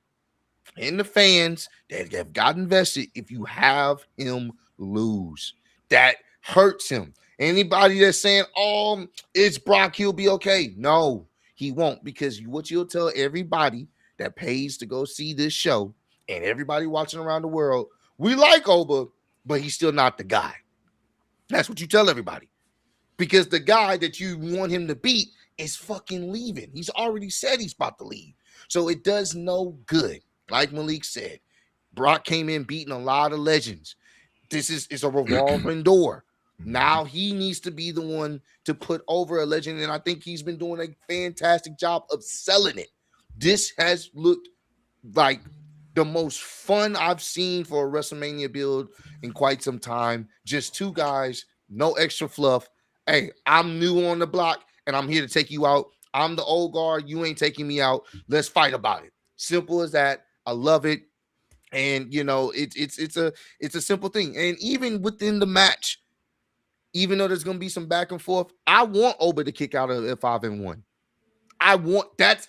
and the fans that have got invested if you have him lose. That hurts him. Anybody that's saying, "Oh, it's Brock, he'll be okay." No, he won't, because what you'll tell everybody that pays to go see this show and everybody watching around the world, we like Oba, but he's still not the guy. That's what you tell everybody. Because the guy that you want him to beat is fucking leaving. He's already said he's about to leave. So it does no good. Like Malik said, Brock came in beating a lot of legends. This is a revolving door. Now he needs to be the one to put over a legend, and I think he's been doing a fantastic job of selling it. This has looked like the most fun I've seen for a WrestleMania build in quite some time. Just two guys, no extra fluff. Hey, I'm new on the block, and I'm here to take you out. I'm the old guard. You ain't taking me out. Let's fight about it. Simple as that. I love it. And you know, it's a simple thing. And even within the match, even though there's gonna be some back and forth, I want Oba to kick out of F5-1. I want that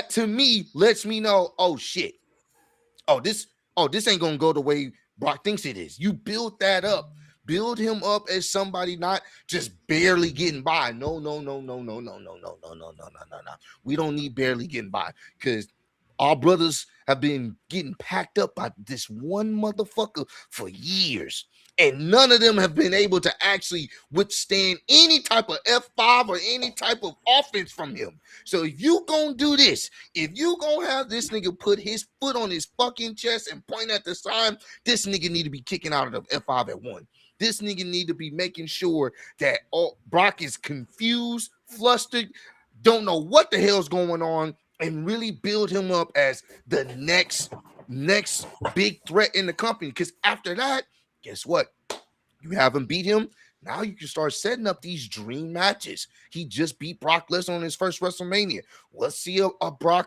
to me lets me know, oh shit. This ain't gonna go the way Brock thinks it is. You build that up. Build him up as somebody not just barely getting by. No. We don't need barely getting by because our brothers have been getting packed up by this one motherfucker for years. And none of them have been able to actually withstand any type of F5 or any type of offense from him. So if you gonna do this, if you gonna have this nigga put his foot on his fucking chest and point at the sign, this nigga need to be kicking out of the F5-1. This nigga need to be making sure that Brock is confused, flustered, don't know what the hell's going on, and really build him up as the next big threat in the company. Because after that, guess what? You haven't beat him. Now you can start setting up these dream matches. He just beat Brock Lesnar on his first WrestleMania. Let's see a Oba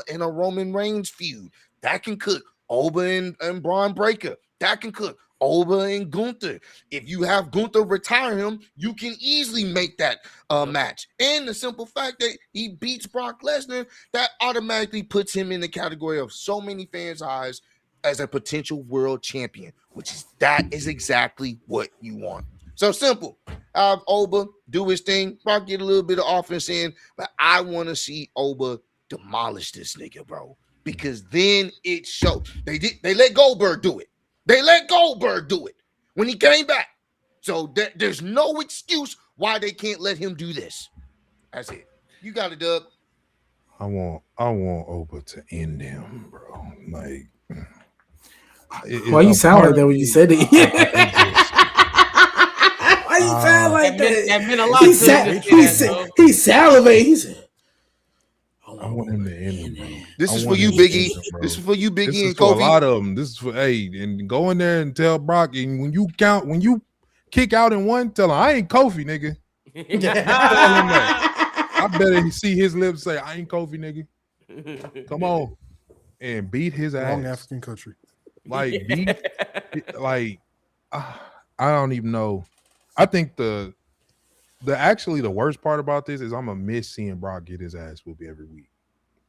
and a Roman Reigns feud. That can cook. Oba and Braun Breaker. That can cook. Oba and Gunther. If you have Gunther retire him, you can easily make that match. And the simple fact that he beats Brock Lesnar, that automatically puts him in the category of so many fans' eyes as a potential world champion, that is exactly what you want. So simple. Have Oba do his thing. Brock get a little bit of offense in, but I want to see Oba demolish this nigga, bro. Because then it shows. They let Goldberg do it. They let Goldberg do it when he came back. So there's no excuse why they can't let him do this. That's it. You got it, Doug. I want Oba to end him, bro. Like, why you sound like that when you said it? Why you sound like that? That meant a lot to him. He salivated. He said, I want him to end him, bro. This is for you, Biggie. This is for you, Biggie, this and is for Kofi. a lot of them. This is for and go in there and tell Brock. And when you kick out in one, tell him I ain't Kofi, nigga. Tell him that. I better see his lips say I ain't Kofi, nigga. Come on and beat his ass. Wrong African country. Like I don't even know. I think the worst part about this is I'm gonna miss seeing Brock get his ass whooped every week.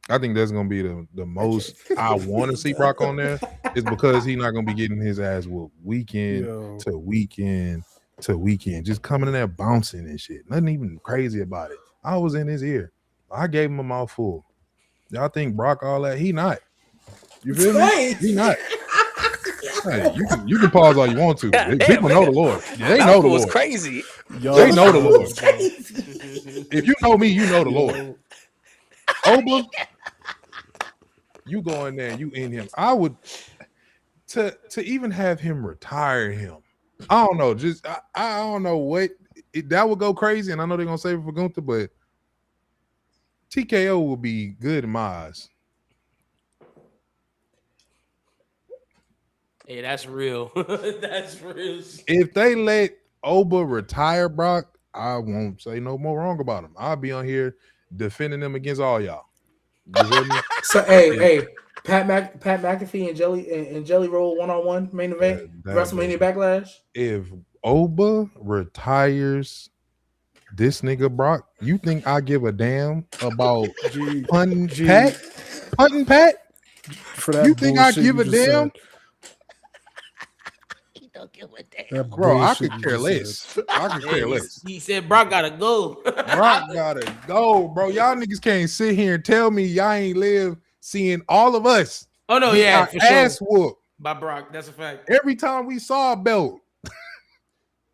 I think that's gonna be the most I want to see Brock on there is because he's not gonna be getting his ass whooped weekend to weekend to weekend, just coming in there bouncing and shit. Nothing even crazy about it. I was in his ear. I gave him a mouthful. Y'all think Brock all that? He not. You feel me? He not. Hey, you can pause all you want to. People know the Lord. They know the Lord. Crazy. They know the Lord. If you know me, you know the Lord. Oba, you go in there and you in him. I would to even have him retire him. I don't know. Just I don't know what that would go crazy. And I know they're gonna save it for Gunther, but TKO will be good in my eyes. Hey, that's real. That's real. If they let Oba retire Brock, I won't say no more wrong about them. I'll be on here defending them against all y'all. You feel me? So hey, Pat McAfee and Jelly Roll 1-on-1 main event, WrestleMania Backlash. If Oba retires this nigga Brock, you think I give a damn about punting Pat? Punting Pat? For that You think I give a damn? Don't give a damn. Bro, I could care less. I could care less. He said Brock gotta go. Brock gotta go, bro. Y'all niggas can't sit here and tell me y'all ain't live seeing all of us. Oh no, get yeah, our for ass sure. whooped By Brock, that's a fact. every time we saw a belt.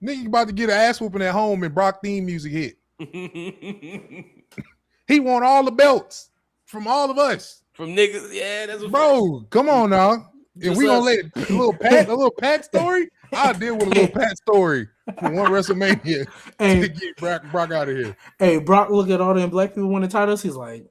Nigga about to get an ass whooping at home and Brock theme music hit. He won all the belts from all of us. From niggas, yeah, that's a Bro, come on now. If Just we gonna us. let a little Pat story, I'll deal with a little Pat story for one WrestleMania to get Brock out of here. Hey, Brock, look at all them black people winning titles. He's like,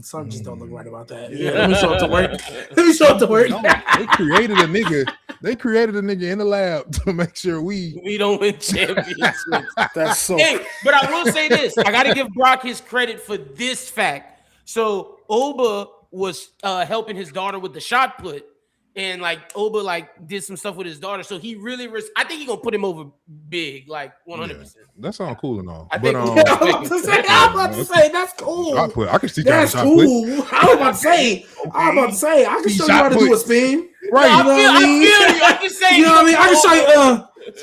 something just don't look right about that. Yeah, let me show up to work. Let me show up to work. They created a nigga. They created a nigga in the lab to make sure we don't win championships. That's so. Hey, but I will say this: I got to give Brock his credit for this fact. So Oba was helping his daughter with the shot put, and like Oba like did some stuff with his daughter. So he really, I think he gonna put him over big, like 100%. That sounds cool and all. I But think I'm about to say that's cool. shot put. I can see That's shot cool. put. I was about to say, I can show you how to do a spin. Right. You know what I mean? I feel you. I'm just saying. You know what I mean? I can show you. You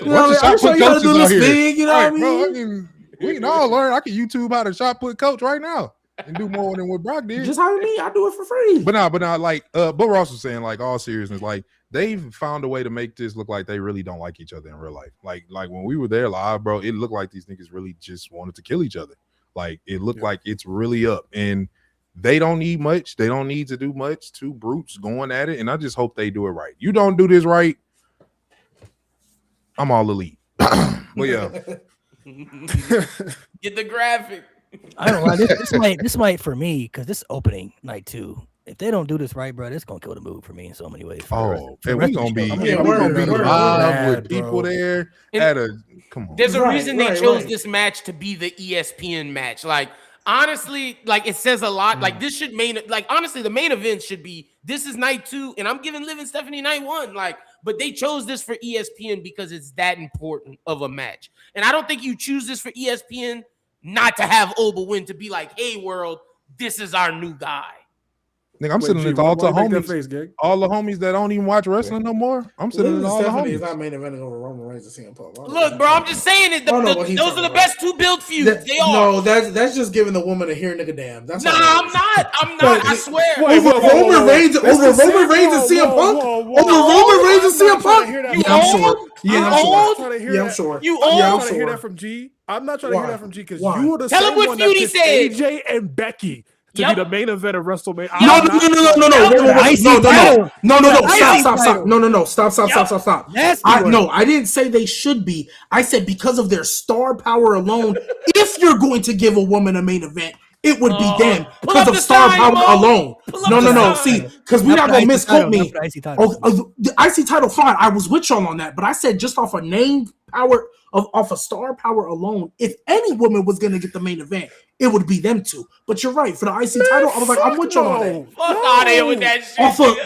know what I mean? I can show you how to do this spin. You know what I Bro, mean? we can all learn. I can YouTube how to shot put coach right now and do more than what Brock did. Just hire me. I do it for free. But not like but Ross was saying, like, all seriousness, like they've found a way to make this look like they really don't like each other in real life. Like when we were there live, bro, it looked like these niggas really just wanted to kill each other. Like it looked like it's really up, and they don't need much. They don't need to do much. Two brutes going at it, and I just hope they do it right. You don't do this right, I'm all elite. But yeah, Get the graphic. I don't know. This might for me because this opening night too. If they don't do this right, bro, this gonna kill the move for me in so many ways. and we gonna be we're live with bro. people there And at a come on. There's a reason they right, chose right. this match to be the ESPN match. Like, honestly, like it says a lot. Like, this should honestly, the main event should be this is night 2, and I'm giving Liv and Stephanie night 1. Like, but they chose this for ESPN because it's that important of a match. And I don't think you choose this for ESPN not to have Oba win, to be like, hey, world, this is our new guy. Nigga, I'm sitting in all the homies. Face, Gig? All the homies that don't even watch wrestling no more. I'm sitting in all the Stephanie is homies. not main eventing over Roman Reigns and CM Punk. Look, bro, I'm just saying it. Those are the best 2 build feuds. They are. No, that's just giving the woman a here nigga damn. That's Nah, I'm not. I swear. Over Roman Reigns and CM Punk. Over Roman Reigns and CM Punk. Yeah, I'm sure. You I'm old? not trying to hear that from G. I'm not trying to hear that from G because you were the Tell him same what one feud that he picked said. AJ and Becky to Yep. be the main event of WrestleMania. No. Stop. I didn't say they should be. I said because of their star power alone, if you're going to give a woman a main event, it would be them because of star power alone. No. See, because we're not gonna misquote me. The IC title, fine. I was with y'all on that, but I said just off a name power off of star power alone, if any woman was gonna get the main event, it would be them two. But you're right. For the IC title, I was like, I'm with y'all on that. Fuck out of here with that shit.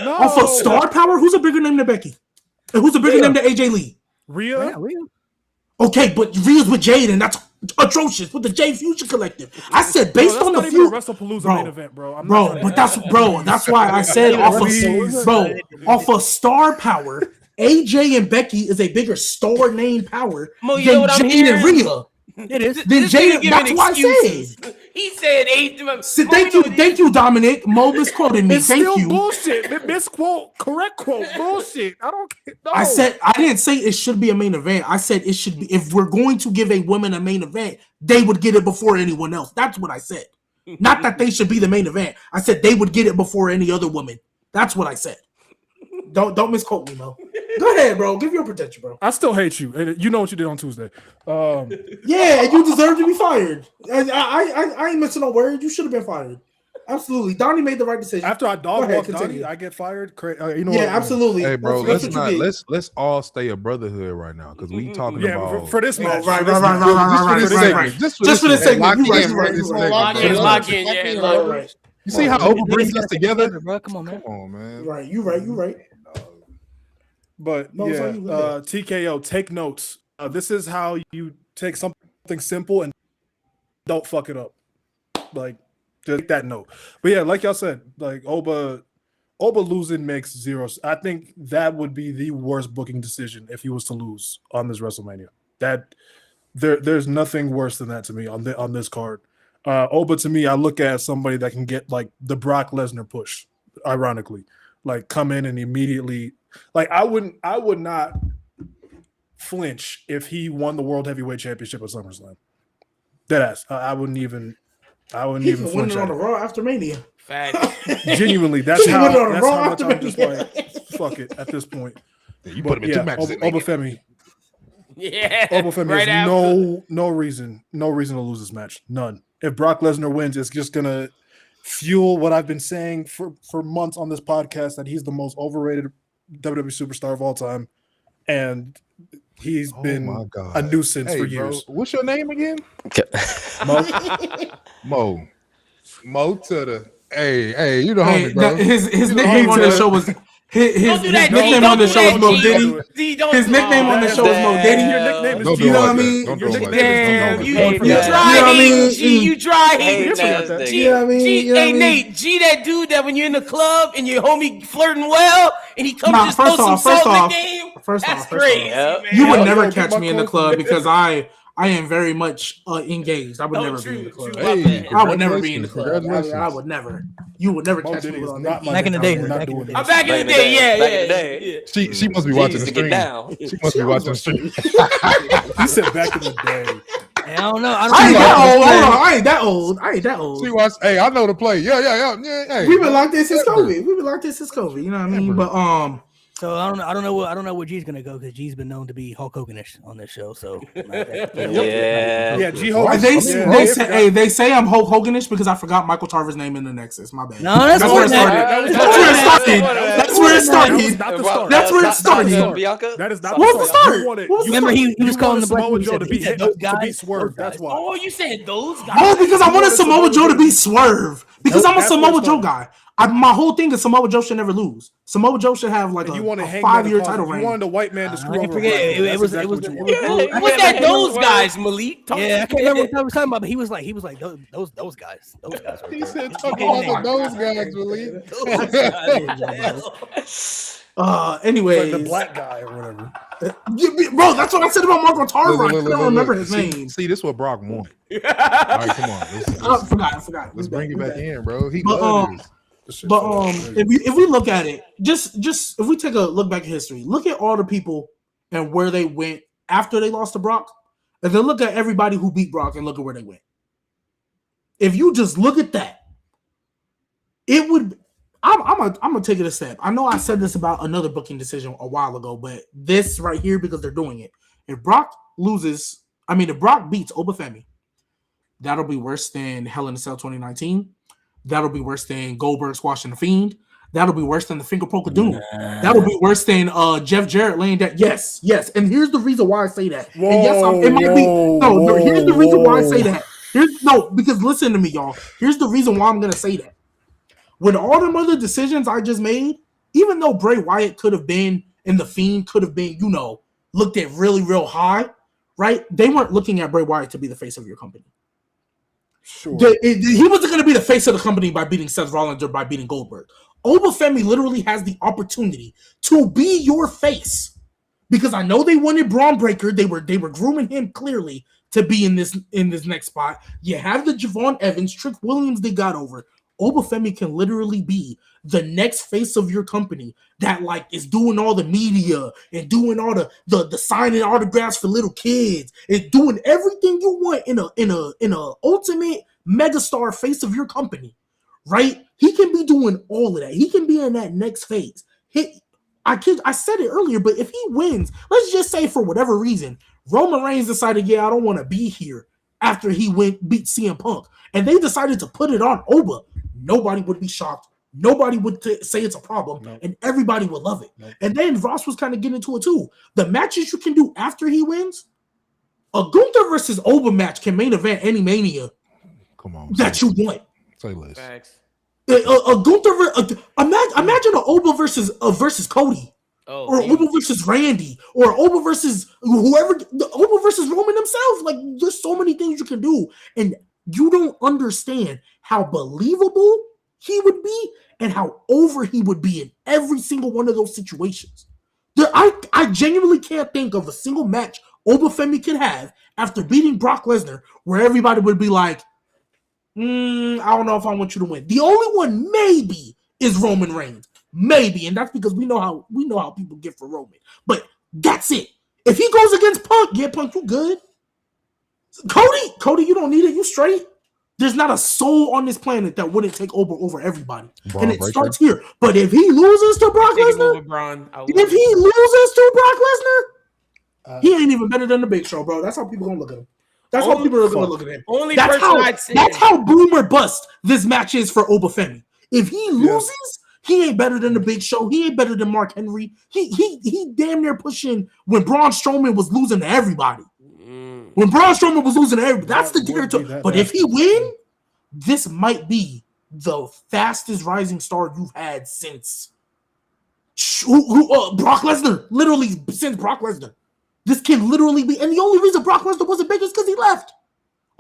Off of star power, who's a bigger name than Becky? And who's a bigger name than AJ Lee? Rhea. Okay, but Rhea's with Jade, and that's atrocious with the Jade Fusion Collective. I said based on the feud, WrestlePalooza main event, bro. That's why I said off of star power, AJ and Becky is a bigger star name power than Jade and Rhea. It is. Then Jade, that's why I said. He said 8. Thank you, Dominic. Mo misquoted me. It's Thank still you. Bullshit. Misquote. Correct quote. Bullshit. I don't. No. I didn't say it should be a main event. I said it should be. If we're going to give a woman a main event, they would get it before anyone else. That's what I said. Not that they should be the main event. I said they would get it before any other woman. That's what I said. Don't misquote me, Mo. Go ahead, bro. Give your protection, bro. I still hate you. And you know what you did on Tuesday. Yeah, you deserve to be fired. I ain't missing no word. You should have been fired. absolutely. Donnie made the right decision. After I dog ahead, walk continue. Donnie, I get fired. You know Yeah, what? absolutely. Hey, bro, That's let's what you not get. let's all stay a brotherhood right now because we talking Yeah, about for this Oh, match. right, for this right, match. just for this segment. Just for this segment. Lock You right, in, you bro. right, you This right. is Lock in, lock in, yeah, Right, lock in. right. You see how Niggas overbrings gotta us stick together? bro. Come on, man. Come on, man. Right, you right, you right. But No, it's yeah, on you, go ahead. TKO, take notes. This is how you take something simple and don't fuck it up. Like, just take that note. But yeah, like y'all said, like Oba losing makes zero. I think that would be the worst booking decision if he was to lose on this WrestleMania. That there's nothing worse than that to me on this card. Oba to me, I look at somebody that can get like the Brock Lesnar push, ironically, like come in and immediately. Like I would not flinch if he won the World Heavyweight Championship at SummerSlam. Deadass. I wouldn't even He can win flinch it at on the it. Raw after Mania. Fact. Genuinely, that's He how went on a Raw much after I'm just Mania. like, fuck it at this point. Yeah, you But put him in two matches. Obafemi, Yeah. Obafemi right has after. no reason to lose this match. None. If Brock Lesnar wins, it's just gonna fuel what I've been saying for months on this podcast, that he's the most overrated WWE superstar of all time, and he's been a nuisance for years. Bro, what's your name again? Mo. Mo to the hey, you the homie, bro. His nickname on the show was his do that, nickname G. on the Don't show do was Mo that, G. Diddy. D, don't His do nickname on the that. show was Mo Diddy. Your nickname is Don't G. do it know what I like mean? that. Don't do Your it like nickname that. is Damn, G. you Don't forget that. dry You know what I hating, mean? G. You dry hating. Hating ass that. nigga. You know what I mean? G, You know what I hey mean? Nate, G, that dude that when you're in the club and your homie flirting well and he comes Nah, just throw some salt in the game. First That's off, crazy, Yep. man. you would Yo, never get catch my me in the coin. club because I am very much engaged. I would Oh, never true, be in the club. true. Hey, I would never be in the club. Congratulations. I would never. You would never Mo catch Diddy me is with not my Back in the day, We're not back in doing the this. day. Back in the Back day, yeah. in the day. She must be G watching used the to get stream. down. She must be watching the stream. He said back in the day. Hey, I don't know. I ain't that old. Hold on. I ain't that old. I ain't that old. She watched. Hey, I know the play. Yeah. Hey, We've been locked in since COVID. We've been locked in since COVID. You know what I mean? But So I don't know where G's gonna go, because G's been known to be Hulk Hoganish on this show. So Yeah. Yeah, G Hogan. they say I'm Hulk Hoganish because I forgot Michael Tarver's name in the Nexus. My bad. No, that's where it started. That's where it started. That's where it started. Bianca? That is not What's the the start. start? You wanted- What's the Remember, he was you calling the wanted black Samoa people, Joe to he be said hit, those to be guys. swerved. That's why. Oh, you said those guys. Oh, because I wanted wanted Samoa Samoa Joe to Joe be to- swerve. Because I'm a That's what Samoa it Joe started. guy. My whole thing is Samoa Joe should never lose. Samoa Joe should have like And a you wanted Hangman 5-year to title cause- reign. You wanted a white man to screw I over. forget. a black man. It That's was exactly what you wanted. What's that? Those guys, Malik. Yeah, I can't remember what I was talking about, but he was like those guys. Those guys. He said, It's "Talk okay, about name. those guys, Willie." Anyways, Like the black guy or whatever. bro, that's what I said about Marco Tarver. I Look, don't remember his see, name. See, this is what Brock want. All right, come on. I forgot. Let's bring it back in, bro. He But, loves this. if we look at it, just if we take a look back at history, look at all the people and where they went after they lost to Brock, and then look at everybody who beat Brock and look at where they went. If you just look at that, it would. I'm gonna take it a step. I know I said this about another booking decision a while ago, but this right here, because they're doing it. If Brock beats Obafemi, that'll be worse than Hell in a Cell 2019. That'll be worse than Goldberg squashing the Fiend. That'll be worse than the finger poke of doom. That'll be worse than Jeff Jarrett laying that. Yes. And here's the reason why I say that. Whoa, and yes, it might be no. Here's the reason why I say that. Because listen to me, y'all. Here's the reason why I'm gonna say that. With all them other decisions I just made, even though Bray Wyatt could have been and the Fiend could have been, looked at really, real high, right? They weren't looking at Bray Wyatt to be the face of your company. Sure. He wasn't going to be the face of the company by beating Seth Rollins or by beating Goldberg. Obafemi literally has the opportunity to be your face, because I know they wanted Braun Breaker. They were grooming him clearly to be in this next spot. You have the Javon Evans, Trick Williams they got over. Obafemi can literally be the next face of your company that is doing all the media and doing all the signing autographs for little kids and doing everything you want in a ultimate megastar face of your company, right? He can be doing all of that. He can be in that next phase. I said it earlier, but if he wins, let's just say for whatever reason, Roman Reigns decided, I don't want to be here after he beat CM Punk, and they decided to put it on Oba. nobody would be shocked. Nobody would say it's a problem, and everybody would love it. And then Ross was kind of getting into it too. The matches you can do after he wins, a Gunther versus Oba match can main event any Mania. Come on, that you want. Say less. Facts. A Gunther, imagine an Oba versus Cody. Or Oba versus Randy, or Oba versus whoever, Oba versus Roman himself. Like, there's so many things you can do, and you don't understand how believable he would be and how over he would be in every single one of those situations. I genuinely can't think of a single match Oba Femi could have after beating Brock Lesnar where everybody would be like, I don't know if I want you to win. The only one maybe is Roman Reigns. Maybe, and that's because we know how people get for Roman. But that's it. If he goes against Punk, yeah, Punk, you good. Cody, you don't need it. You straight. There's not a soul on this planet that wouldn't take over everybody. And it starts here. But if he loses to Brock Lesnar, he ain't even better than the Big Show, bro. That's how people gonna look at him. That's how people are gonna look at him. That's how boomer bust this match is for Oba Femi. If he loses, he ain't better than the Big Show. He ain't better than Mark Henry. He damn near pushing when Braun Strowman was losing to everybody. When Braun Strowman was losing to everybody, that's the territory. But if he win, this might be the fastest rising star you've had since Brock Lesnar. Literally since Brock Lesnar. This can literally be, and the only reason Brock Lesnar wasn't big is because he left.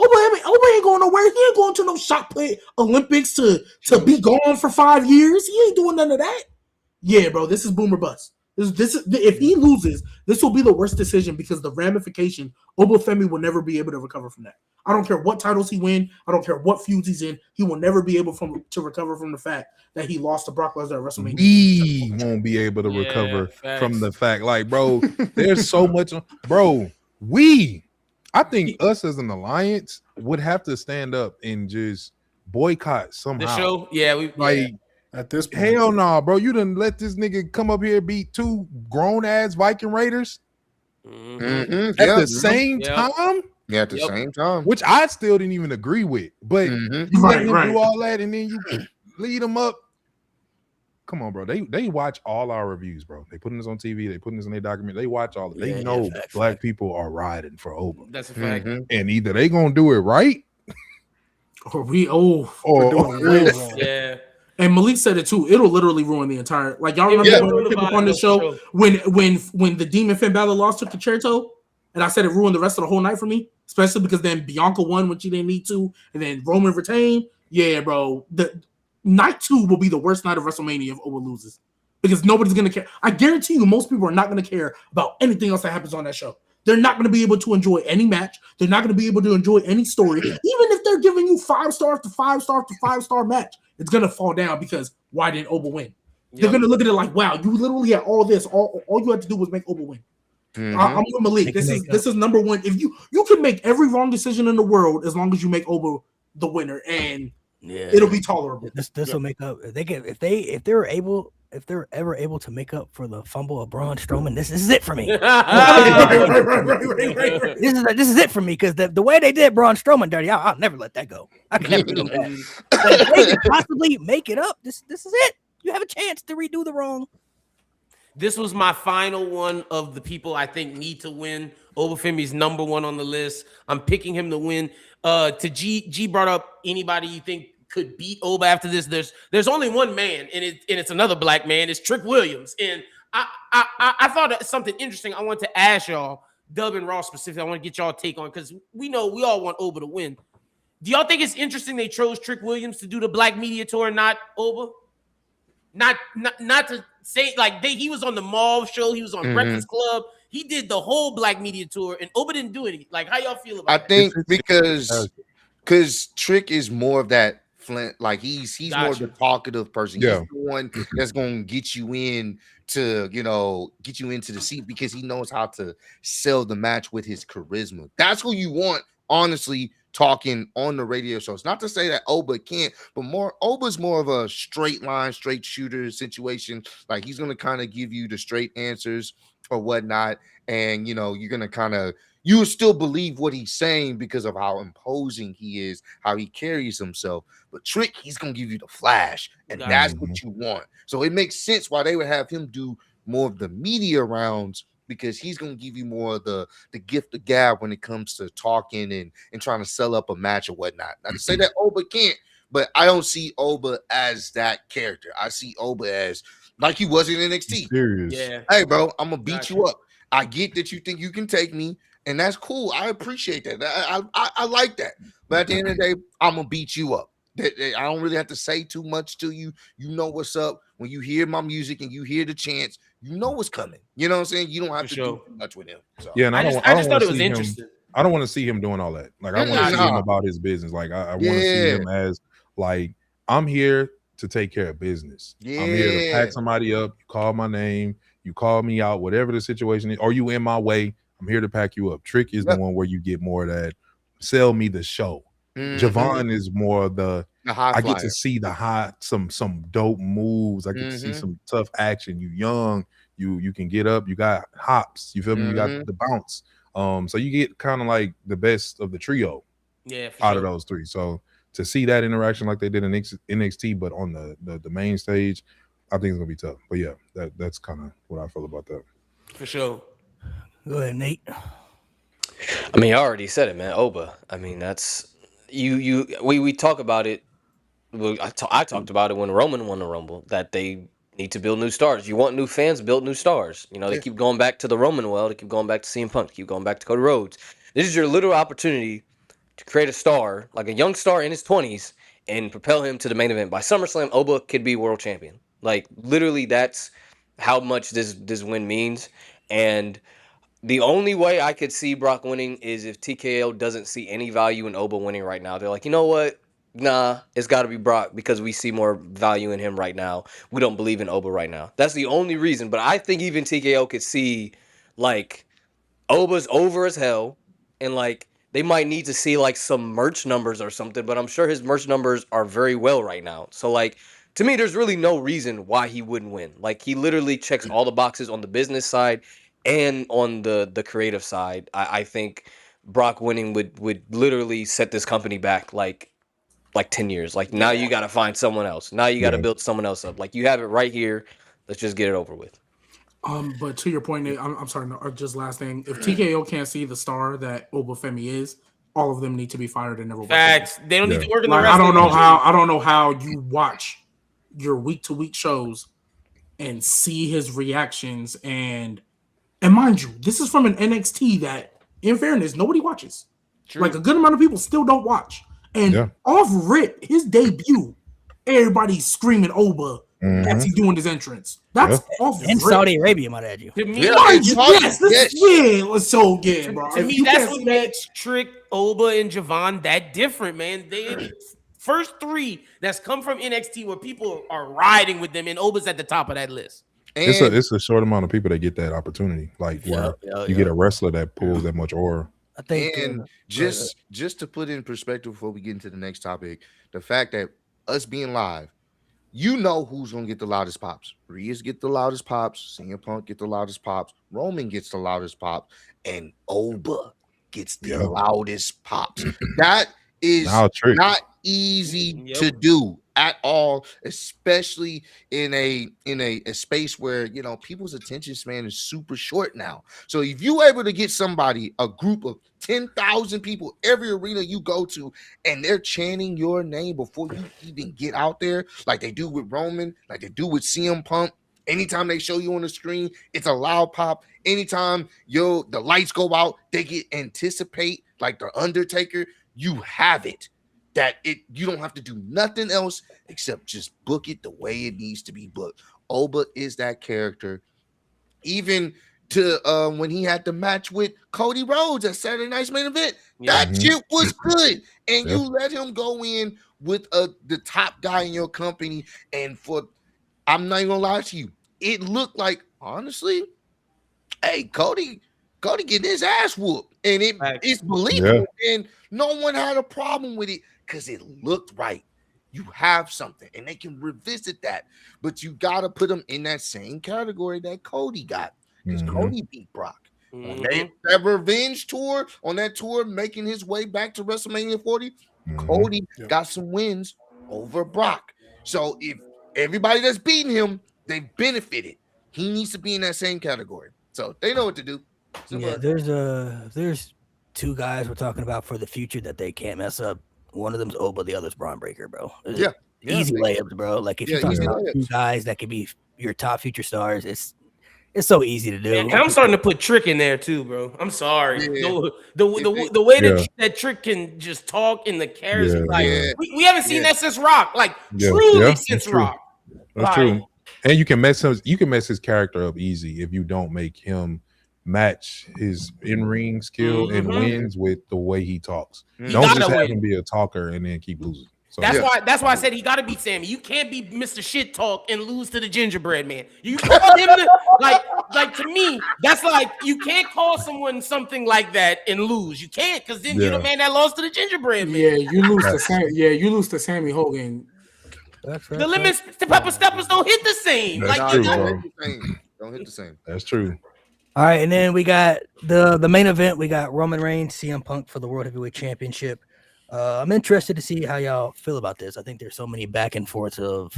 Oba ain't going nowhere. He ain't going to no shot play Olympics to be gone for 5 years. He ain't doing none of that. Yeah, bro, this is boomer bust. This is if he loses, this will be the worst decision because the ramification, Oba Femi will never be able to recover from that. I don't care what titles he win. I don't care what feuds he's in. He will never be able to recover from the fact that he lost to Brock Lesnar at WrestleMania. We won't be able to recover from the fact, like, bro, there's so much, bro. I think us as an alliance would have to stand up and just boycott somehow. The show, at this point. Hell no, bro. You done let this nigga come up here beat 2 grown ass Viking Raiders at the same time. Yeah, at the same time. Which I still didn't even agree with. But you let him do all that and then you lead them up. Come on, bro. They watch all our reviews, bro. They putting this on TV. They putting this in their document. They watch all of it. They know black people are riding for Oba. That's a fact. And either they gonna do it right, or doing way wrong. Yeah. And Malik said it too. It'll literally ruin the entire. Like y'all remember when we came up on the show when the Demon Finn Balor lost took the chair toe, and I said it ruined the rest of the whole night for me, especially because then Bianca won when she didn't need to, and then Roman retained. Yeah, bro. The night 2 will be the worst night of WrestleMania if Oba loses because nobody's gonna care. I guarantee you, most people are not gonna care about anything else that happens on that show. They're not going to be able to enjoy any match. They're not going to be able to enjoy any story. Even if they're giving you 5 stars to 5 star to 5 star match, it's going to fall down because why didn't Oba win? Yep. They're going to look at it like, wow, you literally had all this. All you had to do was make Oba win. I'm with Malik. This is number one. If you can make every wrong decision in the world as long as you make Oba the winner, and it'll be tolerable. This will make up. If they're ever able to make up for the fumble of Braun Strowman, this is it for me. This is it for me because the way they did Braun Strowman dirty, I'll never let that go. I can never do that. If they can possibly make it up, this is it. You have a chance to redo the wrong. This was my final one of the people I think need to win. Oba Femi's number 1 on the list. I'm picking him to win. To G brought up anybody you think could beat Oba after this. There's only one man, and it's another black man. It's Trick Williams. And I thought of something interesting I want to ask y'all, Dub and Ross specifically. I want to get y'all take on because we know we all want Oba to win. Do y'all think it's interesting they chose Trick Williams to do the Black Media Tour, not Oba? Not to say like he was on the Mall show, he was on Breakfast Club. He did the whole Black Media Tour, and Oba didn't do anything. Like, how y'all feel about that? I think because Trick is more of that Flint, like he's more the talkative person. He's the one that's gonna get you in to get you into the seat because he knows how to sell the match with his charisma. That's who you want, honestly, talking on the radio shows. Not to say that Oba can't, but Oba's more of a straight line, straight shooter situation. Like he's gonna kind of give you the straight answers or whatnot, and you're gonna kind of you will still believe what he's saying because of how imposing he is, how he carries himself. But Trick, he's gonna give you the flash, and Gotcha. that's what you want. So it makes sense why they would have him do more of the media rounds, because he's gonna give you more of the gift of gab when it comes to talking and trying to sell up a match or whatnot. Not to say that Oba can't, but I don't see Oba as that character. I see Oba as like he was in NXT. Serious. Yeah. Hey, bro, I'm gonna beat Gotcha. you up. I get that you think you can take me, and that's cool. I appreciate that. I like that. But at the end of the day, I'm gonna beat you up. I don't really have to say too much to you. You know what's up. When you hear my music and you hear the chants, you know what's coming. You know what I'm saying? You don't have For to sure. do too much with him. So. Yeah, and I I just don't thought want it to was see him. interesting. I don't want to see him doing all that. Like I want to see him about his business. Like I want to see him as like, I'm here to take care of business. Yeah. I'm here to pack somebody up. You call my name. You call me out. Whatever the situation is, or you in my way, I'm here to pack you up. Trick is the one where you get more of that. Sell me the show. Javon is more of the I get to see the some dope moves. I get to see some tough action. You young, you can get up. You got hops. You feel me? You got the bounce. So you get kind of like the best of the trio. Yeah, out of those three. So to see that interaction like they did in NXT, but on the main stage, I think it's gonna be tough. But yeah, that's kind of what I feel about that. For sure. Go ahead, Nate. I mean, I already said it, man. Oba. I mean, that's we talk about it. I talked about it when Roman won the Rumble, that they need to build new stars. You want new fans, build new stars. You know, they keep going back to the Roman well, they keep going back to CM Punk, keep going back to Cody Rhodes. This is your literal opportunity to create a star, like a young star in his 20s, and propel him to the main event. By SummerSlam, Oba could be world champion. Like, literally, that's how much this win means. And the only way I could see Brock winning is if TKO doesn't see any value in Oba winning right now. They're like, you know what? Nah, it's got to be Brock because we see more value in him right now. We don't believe in Oba right now. That's the only reason. But I think even TKO could see, like, Oba's over as hell, and, like, they might need to see, like, some merch numbers or something, but I'm sure his merch numbers are very well right now. So, like, to me, there's really no reason why he wouldn't win. Like, he literally checks all the boxes on the business side and on the creative side. I think Brock winning would literally set this company back, like 10 years. Like, now you got to find someone else. Now you got to build someone else up. Like, you have it right here. Let's just get it over with. But to your point, Nate, I'm sorry, no, just last thing. If TKO can't see the star that Obafemi is, all of them need to be fired and never work. Facts. They don't need to work in the Like, rest. I don't know how you watch your week-to-week shows and see his reactions and mind you, this is from an NXT that, in fairness, nobody watches. True. Like, a good amount of people still don't watch. And off rip, his debut, everybody's screaming Oba as he's doing his entrance. That's off in Saudi Arabia, might add you. To me, let's so good, bro. To me, that's what makes Trick, Oba, and Javon that different, man. They first three that's come from NXT where people are riding with them, and Oba's at the top of that list. It's a short amount of people that get that opportunity, like where you get a wrestler that pulls that much aura. I think, and just to put in perspective before we get into the next topic, the fact that us being live, you know who's gonna get the loudest pops. Rhea's get the loudest pops. CM Punk get the loudest pops. Roman gets the loudest pops, and Oba gets the loudest pops. That is not easy to do at all, especially in a space where, you know, people's attention span is super short now. So if you able to get somebody, a group of 10,000 people, every arena you go to, and they're chanting your name before you even get out there, like they do with Roman, like they do with CM Punk. Anytime they show you on the screen, it's a loud pop. Anytime the lights go out, they get anticipate, like the Undertaker. You have it. That you don't have to do nothing else except just book it the way it needs to be booked. Oba is that character. Even to when he had the match with Cody Rhodes at Saturday Night's Main Event, that shit was good. And you let him go in with the top guy in your company. And I'm not even gonna lie to you, it looked like, honestly, hey, Cody getting his ass whooped, and it's believable, and no one had a problem with it because it looked right. You have something, and they can revisit that, but you got to put them in that same category that Cody got, because Cody beat Brock. that revenge tour, on that tour, making his way back to WrestleMania 40, Cody got some wins over Brock. So if everybody that's beating him, they benefited. He needs to be in that same category. So they know what to do. Yeah, there's two guys we're talking about for the future that they can't mess up. One of them's Oba, the other's Braun Breaker, bro. Yeah. Easy layups, bro. Like if you're talking easy about two layups. guys that could be your top future stars, it's so easy to do. And I'm starting to put Trick in there too, bro. I'm sorry. Yeah. The way that Trick can just talk in the charisma, we haven't seen that since Rock, like truly since Rock. That's true. And you can mess his character up easy if you don't make him match his in-ring skill and wins with the way he talks. Don't just have him be a talker and then keep losing. So, that's why I said he got to beat Sami. You can't be Mr. Shit Talk and lose to the gingerbread man. You call him like to me, that's like you can't call someone something like that and lose. You can't, because then you're the man that lost to the gingerbread man. Yeah, you lose to Sami. Yeah, you lose to Sammy Hogan. That's right. The limits, the pepper steppers don't hit the same. That's true, don't hit the same. That's true. All right, and then we got the main event. We got Roman Reigns, CM Punk for the World Heavyweight Championship. I'm interested to see how y'all feel about this. I think there's so many back and forths of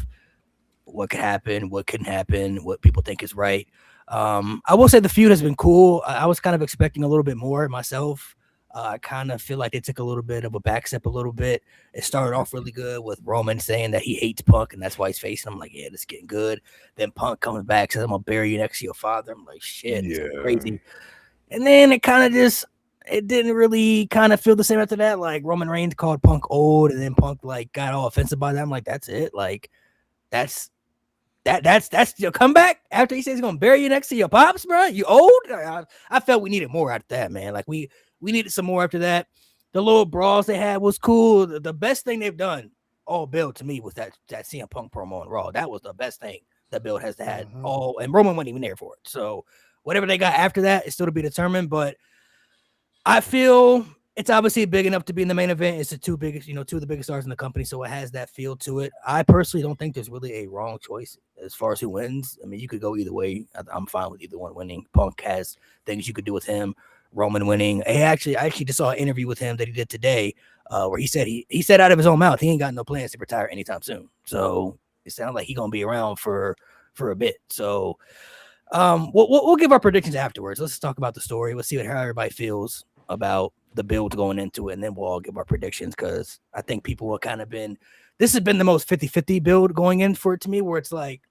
what could happen, what couldn't happen, what people think is right. I will say the feud has been cool. I was kind of expecting a little bit more myself. I kind of feel like they took a little bit of a back step a little bit. It started off really good with Roman saying that he hates Punk and that's why he's facing him. I'm like, yeah, this is getting good. Then Punk comes back, says, I'm going to bury you next to your father. I'm like, shit, this is crazy. And then it kind of just, it didn't really kind of feel the same after that. Like Roman Reigns called Punk old and then Punk like got all offensive by that. I'm like, that's it. Like that's your comeback after he says he's going to bury you next to your pops, bro. You old? I felt we needed more out of that, man. Like we needed some more after that. The little brawls they had was cool. The best thing they've done all build to me was that CM Punk promo on Raw. That was the best thing that build has had all, and Roman wasn't even there for it. So whatever they got after that is still to be determined. But I feel it's obviously big enough to be in the main event. It's the two of the biggest stars in the company, so it has that feel to it. I personally don't think there's really a wrong choice as far as who wins. I mean, you could go either way. I'm fine with either one winning. Punk has things you could do with him. Roman winning. I actually just saw an interview with him that he did today, where he said he said out of his own mouth he ain't got no plans to retire anytime soon. So it sounds like he's gonna be around for a bit. So we'll give our predictions afterwards. Let's talk about the story. Let's see how everybody feels about the build going into it, and then we'll all give our predictions, because I think people will kind of this has been the most 50-50 build going in for it to me, where it's like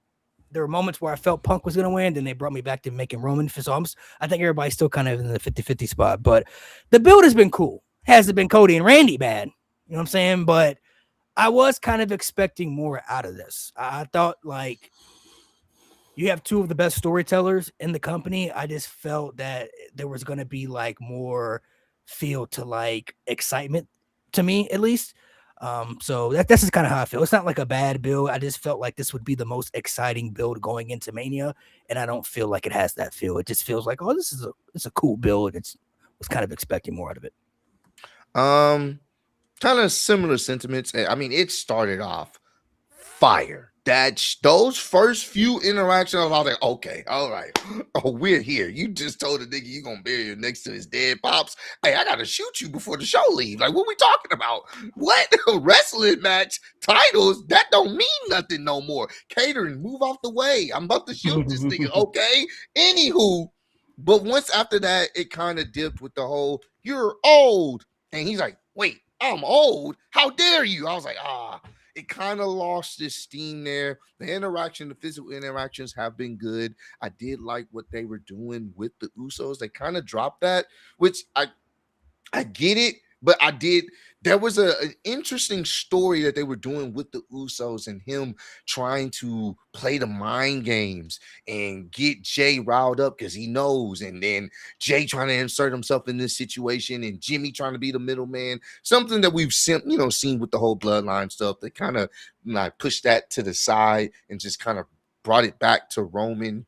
there were moments where I felt Punk was going to win, then they brought me back to making Roman. So I think everybody's still kind of in the 50-50 spot, but the build has been cool. Hasn't been Cody and Randy bad, you know what I'm saying? But I was kind of expecting more out of this. I thought, like, you have two of the best storytellers in the company. I just felt that there was going to be like more feel to like excitement to me, at least. So that's just kind of how I feel. It's not like a bad build. I just felt like this would be the most exciting build going into Mania, and I don't feel like it has that feel. It just feels like, oh, it's a cool build. Was kind of expecting more out of it. Kind of similar sentiments. I mean, it started off fire. Those first few interactions, I was like, okay, all right. Oh, we're here. You just told the nigga you gonna bury you next to his dead pops. Hey, I gotta shoot you before the show leaves. Like, what we talking about? What? Wrestling match titles? That don't mean nothing no more. Catering, move off the way. I'm about to shoot this nigga. Okay. Anywho, but once after that, it kind of dipped with the whole, you're old. And he's like, wait, I'm old? How dare you? I was like, it kind of lost its steam there. The physical interactions have been good. I did like what they were doing with the Usos. They kind of dropped that, which I get it, but there was an interesting story that they were doing with the Usos and him trying to play the mind games and get Jay riled up because he knows, and then Jay trying to insert himself in this situation and Jimmy trying to be the middleman. Something that we've seen with the whole bloodline stuff. They kind of like pushed that to the side and just kind of brought it back to Roman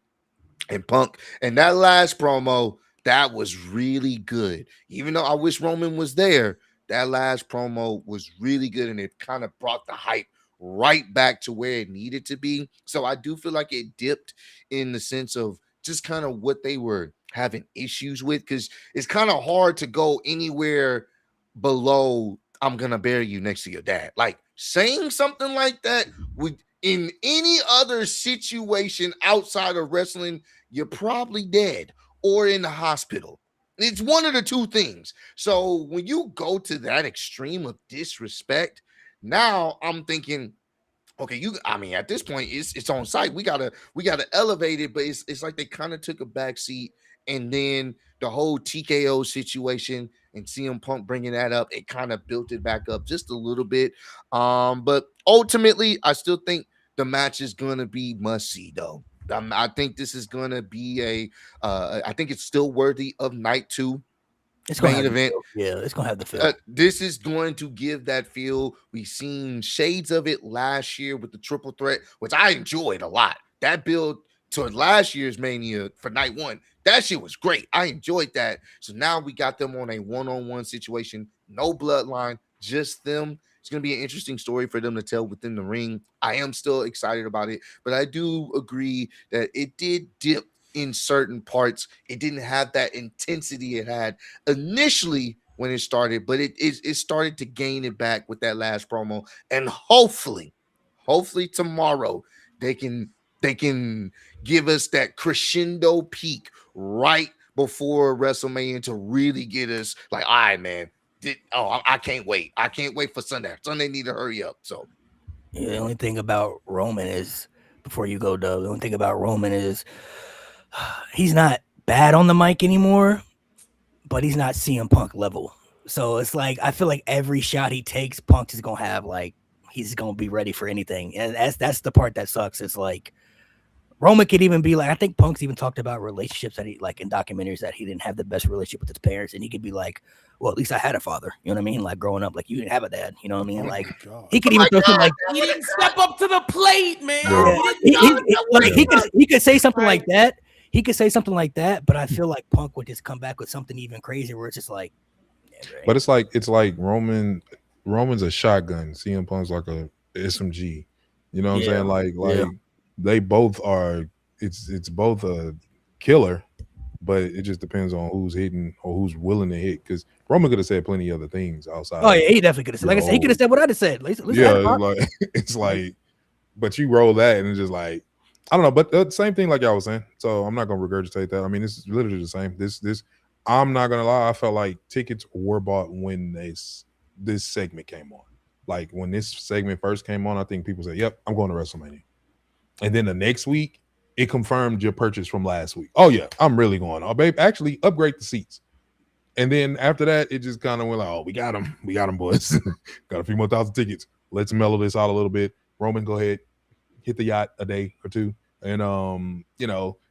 and Punk. And that last promo, that was really good. Even though I wish Roman was there, that last promo was really good, and it kind of brought the hype right back to where it needed to be. So I do feel like it dipped in the sense of just kind of what they were having issues with, because it's kind of hard to go anywhere below "I'm gonna bury you next to your dad." Like saying something like that would, in any other situation outside of wrestling, you're probably dead or in the hospital. It's one of the two things. So when you go to that extreme of disrespect, now I'm thinking, okay, I mean, at this point, it's on site. We gotta elevate it, but it's like they kind of took a back seat, and then the whole TKO situation and CM Punk bringing that up, it kind of built it back up just a little bit. But ultimately, I still think the match is gonna be must see though. I think this is gonna be I think it's still worthy of night 2 It's gonna main have event. yeah, it's gonna have the feel. This is going to give that feel. We've seen shades of it last year with the triple threat, which I enjoyed a lot. That build to last year's Mania for night 1, that shit was great. I enjoyed that. So now we got them on a one-on-one situation, no bloodline, just them. It's going to be an interesting story for them to tell within the ring. I am still excited about it, but I do agree that it did dip in certain parts. It didn't have that intensity it had initially when it started, but it started to gain it back with that last promo. And hopefully tomorrow they can give us that crescendo peak right before WrestleMania to really get us like, all right, man. I can't wait. I can't wait for Sunday. Sunday need to hurry up. So yeah, the only thing about Roman is, before you go, Dub, the only thing about Roman is he's not bad on the mic anymore, but he's not CM Punk level. So it's like, I feel like every shot he takes, Punk is gonna have like, he's gonna be ready for anything, and that's the part that sucks. It's like Roman could even be like, I think Punk's even talked about relationships that he, like in documentaries, that he didn't have the best relationship with his parents, and he could be like, well, at least I had a father. You know what I mean? Like growing up, like you didn't have a dad. You know what I mean? Like he could even throw something like, He didn't step up to the plate, man. he could say something like that. He could say something like that, but I feel like Punk would just come back with something even crazier, where it's just like, but it's like Roman's a shotgun. CM Punk's like a SMG. You know what I'm saying? Like they both are. It's both a killer, but it just depends on who's hitting or who's willing to hit. Because Roman could have said plenty of other things outside. Oh yeah, he definitely could have said. Like I said, he could have said what I'd have said. It's like, but you roll that and it's just like, I don't know. But the same thing like y'all was saying. So I'm not gonna regurgitate that. I mean, this is literally the same. This I'm not gonna lie. I felt like tickets were bought when this segment came on. Like when this segment first came on, I think people said, "Yep, I'm going to WrestleMania." And then the next week, it confirmed your purchase from last week. Oh yeah, I'm really going. Oh babe, actually upgrade the seats. And then after that, it just kind of went like, "Oh, we got them, boys. Got a few more thousand tickets. Let's mellow this out a little bit." Roman, go ahead, hit the yacht a day or two, and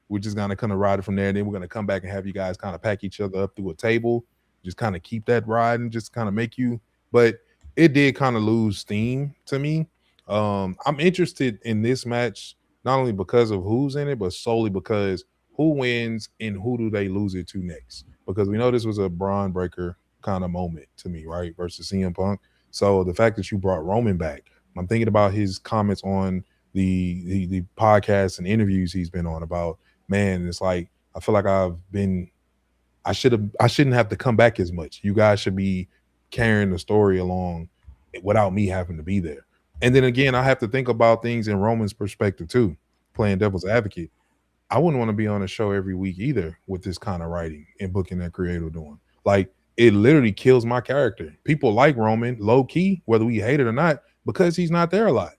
we're just gonna kind of ride it from there. And then we're gonna come back and have you guys kind of pack each other up through a table, just kind of keep that ride and just kind of make you. But it did kind of lose steam to me. I'm interested in this match not only because of who's in it, but solely because who wins and who do they lose it to next? Because we know this was a Braun Breaker kind of moment to me, right? Versus CM Punk. So the fact that you brought Roman back, I'm thinking about his comments on the podcasts and interviews he's been on about, man, it's like, I feel like I shouldn't have to come back as much. You guys should be carrying the story along without me having to be there. And then again, I have to think about things in Roman's perspective too, playing devil's advocate. I wouldn't want to be on a show every week either with this kind of writing and booking that creator doing. Like, it literally kills my character. People like Roman low key, whether we hate it or not, because he's not there a lot.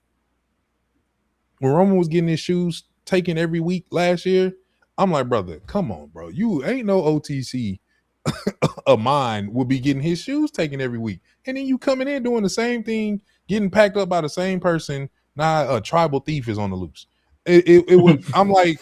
When Roman was getting his shoes taken every week last year, I'm like, brother, come on, bro. You ain't no OTC of mine will be getting his shoes taken every week. And then you coming in doing the same thing, getting packed up by the same person. Now a tribal thief is on the loose. It would, I'm like,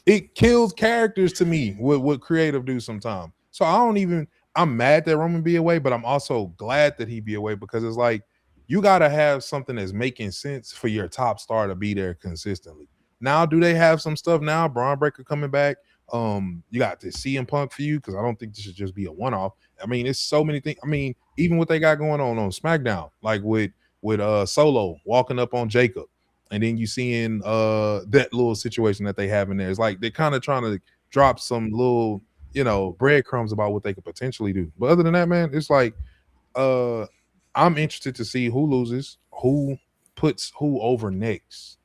it kills characters to me what creative do sometimes. So I'm mad that Roman be away, but I'm also glad that he be away, because it's like, you got to have something that's making sense for your top star to be there consistently. Now, do they have some stuff now? Braun Breaker coming back. You got this CM Punk feud, because I don't think this should just be a one-off. I mean, it's so many things. I mean, even what they got going on SmackDown, like with Solo walking up on Jacob, and then you seeing that little situation that they have in there. It's like they're kind of trying to drop some little breadcrumbs about what they could potentially do. But other than that, man, it's like I'm interested to see who loses, who puts who over next,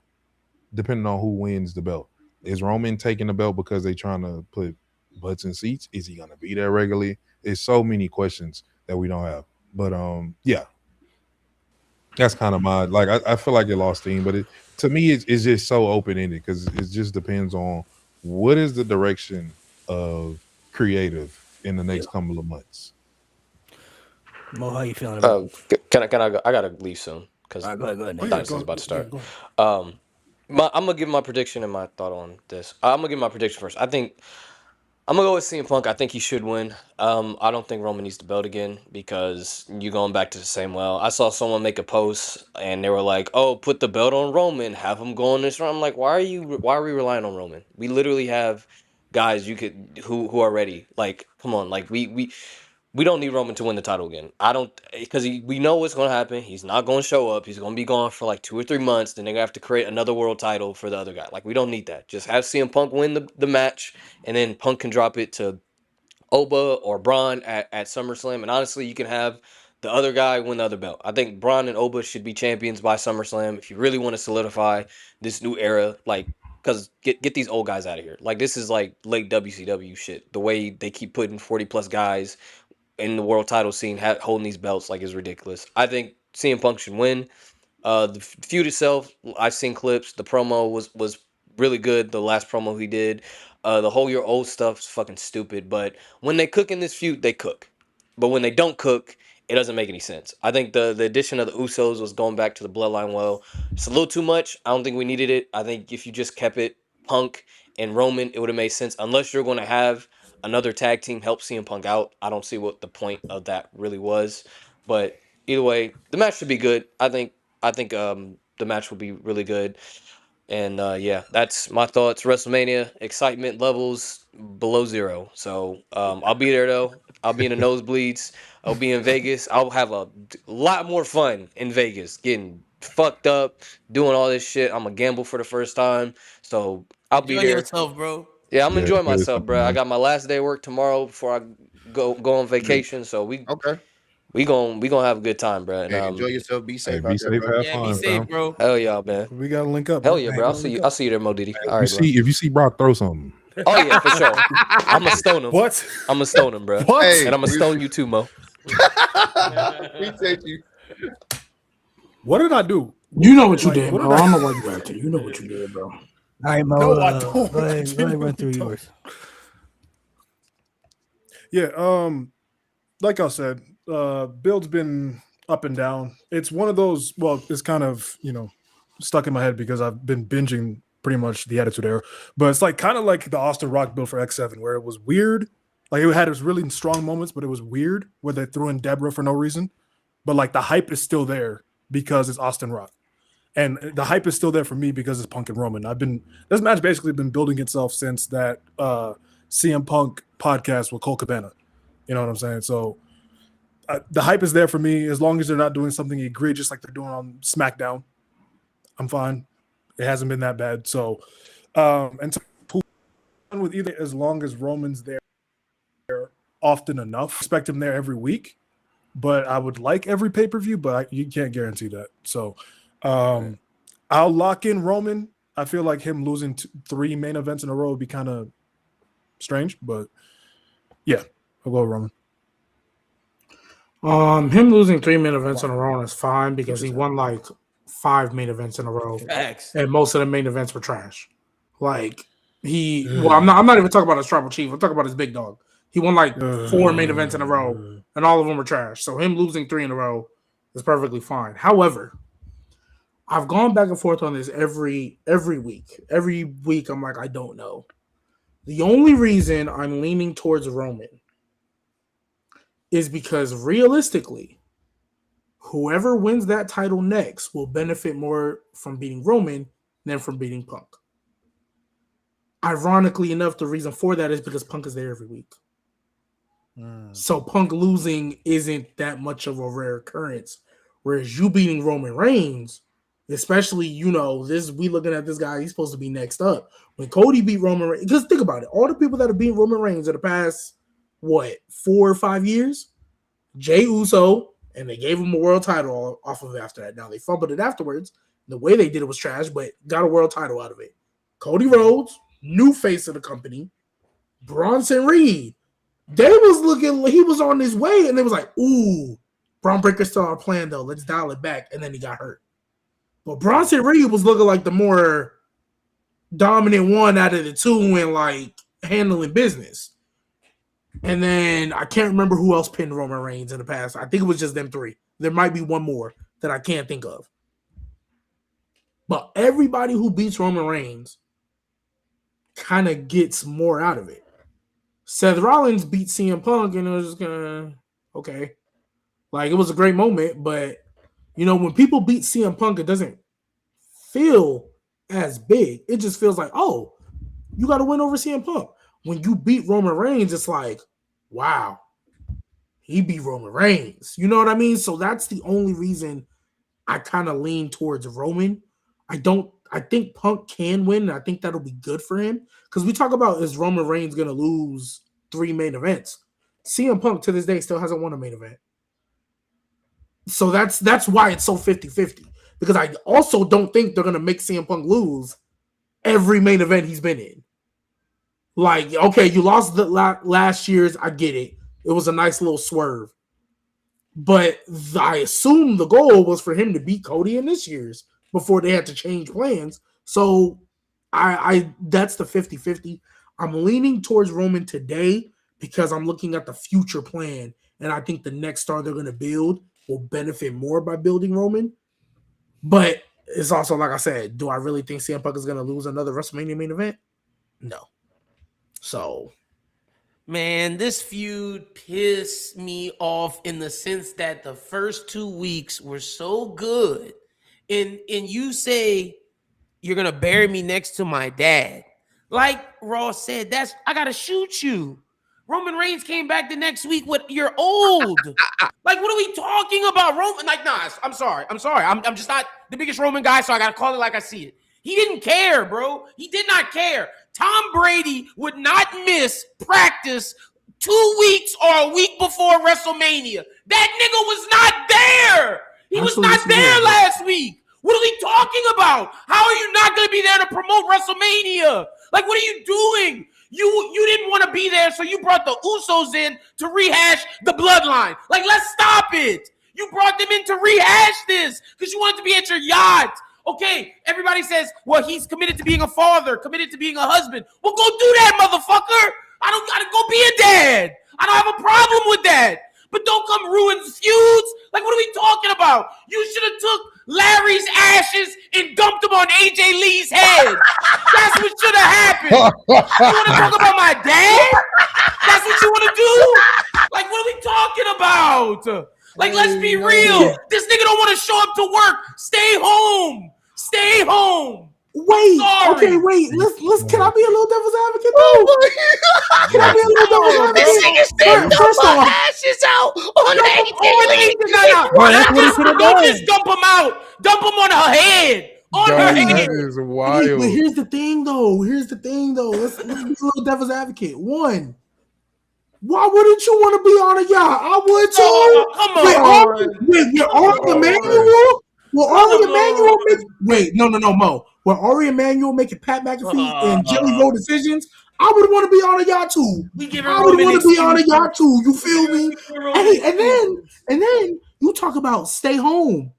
depending on who wins the belt. Is Roman taking the belt because they trying to put butts in seats? Is he gonna be there regularly? There's so many questions that we don't have. But yeah. That's kind of my I feel like it lost steam, but to me it's just so open-ended because it just depends on what is the direction of creative in the next couple of months. Mo, how you feeling about Can I go? I gotta leave soon because All right, go ahead, Nate. Dynasty is about to start. Yeah, go ahead. I'm gonna give my prediction and my thought on this. I'm gonna give my prediction first. I think I'm gonna go with CM Punk. I think he should win. I don't think Roman needs the belt again because you're going back to the same well. I saw someone make a post and they were like, "Oh, put the belt on Roman, have him go on this run." I'm like, why are we relying on Roman? We literally have guys who are ready. Like, come on, like we don't need Roman to win the title again. I don't, because we know what's going to happen. He's not going to show up. He's going to be gone for like 2 or 3 months. Then they're going to have to create another world title for the other guy. Like, we don't need that. Just have CM Punk win the match, and then Punk can drop it to Oba or Braun at SummerSlam. And honestly, you can have the other guy win the other belt. I think Braun and Oba should be champions by SummerSlam if you really want to solidify this new era. Like, because get these old guys out of here. Like, this is like late WCW shit. The way they keep putting 40-plus guys in the world title scene holding these belts like is ridiculous. I think CM Punk should win. The feud itself, I've seen clips. The promo was really good. The last promo he did. The whole year old stuff's fucking stupid. But when they cook in this feud, they cook. But when they don't cook, it doesn't make any sense. I think the addition of the Usos was going back to the bloodline well. It's a little too much. I don't think we needed it. I think if you just kept it Punk and Roman, it would have made sense. Unless you're going to have another tag team help CM Punk out, I don't see what the point of that really was. But either way, the match should be good. I think the match will be really good. And yeah, that's my thoughts. WrestleMania excitement levels below 0. So I'll be there though. I'll be in the nosebleeds. I'll be in Vegas. I'll have a lot more fun in Vegas, getting fucked up, doing all this shit. I'm gonna gamble for the first time, so I'll be Enjoy there. yourself, bro. Yeah, I'm Yeah, enjoying enjoy myself, yourself, bro. I man. got my last day of work tomorrow before I go on vacation. So Okay. we gonna have a good time, bro. And Hey, enjoy yourself. Be Hey, safe be out there, safe, bro. have Yeah, be fun, safe, fam. bro. hell yeah, man. We gotta link up. Hell man. yeah, We bro. gotta link I'll up. see you there, Mo Diddy. If All right, bro. if you see Brock, throw something. Oh yeah, for sure. I'm gonna stone him. What? I'm gonna stone him, bro. What? Hey, And I'm gonna stone you too, Mo. Appreciate you. What did I do? You know what you Like, did, what bro. did I I- don't know why you acting. You know what you did, bro. All right, Mo. No, I don't. Go ahead, Genuinely run through don't. yours. Yeah, like I said, build's been up and down. It's one of those, well, it's kind of, stuck in my head because I've been binging pretty much the Attitude Era. But it's like kind of like the Austin Rock build for X7, where it was weird. Like it had its really strong moments, but it was weird where they threw in Deborah for no reason. But like the hype is still there because it's Austin Rock. And the hype is still there for me because it's Punk and Roman. This match basically been building itself since that CM Punk podcast with Cole Cabana. You know what I'm saying? So the hype is there for me as long as they're not doing something egregious like they're doing on SmackDown. I'm fine. It hasn't been that bad. So, and to with either as long as Roman's there often enough, expect him there every week. But I would like every pay-per-view, but you can't guarantee that. So, I'll lock in Roman. I feel like him losing 3 main events in a row would be kind of strange, but yeah, I'll go with Roman. Him losing 3 main events in a row is fine because he won like 5 main events in a row, Facts. and most of the main events were trash. Like I'm not even talking about his tribal chief. I'm talking about his big dog. He won like 4 main events in a row, and all of them were trash. So him losing 3 in a row is perfectly fine. However, I've gone back and forth on this every week. Every week, I'm like, I don't know. The only reason I'm leaning towards Roman is because realistically, whoever wins that title next will benefit more from beating Roman than from beating Punk. Ironically enough, the reason for that is because Punk is there every week. So Punk losing isn't that much of a rare occurrence. Whereas you beating Roman Reigns Especially, we looking at this guy, he's supposed to be next up. When Cody beat Roman Reigns, because think about it, all the people that have beat Roman Reigns in the past, 4 or 5 years, Jey Uso, and they gave him a world title off of it after that. Now, they fumbled it afterwards. The way they did it was trash, but got a world title out of it. Cody Rhodes, new face of the company, Bronson Reed. They was looking, he was on his way, and they was like, ooh, Braun Breaker's still our plan, though. Let's dial it back. And then he got hurt. But Bronson Reed was looking like the more dominant one out of the two and like handling business. And then I can't remember who else pinned Roman Reigns in the past. I think it was just them three. There might be one more that I can't think of. But everybody who beats Roman Reigns kind of gets more out of it. Seth Rollins beat CM Punk and it was just kind of okay. Like, it was a great moment, but when people beat CM Punk, it doesn't feel as big. It just feels like, oh, you got to win over CM Punk. When you beat Roman Reigns, it's like, wow, he beat Roman Reigns. You know what I mean? So that's the only reason I kind of lean towards Roman. I think Punk can win, and I think that'll be good for him. Because we talk about, is Roman Reigns going to lose 3 main events? CM Punk to this day still hasn't won a main event. So that's why it's so 50-50. Because I also don't think they're going to make CM Punk lose every main event he's been in. Like, okay, you lost the last year's, I get it. It was a nice little swerve. But I assume the goal was for him to beat Cody in this year's before they had to change plans. So I that's the 50-50. I'm leaning towards Roman today because I'm looking at the future plan. And I think the next star they're going to build will benefit more by building Roman. But it's also, like I said, do I really think CM Punk is going to lose another WrestleMania main event? No. So, man, this feud pissed me off in the sense that the first 2 weeks were so good. And you say you're going to bury me next to my dad. Like Ross said, I got to shoot you. Roman Reigns came back the next week with, you're old. Like, what are we talking about? Roman, like, nah, I'm sorry. I'm just not the biggest Roman guy, so I got to call it like I see it. He didn't care, bro. He did not care. Tom Brady would not miss practice 2 weeks or a week before WrestleMania. That nigga was not there. He was not there last week. What are we talking about? How are you not going to be there to promote WrestleMania? Like, what are you doing? You didn't want to be there, so you brought the Usos in to rehash the bloodline. Like, let's stop it. You brought them in to rehash this because you wanted to be at your yacht. Okay, everybody says, well, he's committed to being a father, committed to being a husband. Well, go do that, motherfucker. I don't got to go be a dad. I don't have a problem with that. But don't come ruin feuds. Like, what are we talking about? You should have took Larry's ashes and dumped them on AJ Lee's head. That's what should have happened. You want to talk about my dad? That's what you want to do? Like, what are we talking about? Like, let's be real. This nigga don't want to show up to work. Stay home. Stay home. Wait, okay, wait. Let's. Can I be a little devil's advocate though? Can I be a little devil's advocate? This nigga still dump my ashes out on AJ. That's what he could have done. Don't just dump him out. Dump him on her head. On her head. That is wild. But here's the thing, though. Let's be a little devil's advocate. One, why wouldn't you want to be on a yacht? I would too. Oh, come on. Wait, you're Ari Emanuel? Will Ari Emanuel make? No, Mo. Will Ari Emanuel making Pat McAfee and Jelly Roll decisions? I would want to be on a yacht too. I would want to be on a yacht too. You feel me? And then you talk about stay home.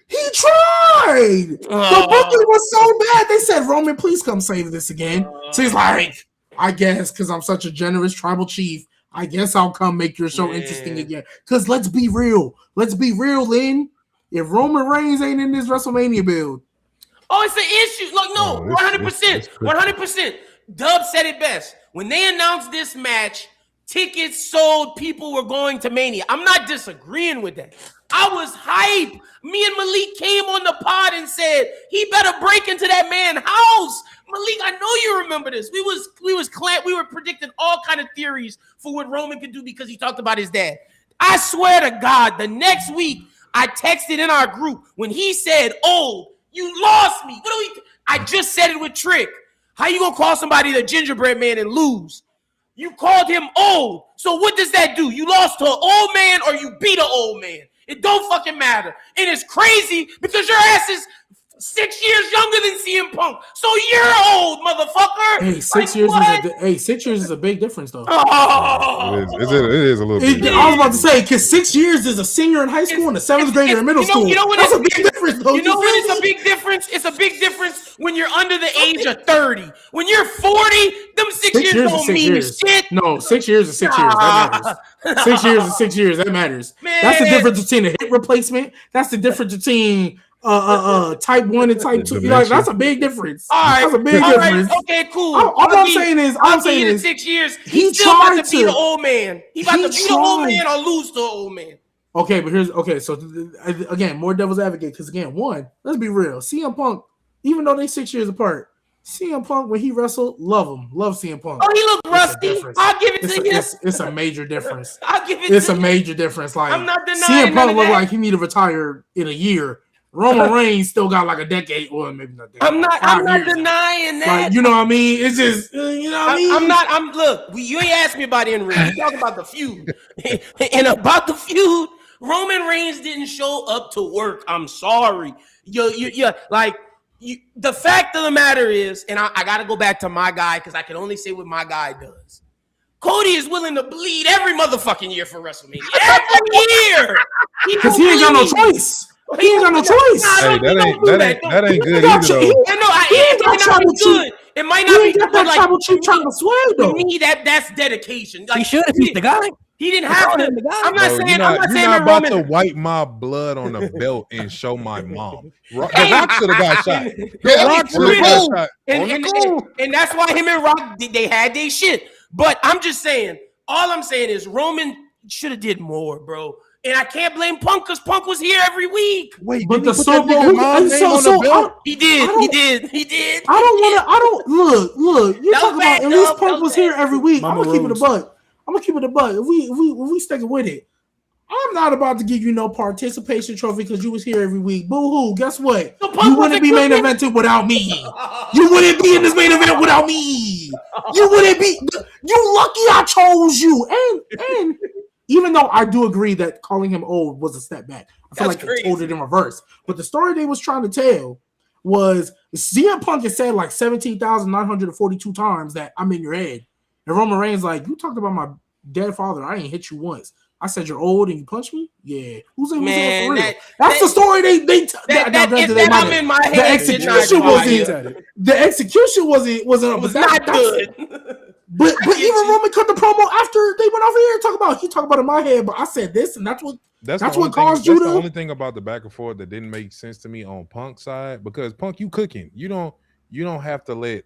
He tried. The booking was so bad. They said, Roman, please come save this again. So he's like, I guess because I'm such a generous tribal chief, I guess I'll come make your show interesting again. Because let's be real. Lynn. If Roman Reigns ain't in this WrestleMania build. Oh, it's an issue. Look, no, 100%. 100%. Dub said it best. When they announced this match, tickets sold, people were going to Mania. I'm not disagreeing with that. I was hype. Me and Malik came on the pod and said, he better break into that man's house. Malik, I know you remember this. We were predicting all kind of theories for what Roman could do because he talked about his dad. I swear to God, the next week, I texted in our group when he said, "Oh, you lost me." What do we? I just said it with Trick. How you gonna call somebody the gingerbread man and lose? You called him old. So what does that do? You lost to an old man or you beat an old man. It don't fucking matter. And it's crazy because your ass is 6 years younger than CM Punk. So you're old, motherfucker. Hey, 6 years is 6 years is a big difference though. Oh. It is a little bit. I was about to say, because 6 years is a senior in high school and a seventh grader in middle school. That's a big difference, though. You know when it's a big difference? It's a big difference when you're under the age of 30. When you're 40, them 6 years don't mean shit. No, 6 years is 6 years. That matters. 6 years is 6 years. That matters. Man. That's the difference between a hip replacement. That's the difference between type 1 and type 2. That's a big difference. All right. That's a big difference. Okay, cool. All I'm saying is 6 years. he still tried about to beat an old man. He about to beat an old man or lose to an old man. Okay, but so again, more devil's advocate, because again, let's be real. CM Punk, even though they 6 years apart, CM Punk, when he wrestled, love CM Punk. Oh, he looked rusty. I'll give it to you. It's a major difference. I'll give it It's to a major difference. Like, I'm not denying CM Punk looked that. like he need to retire in a year. Roman Reigns still got like a decade, or maybe not. I'm not denying that. Like, you know what I mean? It's just, you know what I mean? Look, you ain't asked me about the in-ring. You talking about the feud. And about the feud, Roman Reigns didn't show up to work. I'm sorry. The fact of the matter is, and I got to go back to my guy because I can only say what my guy does. Cody is willing to bleed every motherfucking year for WrestleMania. Every year. Because he ain't got no choice. He ain't got no choice. Hey, that ain't good either, though. It might not be that tribal chief trying to sway, though. To me, that's dedication. Like, he should if he's the guy. He didn't have to. I'm not saying you're not that about Roman to wipe my blood on the belt and show my mom. The Rock should have got shot. The Rock should have got shot. And that's why him and Rock, they had their shit. But I'm just saying, all I'm saying is Roman should have did more, bro. And I can't blame Punk because Punk was here every week. Wait, but the Super Bowl he did. Look. You talking about at least Punk was here every week. I'm gonna keep it a buck. If we sticking with it, I'm not about to give you no participation trophy because you was here every week. Boo hoo. Guess what? You wouldn't be main evented without me. You wouldn't be in this main event without me. You wouldn't be. You lucky I chose you. And even though I do agree that calling him old was a step back, I feel like they told it in reverse. But the story they was trying to tell was CM Punk has said like 17,942 times that I'm in your head. And Roman Reigns like, you talked about my dead father. I ain't hit you once. I said you're old and you punched me. Yeah, who's for real? That's the story I'm in my head. The execution wasn't not good. But even Roman cut the promo after they went over here and talk about in my head. But I said this, and that's what caused you to. That's the only thing about the back and forth that didn't make sense to me on Punk's side, because Punk, you cooking. You don't have to let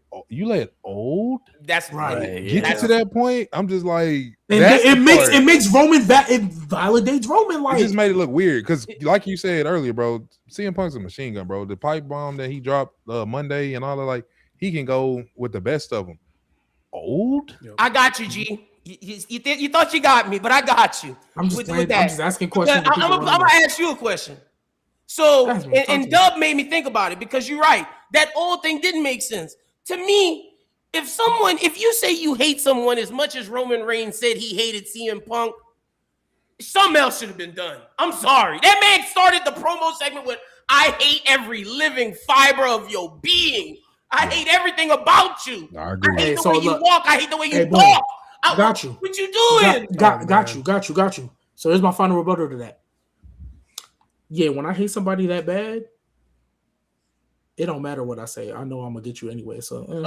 old. That's right. Get to that point. I'm just like, it makes Roman it validates Roman. Like, it just made it look weird because, like you said earlier, bro, CM Punk's a machine gun, bro. The pipe bomb that he dropped Monday and all that, like, he can go with the best of them. Old? I got you, G. You thought you got me, but I got you. I'm just asking questions. I'm gonna ask you a question. So, and Dub made me think about it because you're right. That old thing didn't make sense. To me, if you say you hate someone as much as Roman Reigns said he hated CM Punk, something else should have been done. I'm sorry. That man started the promo segment with, I hate every living fiber of your being. I hate everything about you. I agree. I hate the way you walk. I hate the way you walk. Got you. What you doing? Got you. So here's my final rebuttal to that. Yeah, when I hate somebody that bad, it don't matter what I say. I know I'm gonna get you anyway. So I'm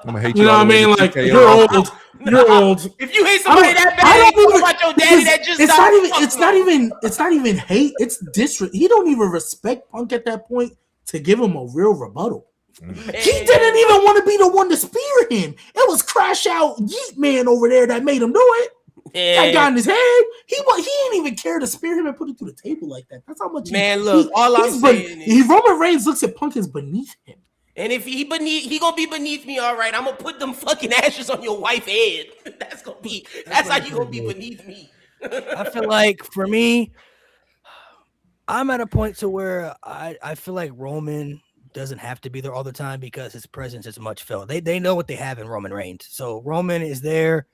gonna hate you. You know what I mean? Like, you're old. You're old. If you hate somebody that bad, I don't even about your daddy that just it's not even hate. It's disrespect. He don't even respect Punk at that point to give him a real rebuttal. Man. He didn't even want to be the one to spear him. It was Crash Out Yeet Man over there that made him do it. That got in his head. He didn't even care to spear him and put it through the table like that. That's how much. Man, all I'm saying is Roman Reigns looks at Punk as beneath him. And if he gonna be beneath me, all right. I'm gonna put them fucking ashes on your wife's head. That's how you gonna be beneath me. I feel like for me, I'm at a point to where I feel like Roman doesn't have to be there all the time because his presence is much felt. They know what they have in Roman Reigns. So Roman is there.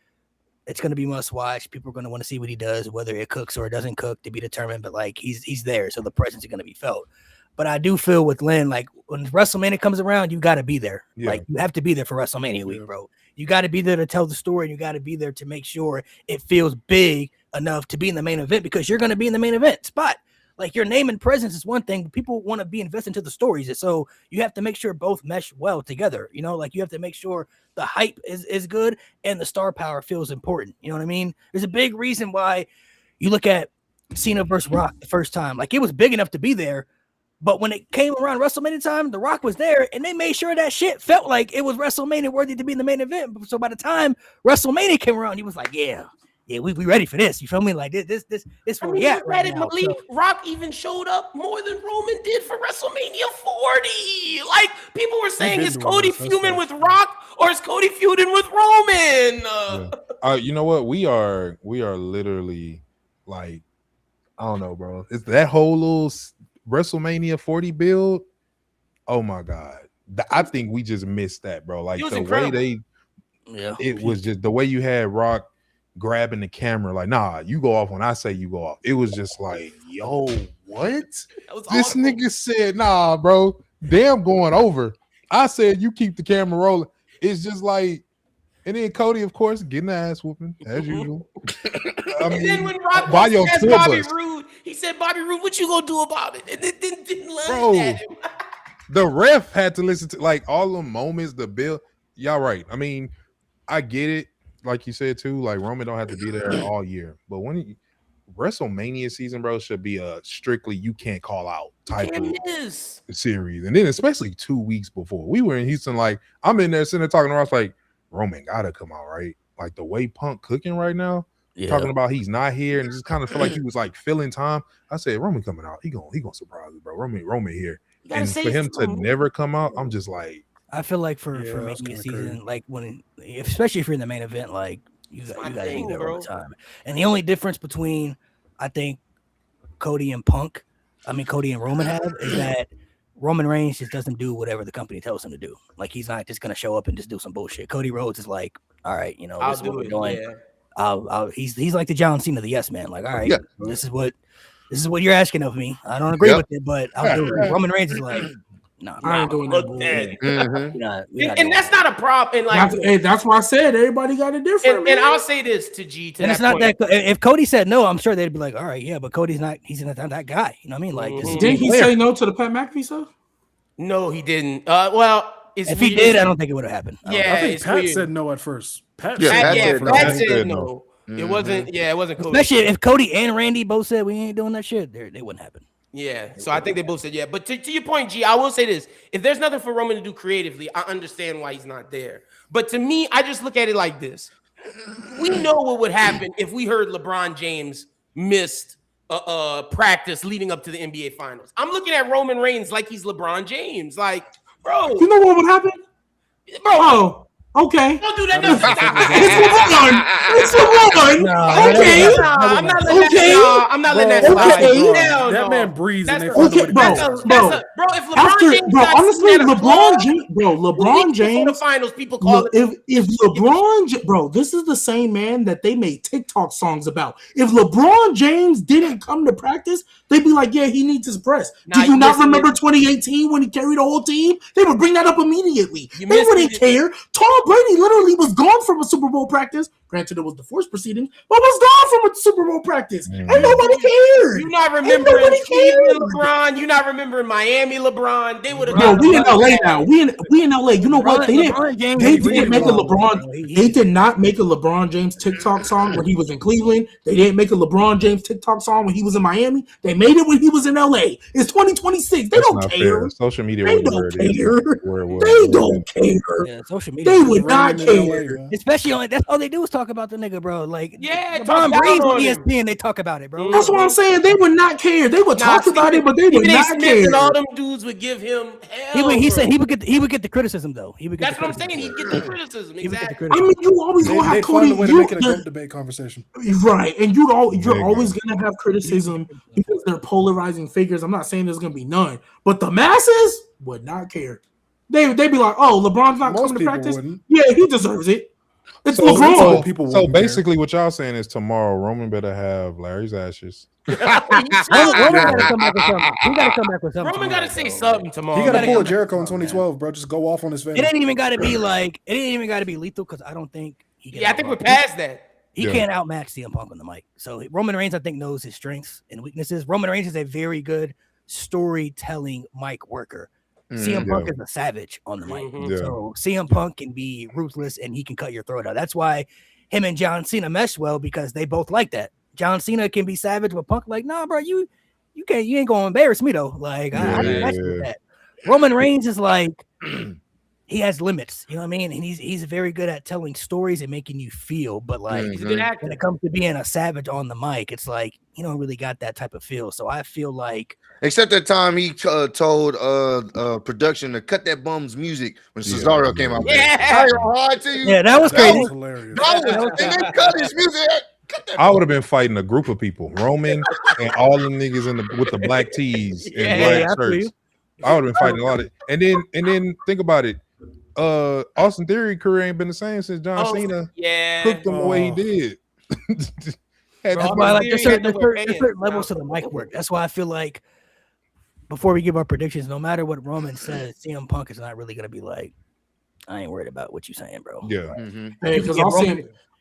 It's going to be must watch. People are going to want to see what he does, whether it cooks or it doesn't cook, to be determined. But like he's there, so the presence is going to be felt. But I do feel with Lynn, like when WrestleMania comes around, you got to be there. Yeah. Like you have to be there for WrestleMania week, bro. You got to be there to tell the story, and you got to be there to make sure it feels big enough to be in the main event, because you're going to be in the main event spot. Like your name and presence is one thing, but people want to be invested into the stories. And so you have to make sure both mesh well together. You know, like you have to make sure the hype is good and the star power feels important. You know what I mean? There's a big reason why you look at Cena versus Rock the first time. Like it was big enough to be there, but when it came around WrestleMania time, The Rock was there, and they made sure that shit felt like it was WrestleMania worthy to be in the main event. So by the time WrestleMania came around, he was like, yeah, we ready for this. You feel me? Like this where we at right now. Believe Rock even showed up more than Roman did for WrestleMania 40. Like people were saying, is Cody feuding with Rock or is Cody feuding with Roman? You know what? We are literally like, I don't know, bro. It's that whole little WrestleMania 40 build. Oh my god, I think we just missed that, bro. Like the incredible way it was just the way you had Rock grabbing the camera, like, nah, you go off when I say you go off. It was just like, yo, what? This awesome. Nigga said, nah, bro, damn going over. I said you keep the camera rolling. It's just like, and then Cody, of course, getting the ass whooping as usual. I mean, and then when Rock asked Bobby Roode, he said, Bobby Roode, what you gonna do about it? And it didn't laugh at him. The ref had to listen to like all the moments, the bill. Y'all right. I mean, I get it. Like you said too, like Roman don't have to be there all year, but when WrestleMania season, bro, should be a strictly you can't call out type of series, and then especially 2 weeks before we were in Houston, like I'm in there sitting there talking to Ross, like Roman gotta come out, right? Like the way Punk cooking right now, talking about he's not here, and just kind of feel like he was like filling time. I said Roman coming out, he gonna surprise us, bro. Roman here, and for him to never come out, I'm just like. I feel like for making a season, like especially if you're in the main event, like you got to be there all the time. And the only difference between, I think, Cody and Roman have is that Roman Reigns just doesn't do whatever the company tells him to do. Like he's not just gonna show up and just do some bullshit. Cody Rhodes is like, all right, you know, this is what we're doing. Yeah. He's like the John Cena, the yes man. Like, all right, this is what you're asking of me. I don't agree with it, but I'll do it. Roman Reigns is like. No, I ain't doing that. And that's not a problem. And like that's why I said everybody got it different. And I'll say this to G. And it's not that if Cody said no, I'm sure they'd be like, all right, yeah, but Cody's not. He's not that guy. You know what I mean? Like, didn't he say no to the Pat McAfee stuff? No, he didn't. Well, if he did, I don't think it would have happened. Yeah, I think Pat said no at first. Pat said no. It wasn't. Yeah, it wasn't Cody. Especially if Cody and Randy both said we ain't doing that shit, they wouldn't happen. Yeah, so I think they both said yeah. But to your point, G, I will say this. If there's nothing for Roman to do creatively, I understand why he's not there. But to me, I just look at it like this. We know what would happen if we heard LeBron James missed practice leading up to the NBA Finals. I'm looking at Roman Reigns like he's LeBron James. Like, bro. You know what would happen? Bro. Oh. Okay. Don't do that. It's LeBron. Okay. I'm not letting that slide. That man breathes. Okay, bro. If LeBron James honestly, LeBron James. The finals, people call it. If LeBron, bro, this is the same man that they made TikTok songs about. If LeBron James didn't come to practice, they'd be like, yeah, he needs his rest. Do you not remember 2018 when he carried the whole team? They would bring that up immediately. They wouldn't care. Tom Brady literally was gone from a Super Bowl practice. Granted, it was the forced proceeding, but was gone from a Super Bowl practice. And nobody cared. You're not remembering Cleveland LeBron. You're not remembering Miami LeBron. They would have. No, we in LA now. We in LA. You know what? They didn't make a LeBron. They did not make a LeBron James TikTok song when he was in Cleveland. They didn't make a LeBron James TikTok song when he was in Miami. They made it when he was in LA. It's 2026. They don't care. Social media. They don't care. They don't care. Yeah, social media. They would not care. Especially that's all they do is talk talk about the nigga, bro. Like, Yeah, LeBron talk down breathes on on him. ESPN. They talk about it, bro. That's what I'm saying. They would not care. They would talk about it, but they would Stephen A. not Smith care. and all them dudes would give him hell. He said bro. he would get the criticism though. He would get That's what I'm saying. He'd get the criticism. He would get the Exactly. I criticism. mean, you always gonna have They'd Cody. find a way to make it a GOAT debate conversation. Right, and you're Nigga. always gonna have criticism because they're polarizing figures. I'm not saying there's gonna be none, but the masses would not care. They'd be like, "Oh, LeBron's not Most coming to people practice. wouldn't. Yeah, he deserves it. It's So, LeBron." so, People so wouldn't care. basically, what y'all saying is tomorrow Roman better have Larry's ashes. Roman gotta come back with something. He gotta come back with something. Roman got to say bro. something tomorrow. He got to gotta pull a come back. Jericho in Oh, 2012, bro. Just go off on his It fans. ain't even gotta be like it ain't even gotta be lethal because I don't think he can. Yeah, I think we're past that. He Yeah. can't outmatch CM Punk on the mic. So Roman Reigns, I think, knows his strengths and weaknesses. Roman Reigns is a very good storytelling mic worker. CM Punk is a savage on the mic. Mhm. Yeah. So CM Punk can be ruthless and he can cut your throat out. That's why him and John Cena mesh well because they both like that. John Cena can be savage, but Punk like, nah, bro, you ain't gonna embarrass me though. Like I can match with that. Roman Reigns is like he has limits, you know what I mean? And he's very good at telling stories and making you feel, but like He's a good actor. when it comes to being a savage on the mic, it's like you don't really got that type of feel. So I feel like Except that time he told production to cut that bum's music when Cesaro came out. Yeah. I ain't gonna lie to you. yeah, that was That crazy. was hilarious. And they cut his music. Cut that I would have been fighting a group of people, Roman and all them niggas with the black tees and Yeah, black I feel you. shirts. I would have been fighting a lot of, and then think about it. Austin Theory career ain't been the same since John Cena Yeah. cooked him the way he Oh. did. Had That's to why be- like there's Theory certain, had to wear there's pants. certain levels to the mic work. That's why I feel like before we give our predictions, no matter what Roman says, CM Punk is not really gonna be like, I ain't worried about what you saying, bro. yeah. Hey, because Yeah,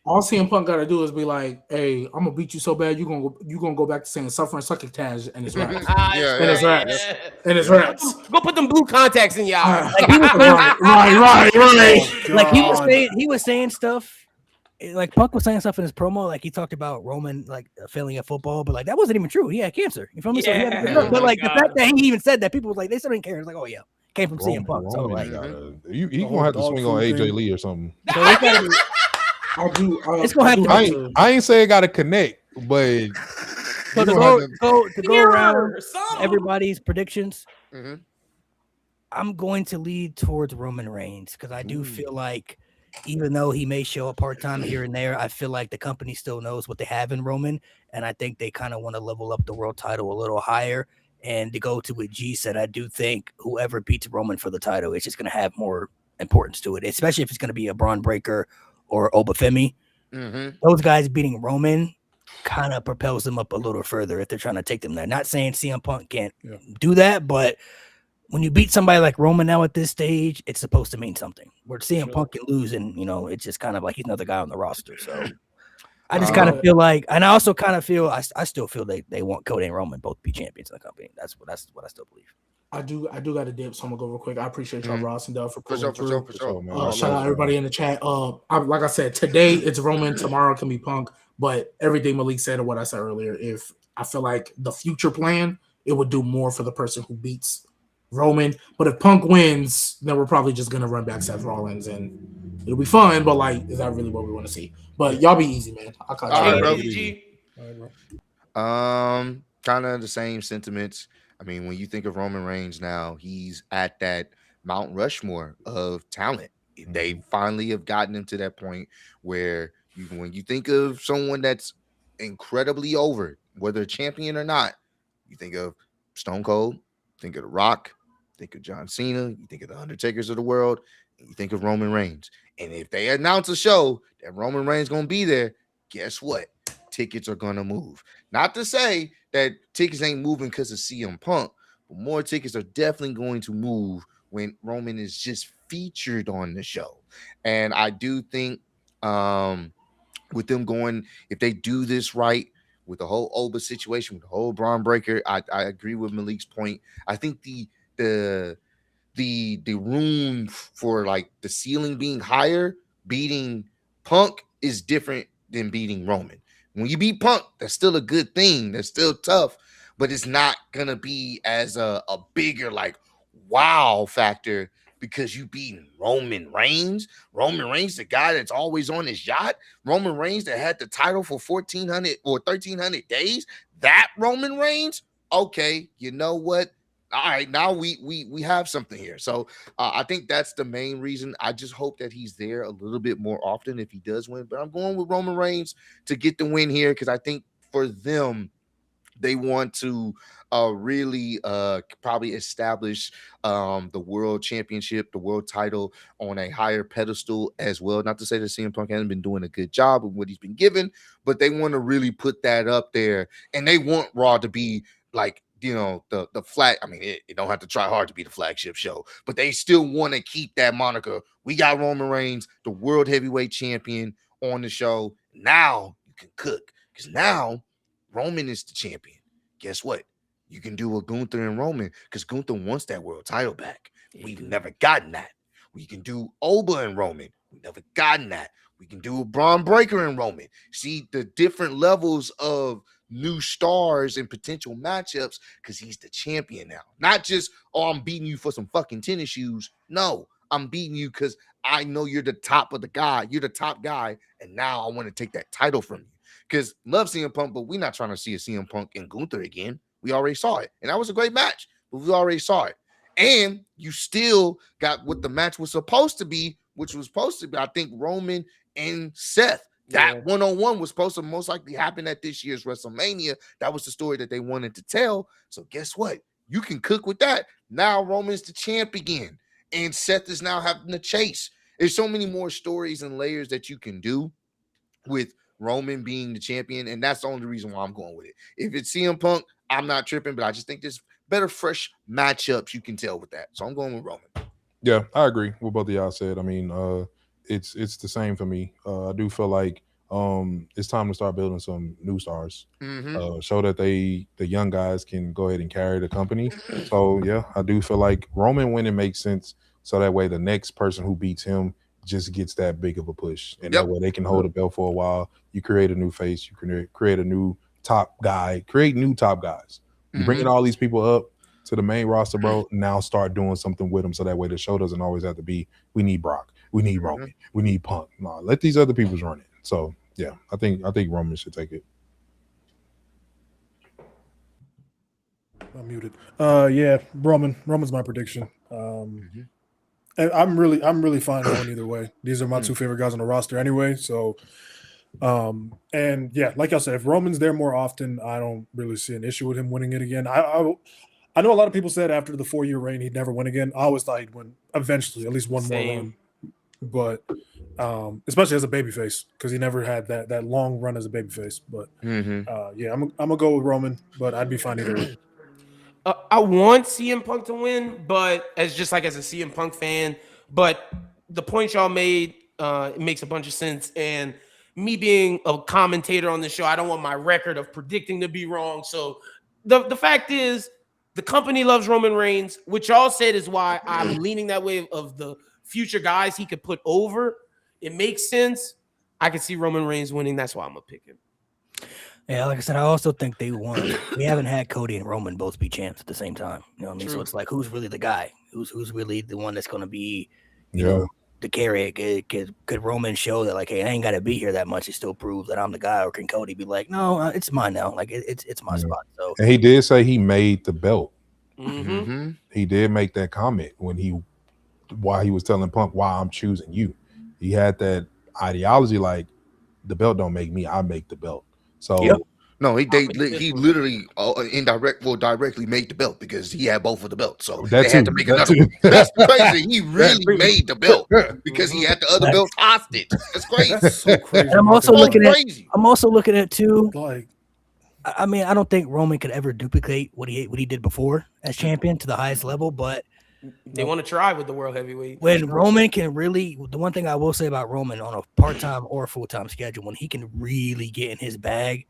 all CM Punk got to do is be like, "Hey, I'm gonna beat you so bad you gonna go back to saying suffering succotash and his raps Yeah, and his raps and his raps." Go put them blue contacts in your eye. Like he was Right. like God. he was saying stuff. Like Punk was saying stuff in his promo, like he talked about Roman like failing at football, but like that wasn't even true. He had cancer. You feel me? So he had, Yeah. but like Oh my the fact that he even said that, people was like they still didn't care. It's like, oh yeah, came from CM Punk. So Roman like, gotta- he The gonna have to whole swing dog on food AJ thing. Lee or something. so it's gotta be, It's gonna have to- I ain't say it got to connect, but so you to gonna have to go around Some. everybody's predictions. Mhm. I'm going to lead towards Roman Reigns because I do feel like even though he may show up part-time here and there, I feel like the company still knows what they have in Roman, and I think they kind of want to level up the world title a little higher. And to go to what G said, I do think whoever beats Roman for the title is just going to have more importance to it, especially if it's going to be a Braun Breaker or Obafemi. Those guys beating Roman kind of propels them up a little further if they're trying to take them there. Not saying CM Punk can't do that, but when you beat somebody like Roman now at this stage, it's supposed to mean something. Where CM Punk can lose, and it's just kind of like he's another guy on the roster. So I just kind of feel like, and I also kind of feel, I still feel they want Cody and Roman both to be champions in the company. That's what I still believe. I do got a dip, so I'm gonna go real quick. I appreciate y'all, Ross and Dell, for For pulling sure. through. man. Shout out everybody in the chat. Like I said, today it's Roman, tomorrow can be Punk, but everything Malik said and what I said earlier, if I feel like the future plan, it would do more for the person who beats Roman. But if Punk wins, then we're probably just gonna run back Seth Rollins and it'll be fun, but like, is that really what we want to see? But y'all be easy, man. I'll call All you. right, bro. Kind of the same sentiments. I mean, when you think of Roman Reigns now, he's at that Mount Rushmore of talent. They finally have gotten him to that point where when you think of someone that's incredibly over, whether a champion or not, you think of Stone Cold, think of The Rock, think of John Cena, you think of the Undertakers of the world, and you think of Roman Reigns. And if they announce a show that Roman Reigns going to be there, guess what? Tickets are going to move. Not to say that tickets ain't moving because of CM Punk, but more tickets are definitely going to move when Roman is just featured on the show. And I do think with them going, if they do this right, with the whole Oba situation, with the whole Braun Breaker, I agree with Malik's point. I think the room for like the ceiling being higher, beating Punk is different than beating Roman. When you beat Punk, that's still a good thing. That's still tough, but it's not gonna be as a bigger like wow factor because you beating Roman Reigns. Roman Reigns, the guy that's always on his yacht. Roman Reigns that had the title for 1,400 or 1,300 days. That Roman Reigns. Okay, you know what? All right, now we have something here. So I think that's the main reason. I just hope that he's there a little bit more often if he does win. But I'm going with Roman Reigns to get the win here because I think for them, they want to really probably establish the world championship, the world title on a higher pedestal as well. Not to say that CM Punk hasn't been doing a good job of what he's been given, but they want to really put that up there. And they want Raw to be like, the flag. I mean, it don't have to try hard to be the flagship show, but they still want to keep that moniker. We got Roman Reigns, the world heavyweight champion, on the show. Now you can cook because now Roman is the champion. Guess what? You can do a Gunther and Roman because Gunther wants that world title back. We've never gotten that. We can do Oba and Roman. We've never gotten that. We can do a Braun Breaker and Roman. See the different levels of new stars and potential matchups because he's the champion now. Not just, I'm beating you for some fucking tennis shoes. No, I'm beating you because I know you're the top of the guy. You're the top guy, and now I want to take that title from you. Because love CM Punk, but we're not trying to see a CM Punk and Gunther again. We already saw it. And that was a great match, but we already saw it. And you still got what the match was supposed to be, which was supposed to be, I think, Roman and Seth. That one-on-one was supposed to most likely happen at this year's WrestleMania. That was the story that they wanted to tell. So guess what? You can cook with that. Now Roman's the champ again. And Seth is now having the chase. There's so many more stories and layers that you can do with Roman being the champion, and that's the only reason why I'm going with it. If it's CM Punk, I'm not tripping, but I just think there's better fresh matchups you can tell with that. So I'm going with Roman. Yeah, I agree with both of y'all said. I mean, it's the same for me. I do feel like it's time to start building some new stars. Show that the young guys can go ahead and carry the company. So yeah, I do feel like Roman winning makes sense. So that way the next person who beats him just gets that big of a push, and that way they can hold the belt for a while. You create a new face, you can create a new top guy, create new top guys. You bringing all these people up to the main roster, bro. Now start doing something with them, so that way the show doesn't always have to be, we need Brock, we need Roman, we need Punk. No, let these other people run it. So yeah, I think Roman should take it. I'm muted. Yeah, Roman's my prediction. And I'm really fine going either way. These are my two favorite guys on the roster anyway. So, and yeah, like I said, if Roman's there more often, I don't really see an issue with him winning it again. I know a lot of people said after the 4-year reign he'd never win again. I always thought he'd win eventually, at least one more run. But especially as a babyface, because he never had that long run as a babyface. But yeah, I'm gonna go with Roman, but I'd be fine either way. I want CM Punk to win, but as a CM Punk fan, but the point y'all made, it makes a bunch of sense. And me being a commentator on the show, I don't want my record of predicting to be wrong. So the fact is, the company loves Roman Reigns, which y'all said is why I'm leaning that way of the future guys he could put over. It makes sense. I can see Roman Reigns winning. That's why I'm gonna pick him. Yeah, like I said, I also think they want. We haven't had Cody and Roman both be champs at the same time. You know what I mean? So it's like, who's really the guy? Who's really the one that's going to be, you know, to carry it? Could Roman show that, like, hey, I ain't got to be here that much to still prove that I'm the guy? Or can Cody be like, no, it's mine now. Like, it's my spot. So, and he did say he made the belt. He did make that comment while he was telling Punk why I'm choosing you. He had that ideology like, the belt don't make me, I make the belt. So no, he literally directly made the belt because he had both of the belts. So they had to make another one. That's crazy. He really made the belt because he had the other belt hostage. That's crazy. That's so crazy. And I'm also looking at too. Like, I mean, I don't think Roman could ever duplicate what he did before as champion to the highest level, but they want to try with the world heavyweight. When Roman can really, the one thing I will say about Roman on a part-time or full-time schedule, when he can really get in his bag,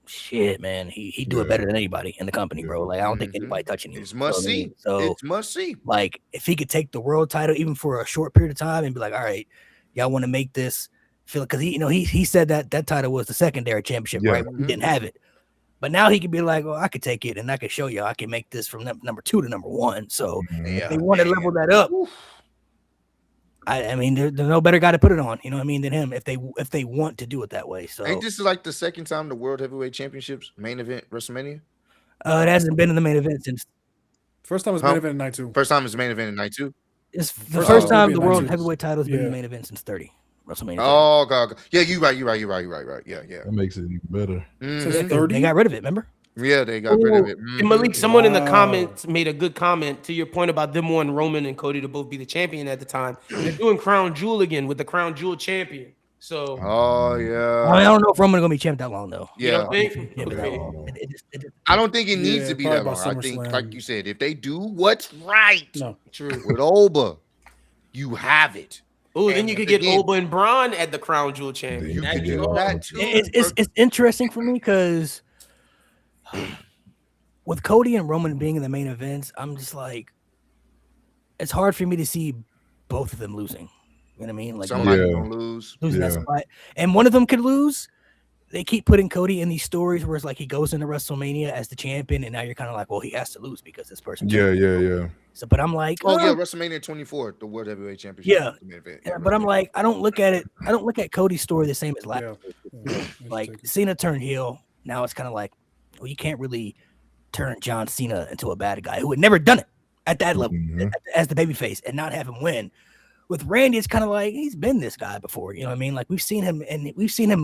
shit, man, he do it better than anybody in the company, bro. Like, I don't think anybody touching him. It's must see. So it's must see. Like, if he could take the world title even for a short period of time and be like, all right, y'all want to make this feel, because he said that title was the secondary championship, right? He didn't have it. But now he can be like, well, I could take it and I can show you I can make this from number 2 to number 1. So if they want to level that up, I mean, there's no better guy to put it on, you know what I mean, than him if they want to do it that way. So ain't this like the second time the World Heavyweight Championships main event WrestleMania? It hasn't been in the main event since. First time it's main event in night 2. First time it's main event in night 2. It's the first time the World Heavyweight title has been in the main event since 30 WrestleMania. Oh God, yeah, you're right. Yeah. That makes it even better. They got rid of it, remember? Yeah, they got rid of it. And Malik, someone in the comments made a good comment to your point about them wanting Roman and Cody to both be the champion at the time. They're doing Crown Jewel again with the Crown Jewel champion. So, oh yeah, I don't know if Roman's gonna be champ that long though. Yeah, I don't think it needs to be that long. I think, like you said, if they do what's right, true with Oba, you have it. Oh, then you could get Oba and Braun at the Crown Jewel champion. You could do that too. It's interesting for me because with Cody and Roman being in the main events, I'm just like, it's hard for me to see both of them losing. You know what I mean? Like somebody gonna lose. Losing that spot. And one of them could lose. They keep putting Cody in these stories where it's like he goes into WrestleMania as the champion, and now you're kind of like, well, he has to lose because this person. Yeah. So, but I'm like, WrestleMania 24, the World Heavyweight Championship. Yeah, but I'm like, I don't look at it. I don't look at Cody's story the same as last. Like Cena turned heel. Now it's kind of like, well, you can't really turn John Cena into a bad guy who had never done it at that level as the babyface and not have him win. With Randy, it's kind of like he's been this guy before. You know what I mean? Like we've seen him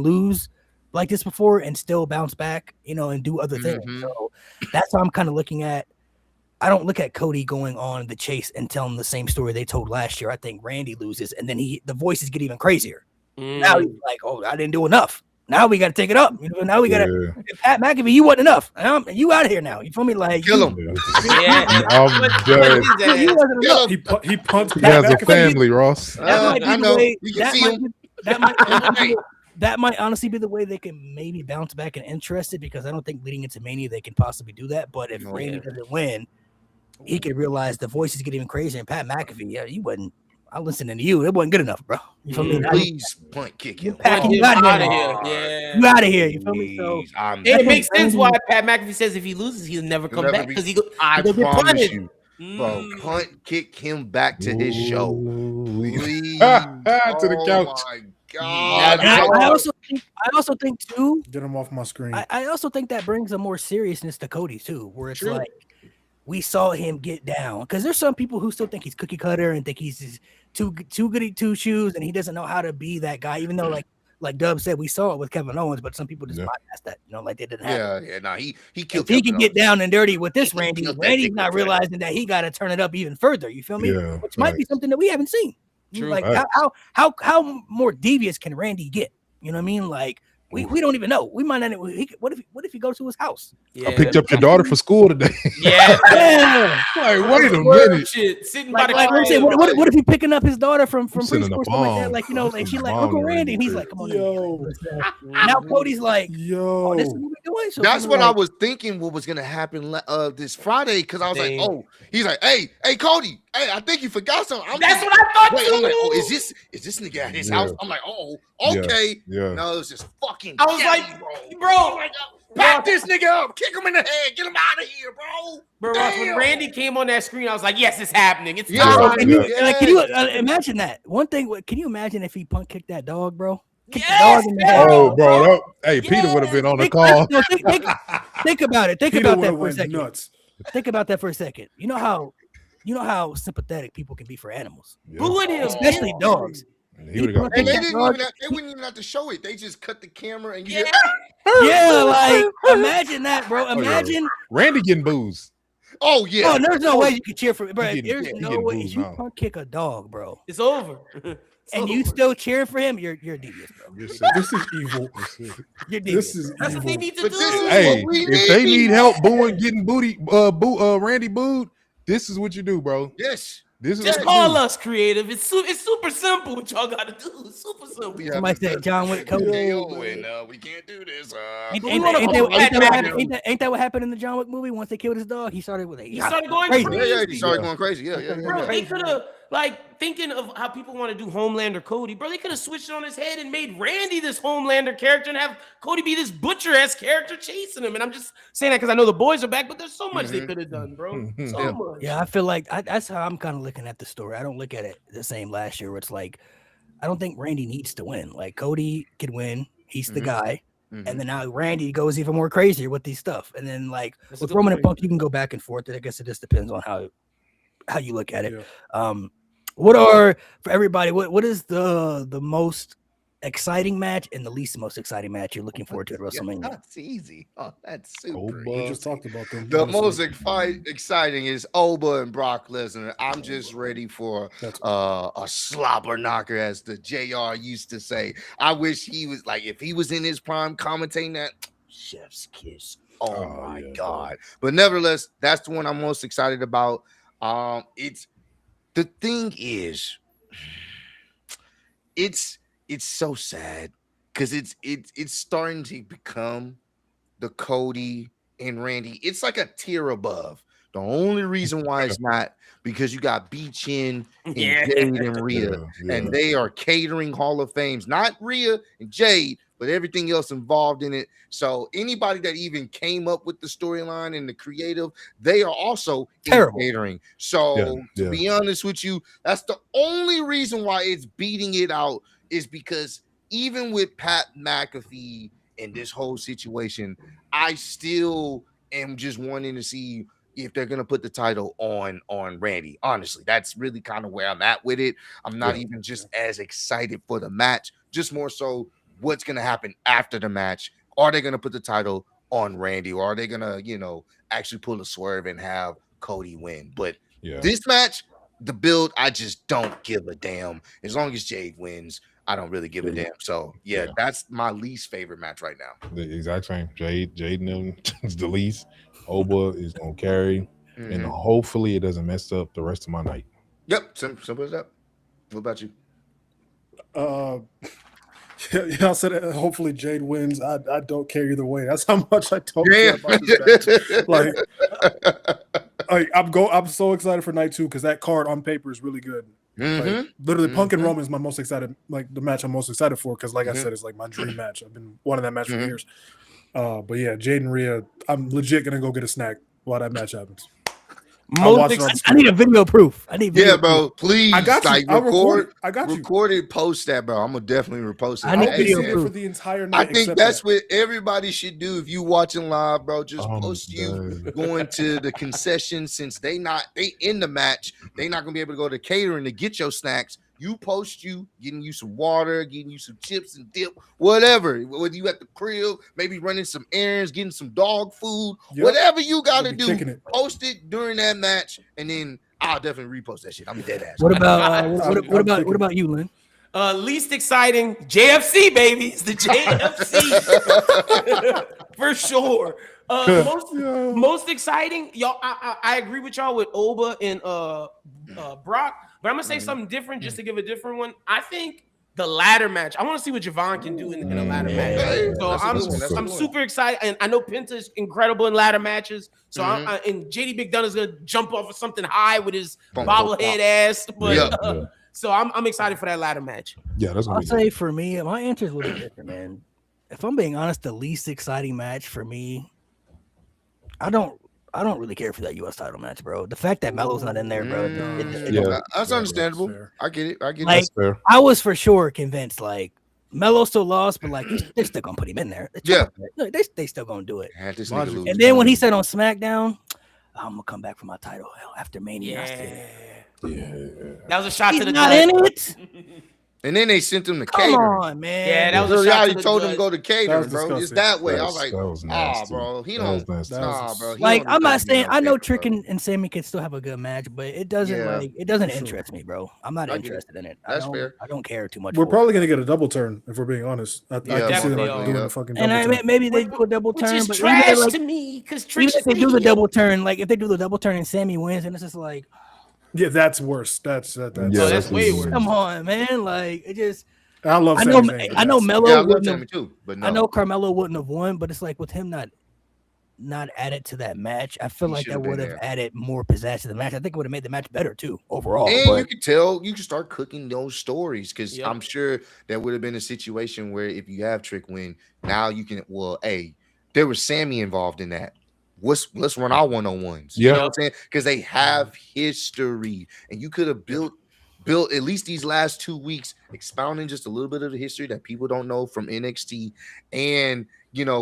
lose like this before and still bounce back, you know, and do other things. So that's how I'm kind of looking at. I don't look at Cody going on the chase and telling the same story they told last year. I think Randy loses, and then the voices get even crazier. Now he's like, "Oh, I didn't do enough. Now we got to take it up. You know, now we got to Pat McAfee. You wasn't enough. You out of here now. You feel me? Like kill him. I'm dead. He punts. He has a family, Ross. That might honestly be the way they can maybe bounce back and interest it, because I don't think leading into Mania they can possibly do that. But if Randy doesn't win, he could realize the voices get even crazier. And Pat McAfee, you wasn't. I'm listening to you. It wasn't good enough, bro. You feel me? Please punt kick him. You out of here. Yeah. You out of here. You feel me? So it makes sense why Pat McAfee says if he loses, he'll never come back because I promise you, bro. Punt kick him back to his show. Please. To the couch. Oh my God. I also think too. Get him off my screen. I also think that brings a more seriousness to Cody too, where it's like we saw him get down, because there's some people who still think he's cookie cutter and think he's too goody two shoes and he doesn't know how to be that guy, even though like Dub said, we saw it with Kevin Owens, but some people just bypass that, you know, like they didn't have it. Nah, he killed. If he can get down and dirty with this Randy's not realizing that he got to turn it up even further. You feel me? Yeah, which might be something that we haven't seen. True. Like how more devious can Randy get? You know what I mean? Like we don't even know. We might not. What if he goes to his house? I picked up your daughter for school today. Like, wait a minute. Shit, sitting like, by the car. What if he picking up his daughter from preschool or something like that? bomb. Like, you know, like she's like Uncle Randy, and he's like, come on. Now Cody's like, oh, this is what we're doing. So that's what I was thinking. What was gonna happen this Friday? Because I was like, oh, he's like, hey, Cody, hey, I think you forgot something. That's what I thought too. I'm like, oh, is this nigga at his house? I'm like, oh, okay. Yeah. No, it's just fucking. I was like, bro, back this nigga up, kick him in the head, get him out of here, bro. Bro, when Randy came on that screen, I was like, yes, it's happening. It's time. Can you imagine that? One thing, can you imagine if he punk kicked that dog, bro? Yes, oh, bro. Peter would have been on the call. Think about it. Think about that for a second. Nuts. Think about that for a second. You know how sympathetic people can be for animals. Booing him, especially dogs. And they wouldn't even have to show it. They just cut the camera and you like imagine that, bro. Imagine Randy getting booze. Oh yeah. Oh, there's no way you can cheer for it, bro. There's no way you punk kick a dog, bro. It's over. And you still cheering for him? You're devious, bro. This is evil. You're devious. This is That's evil. what they need to do. Hey, if they need help getting Randy booed, this is what you do, bro. Yes. Just call us creative. It's super simple. What y'all got to do? It's super simple. Somebody said John Wick Cody. We can't do this. Ain't that what happened in the John Wick movie? Once they killed his dog, he started going crazy. Yeah, he started going crazy. Yeah. Bro, they could have Like, thinking of how people want to do Homelander Cody, bro, they could have switched it on his head and made Randy this Homelander character and have Cody be this butcher-ass character chasing him. And I'm just saying that because I know the boys are back, but there's so much they could have done, bro. So much. Yeah, I feel like that's how I'm kind of looking at the story. I don't look at it the same last year where it's like, I don't think Randy needs to win. Like, Cody can win. He's the guy. And then now Randy goes even more crazier with these stuff. And then, like, with Roman and Punk, you can go back and forth. I guess it just depends on how you look at it. Yeah. What are, for everybody, what is the most exciting match and the least most exciting match you're looking forward to at WrestleMania? That's easy. Oh, that's super We easy. just talked about them. The most exciting is Oba and Brock Lesnar. I'm just ready for a slobber knocker, as the JR used to say. I wish he was like, if he was in his prime commentating that, chef's kiss. Oh my God. But nevertheless, that's the one I'm most excited about. It's the thing is, it's so sad because it's starting to become the Cody and Randy. It's like a tier above. The only reason why it's not because you got B-Chin and Jade and Rhea, and they are catering Hall of Fames, not Rhea and Jade, but everything else involved in it. So anybody that even came up with the storyline and the creative, they are also terrible catering. So to be honest with you, that's the only reason why it's beating it out, is because even with Pat McAfee and this whole situation, I still am just wanting to see if they're going to put the title on Randy. Honestly, that's really kind of where I'm at with it. I'm not even just as excited for the match, just more so what's going to happen after the match. Are they going to put the title on Randy, or are they going to, actually pull a swerve and have Cody win? But this match, the build, I just don't give a damn. As long as Jade wins, I don't really give a damn. So that's my least favorite match right now. The exact same. Jade and them is the least. Oba is gonna carry, and hopefully it doesn't mess up the rest of my night. Yep, simple as that. What about you? I said hopefully Jade wins. I don't care either way. That's how much I don't care about this match. I'm so excited for night 2 because that card on paper is really good. Like, literally, Punk and Roman is my most excited, like the match I'm most excited for, because like I said, it's like my dream match. I've been wanting that match for years. But yeah, Jade and Rhea, I'm legit gonna go get a snack while that match happens. I need a video proof. Bro, please. I got you. Like, I got you. Record it, post that, bro. I'm gonna definitely repost it. I need video proof for the entire night. I think that's what everybody should do. If you watching live, bro, just post you going to the concession, since they in the match. They not gonna be able to go to catering to get your snacks. You post you getting you some water, getting you some chips and dip, whatever. Whether you at the crib, maybe running some errands, getting some dog food, whatever you gotta do, post it during that match, and then I'll definitely repost that shit. I'm a dead ass. What about you, Lynn? Least exciting, JFC, baby. It's the JFC for sure. Most exciting, y'all. I agree with y'all with Oba and Brock, but I'm gonna say something different just to give a different one. I think the ladder match. I want to see what Javon can do in the ladder match. So I'm super excited, and I know Penta's incredible in ladder matches. So and JD Big Dunn is gonna jump off of something high with his bobblehead ass, but. So I'm excited for that ladder match. Yeah, that's. I'll say for me, my answer is a little different, man. If I'm being honest, the least exciting match for me, I don't really care for that U.S. title match, bro. The fact that Melo's not in there, bro. That's understandable. I get it. Like, that's fair. I was for sure convinced, like, Melo still lost, but like they're still gonna put him in there. They still gonna do it. And then when he said on SmackDown, I'm gonna come back for my title after Mania. That was a shot to the not in it. And then they sent him to Come catering. on, man. Yeah, that was a shot to the told him gut. to go to catering, bro. Disgusting. It's that way. I was like, nasty. bro. He don't. Nah, bro. Like, I'm not saying I know Trick and Sami can still have a good match, but it doesn't interest me, bro. I'm not interested in it. That's fair. I don't care too much. We're probably gonna get a double turn if we're being honest. I can see them doing a fucking double turn. And maybe they do a double turn, which is but trash like, to me because even if they do the double turn, like if they do the double turn and Sami wins, and it's just like, yeah, that's worse. That's way worse. Come on, man. Like, it just. I love. I know Melo wouldn't have, too, but no. I know Carmelo wouldn't have won, but it's like with him not not added to that match. I feel He like should that have been would have there. added more pizzazz to the match. I think it would have made the match better too overall. And But you could tell, you can start cooking those stories because Yep. I'm sure there would have been a situation where if you have Trick win, now you can. Well, hey, there was Sami involved in that. Let's run our one-on-ones. You Yeah. know what I'm saying? Because they have history, and you could have built at least these last 2 weeks, expounding just a little bit of the history that people don't know from NXT, and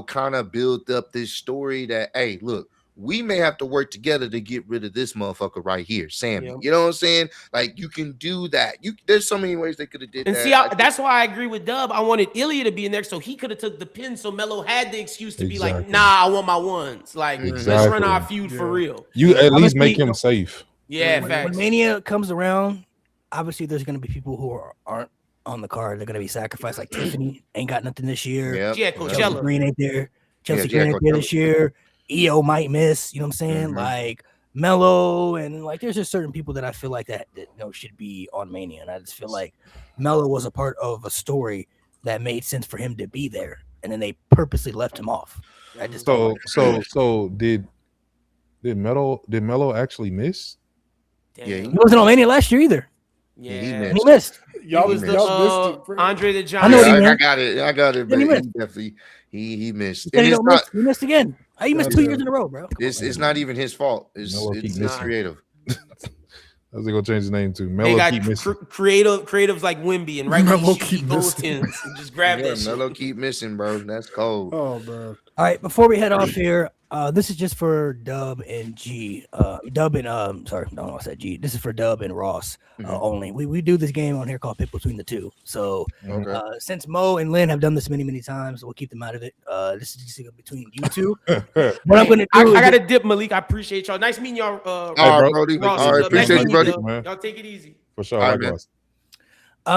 kind of build up this story that, hey, look, we may have to work together to get rid of this motherfucker right here, Sami. Yeah. You know what I'm saying? Like, you can do that. There's so many ways they could have did And that. see, that's why I agree with Dub. I wanted Ilya to be in there so he could have took the pin, so Melo had the excuse to be like, Exactly. nah, I want my ones. Like, let's run our feud for real. You at least make Honestly, him safe. Yeah, when facts. Mania comes around, obviously there's going to be people who aren't on the card. They're going to be sacrificed. Like Tiffany ain't got nothing this year. Yep. Yeah, Chelsea Coachella. Green ain't there. Chelsea Yeah, Green ain't there Coachella. this year. EO might miss. You know what I'm saying? Mhm. Like Mello, and like there's just certain people that I feel like that should be on Mania, and I just feel like Mello was a part of a story that made sense for him to be there, and then they purposely left him off. I just don't So did Melo actually miss? Damn. Yeah, he wasn't on Mania last year either. Yeah. he And he missed. Y'all He was was the y'all missed it, bro. Andre the I Giant. know what he I meant. got it. But Then he he missed. definitely he missed. He said And he it's don't not. miss. He missed again. How you missed 2 years in a row, bro? Come on, It's man. not even his fault. It's Melo keep it's missing. creative. How's they gonna change his name to They Melo? got Keep missing. creatives like Wimby and right when Melo he shoot, keep he goes missing. tins and just grab Yeah, that shit. Melo keep missing, bro. That's cold. Oh man. All right, before we head off here, this is just for Dub and G. Dub and sorry, no, I said G. This is for Dub and Ross only. We do this game on here called Pick Between the Two. So since Mo and Lynn have done this many times, we'll keep them out of it. This is just between you two. What I'm gonna do I is got to dip, Malik. I appreciate y'all. Nice meeting y'all. All right, bro. Brody. Ross, All right, nice appreciate you, meeting Brody. Dub. Man. Y'all take it easy. For sure. All right, Likewise.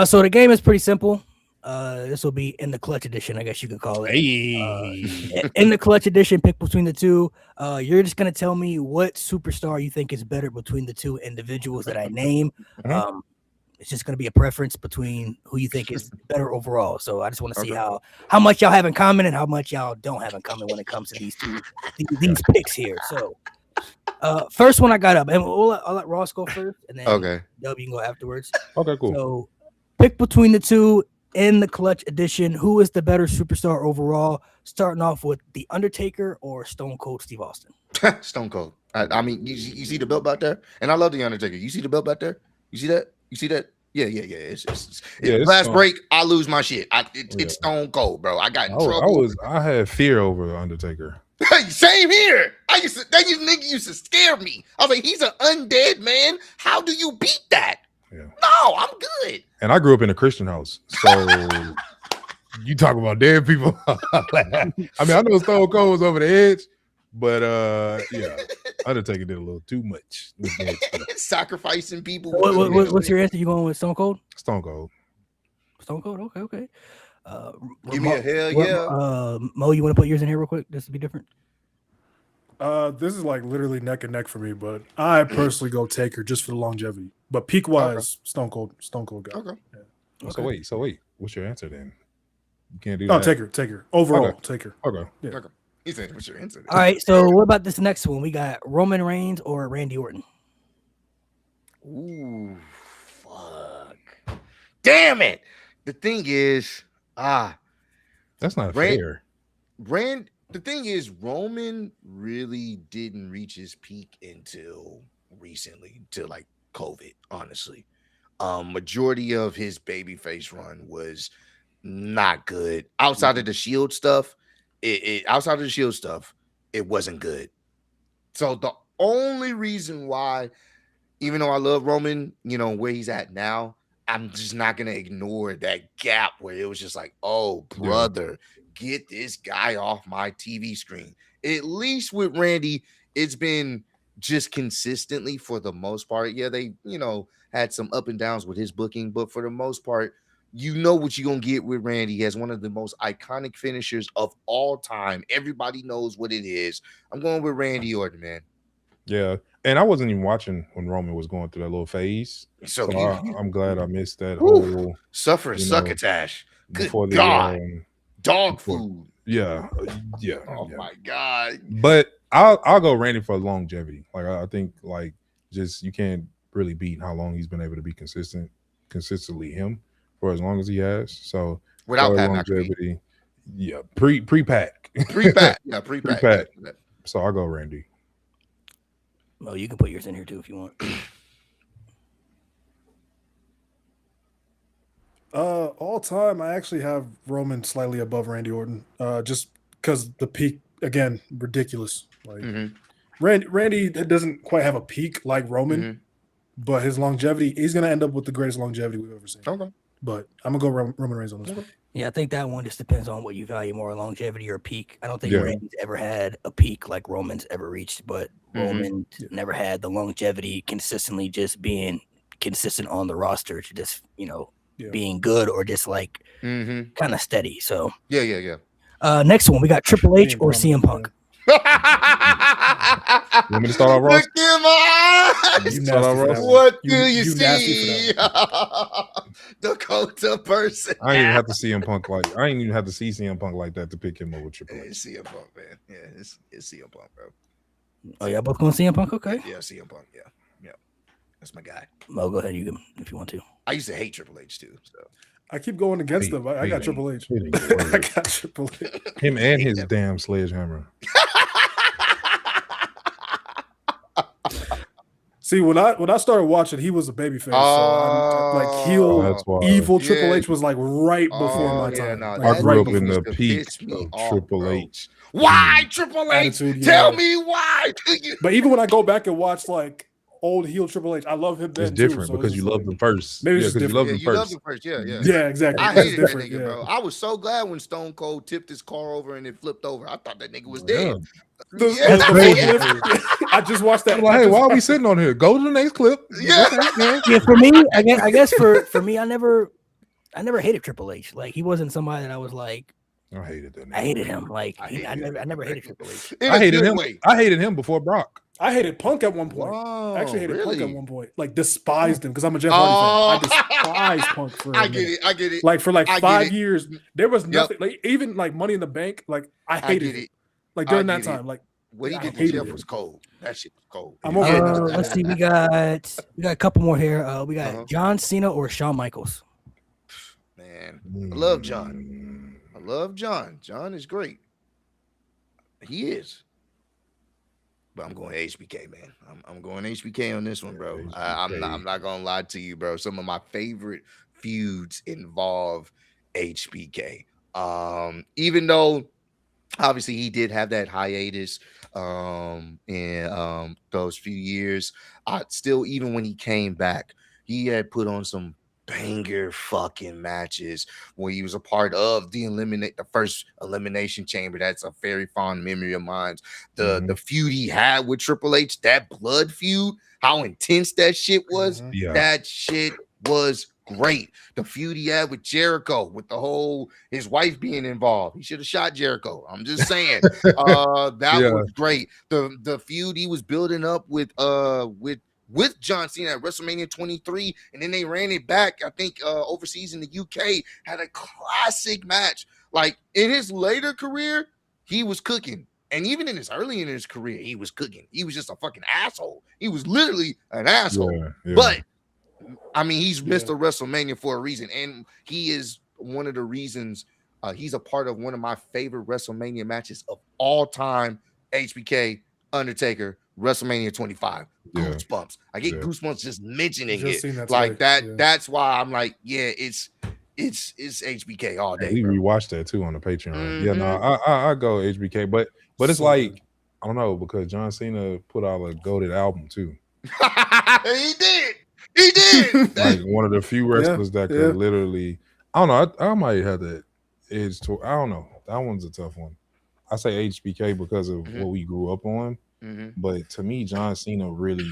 so the game is pretty simple. This will be in the clutch edition, I guess you could call it. In the clutch edition, pick between the two. You're just gonna tell me what superstar you think is better between the two individuals that I name. It's just gonna be a preference between who you think is better overall. So I just want to see how much y'all have in common and how much y'all don't have in common when it comes to these these picks here. So first one I got up, and I'll let Ross go first, and then Dub, you can go afterwards. Okay, cool. So pick between the two in the clutch edition. Who is the better superstar overall? Starting off with The Undertaker or Stone Cold Steve Austin? Stone Cold. I mean, you see the belt back there, and I love the Undertaker. You see the belt back there? You see that? You see that? Yeah. It's last break, I lose my shit. It's Stone Cold, bro. I got in trouble. I had fear over the Undertaker. Same here. That nigga used to scare me. I was like, he's an undead man. How do you beat that? Yeah. No, I'm good. And I grew up in a Christian house, so you talk about dead people. I mean, I know Stone Cold was over the edge, but yeah, Undertaker did a little too much with that. Sacrificing people. What's your answer? You going with Stone Cold? Stone Cold. Stone Cold. Okay. Give me a hell yeah. Mo, you want to put yours in here real quick? This to be different. This is like literally neck and neck for me, but I personally go Taker just for the longevity. But peak wise, Stone Cold guy. Okay. Yeah. So wait. What's your answer then? You can't do No, that. Taker. Overall, Okay. Taker. Okay. Yeah. Okay. He said, what's your answer? All right. So what about this next one? We got Roman Reigns or Randy Orton. Ooh, fuck. Damn it. The thing is, That's not fair. the thing is, Roman really didn't reach his peak until recently, till like COVID, honestly. Majority of his babyface run was not good. Outside of the Shield stuff, it wasn't good. So the only reason why, even though I love Roman, where he's at now, I'm just not gonna ignore that gap where it was just like, oh, brother, get this guy off my TV screen. At least with Randy, it's been just consistently for the most part. Yeah, they, had some up and downs with his booking, but for the most part, you know what you're gonna get with Randy. He has one of the most iconic finishers of all time. Everybody knows what it is. I'm going with Randy Orton, man. Yeah, and I wasn't even watching when Roman was going through that little phase. So I'm glad I missed that whoo, whole suffer succotash. Good before the God. Dog before, food. Yeah. Oh my God. But I'll go Randy for longevity. Like I think like just you can't really beat how long he's been able to be consistently him for as long as he has. So Without for Pat longevity, yeah, pre-pack. Pre-pack. Yeah, pre-pack. Pre-pack. So I'll go Randy. Well, you can put yours in here too if you want. All time, I actually have Roman slightly above Randy Orton. Just because the peak again, ridiculous. Like Randy doesn't quite have a peak like Roman, but his longevity, he's gonna end up with the greatest longevity we've ever seen. Okay. But I'm gonna go Roman Reigns on this one. Yeah, I think that one just depends on what you value more, longevity or peak. I don't think Randy's ever had a peak like Roman's ever reached, but Roman never had the longevity consistently just being consistent on the roster to just, being good or just like kind of steady. So yeah. Next one, we got Triple H or CM Punk. You want me to start off, Ross? Look in my eyes. What do you see? Dakota person. I ain't even have to see CM Punk like that to pick him up with Triple H. It's CM Punk, man. Yeah, it's CM Punk, bro. Oh, y'all both going CM Punk? Okay. Yeah, CM Punk. Yeah. That's my guy. Well, go ahead, you can if you want to. I used to hate Triple H too. So I keep going against them. I got Triple H. I got Triple H. Him and his damn sledgehammer. See, when I started watching, he was a babyface. So heel, evil Triple H was like right before my time. I grew up in the peak of Triple H. Why Triple H? Tell me why. But even when I go back and watch like old heel Triple H, I love him then. It's different too, because you loved him first. Maybe it's different. You loved him first. Yeah, exactly. I hated that nigga, bro. I was so glad when Stone Cold tipped his car over and it flipped over. I thought that nigga was dead. I just watched that. I'm like, hey, why are we sitting on here? Go to the next clip. Yeah. For me, I guess for me, I never hated Triple H. Like he wasn't somebody that I was like. I hated that. I hated him. Like I never hated Triple H. I hated him. I hated him before Brock. I hated Punk at one point. I actually hated Punk at one point. Like despised him because I'm a Jeff Hardy fan. I despise Punk for I get it. Like for like 5 years, there was nothing. Like even like Money in the Bank, like I hated it. Like during that time, like what he did to Jeff was cold. That shit was cold. I'm okay. Let's see. We got a couple more here. We got John Cena or Shawn Michaels. Man, I love John. John is great. He is. But I'm going HBK, man. I'm going HBK on this one, bro. I'm not gonna lie to you, bro. Some of my favorite feuds involve HBK. Even though obviously he did have that hiatus in those few years, still even when he came back, he had put on some banger fucking matches when he was a part of the first Elimination Chamber. That's a very fond memory of mine. The feud he had with Triple H, that blood feud, how intense that shit was. That shit was great. The feud he had with Jericho, with the whole his wife being involved. He should have shot Jericho. I'm just saying. That was great. The feud he was building up with John Cena at WrestleMania 23, and then they ran it back, I think, overseas in the UK, had a classic match. Like, in his later career, he was cooking. And even in his career, he was cooking. He was just a fucking asshole. He was literally an asshole. But, I mean, he's Mr. WrestleMania for a reason. And he is one of the reasons he's a part of one of my favorite WrestleMania matches of all time, HBK, Undertaker, WrestleMania 25. Goosebumps. I get goosebumps just mentioning it. Like that. That's why I'm like, it's HBK all day. We rewatched that too on the Patreon. Yeah, no, I go HBK, but it's like I don't know because John Cena put out a goated album too. He did. Like one of the few wrestlers that could literally. I don't know. I might have that edge to. I don't know. That one's a tough one. I say HBK because of what we grew up on. But to me, John Cena really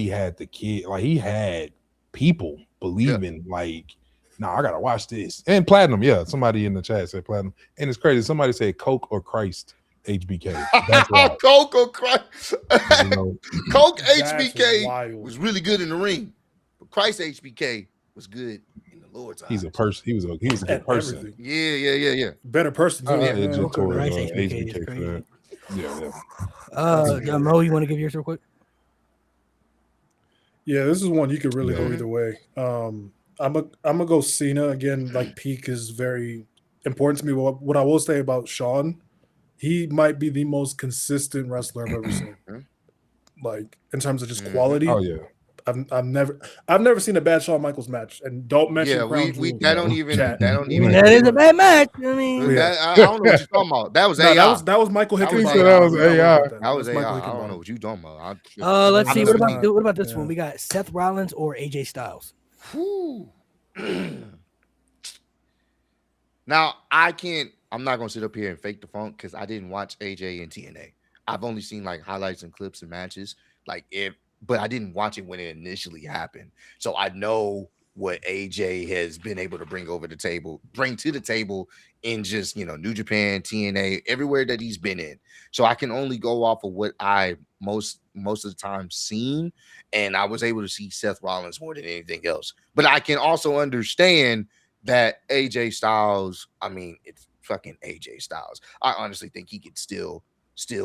had the kid. Like he had people believing like, I gotta watch this. And Platinum, somebody in the chat said Platinum. And it's crazy. Somebody said Coke or Christ HBK. That's Coke or Christ. Coke HBK was really good in the ring. But Christ HBK was good in the Lord's He's a eyes. person. He was a good At person. everything. Yeah. Better person too. I Yeah. edge it Okay. towards Bryce HBK is HBK for crazy. that. Yeah. Mo, you want to give yours real quick? Yeah, this is one you could really go Yeah. either way. I'm gonna go Cena again. Like peak is very important to me. What I will say about Sean, he might be the most consistent wrestler I've ever seen. Like in terms of just quality. Oh yeah. I've never seen a bad Shawn Michaels match. And don't mention Yeah, Crown we Jewel. that don't even Chat. that don't I mean, even that is a bad match. I mean, Yeah. I don't know what you're talking about. That was No, AI. that was Michael That was Hickenbottom. AI. That was I'm not worried AI. about That was That's AI. Michael I don't know Hickenbottom. what you talking about. let's see. That's What not- about this yeah. one? We got Seth Rollins or AJ Styles. Whew. Now I'm not gonna sit up here and fake the funk because I didn't watch AJ and TNA. I've only seen like highlights and clips and matches. But I didn't watch it when it initially happened. So I know what AJ has been able to bring to the table in just New Japan, TNA, everywhere that he's been in. So I can only go off of what I most of the time seen, and I was able to see Seth Rollins more than anything else. But I can also understand that AJ Styles, I mean, it's fucking AJ Styles. I honestly think he could still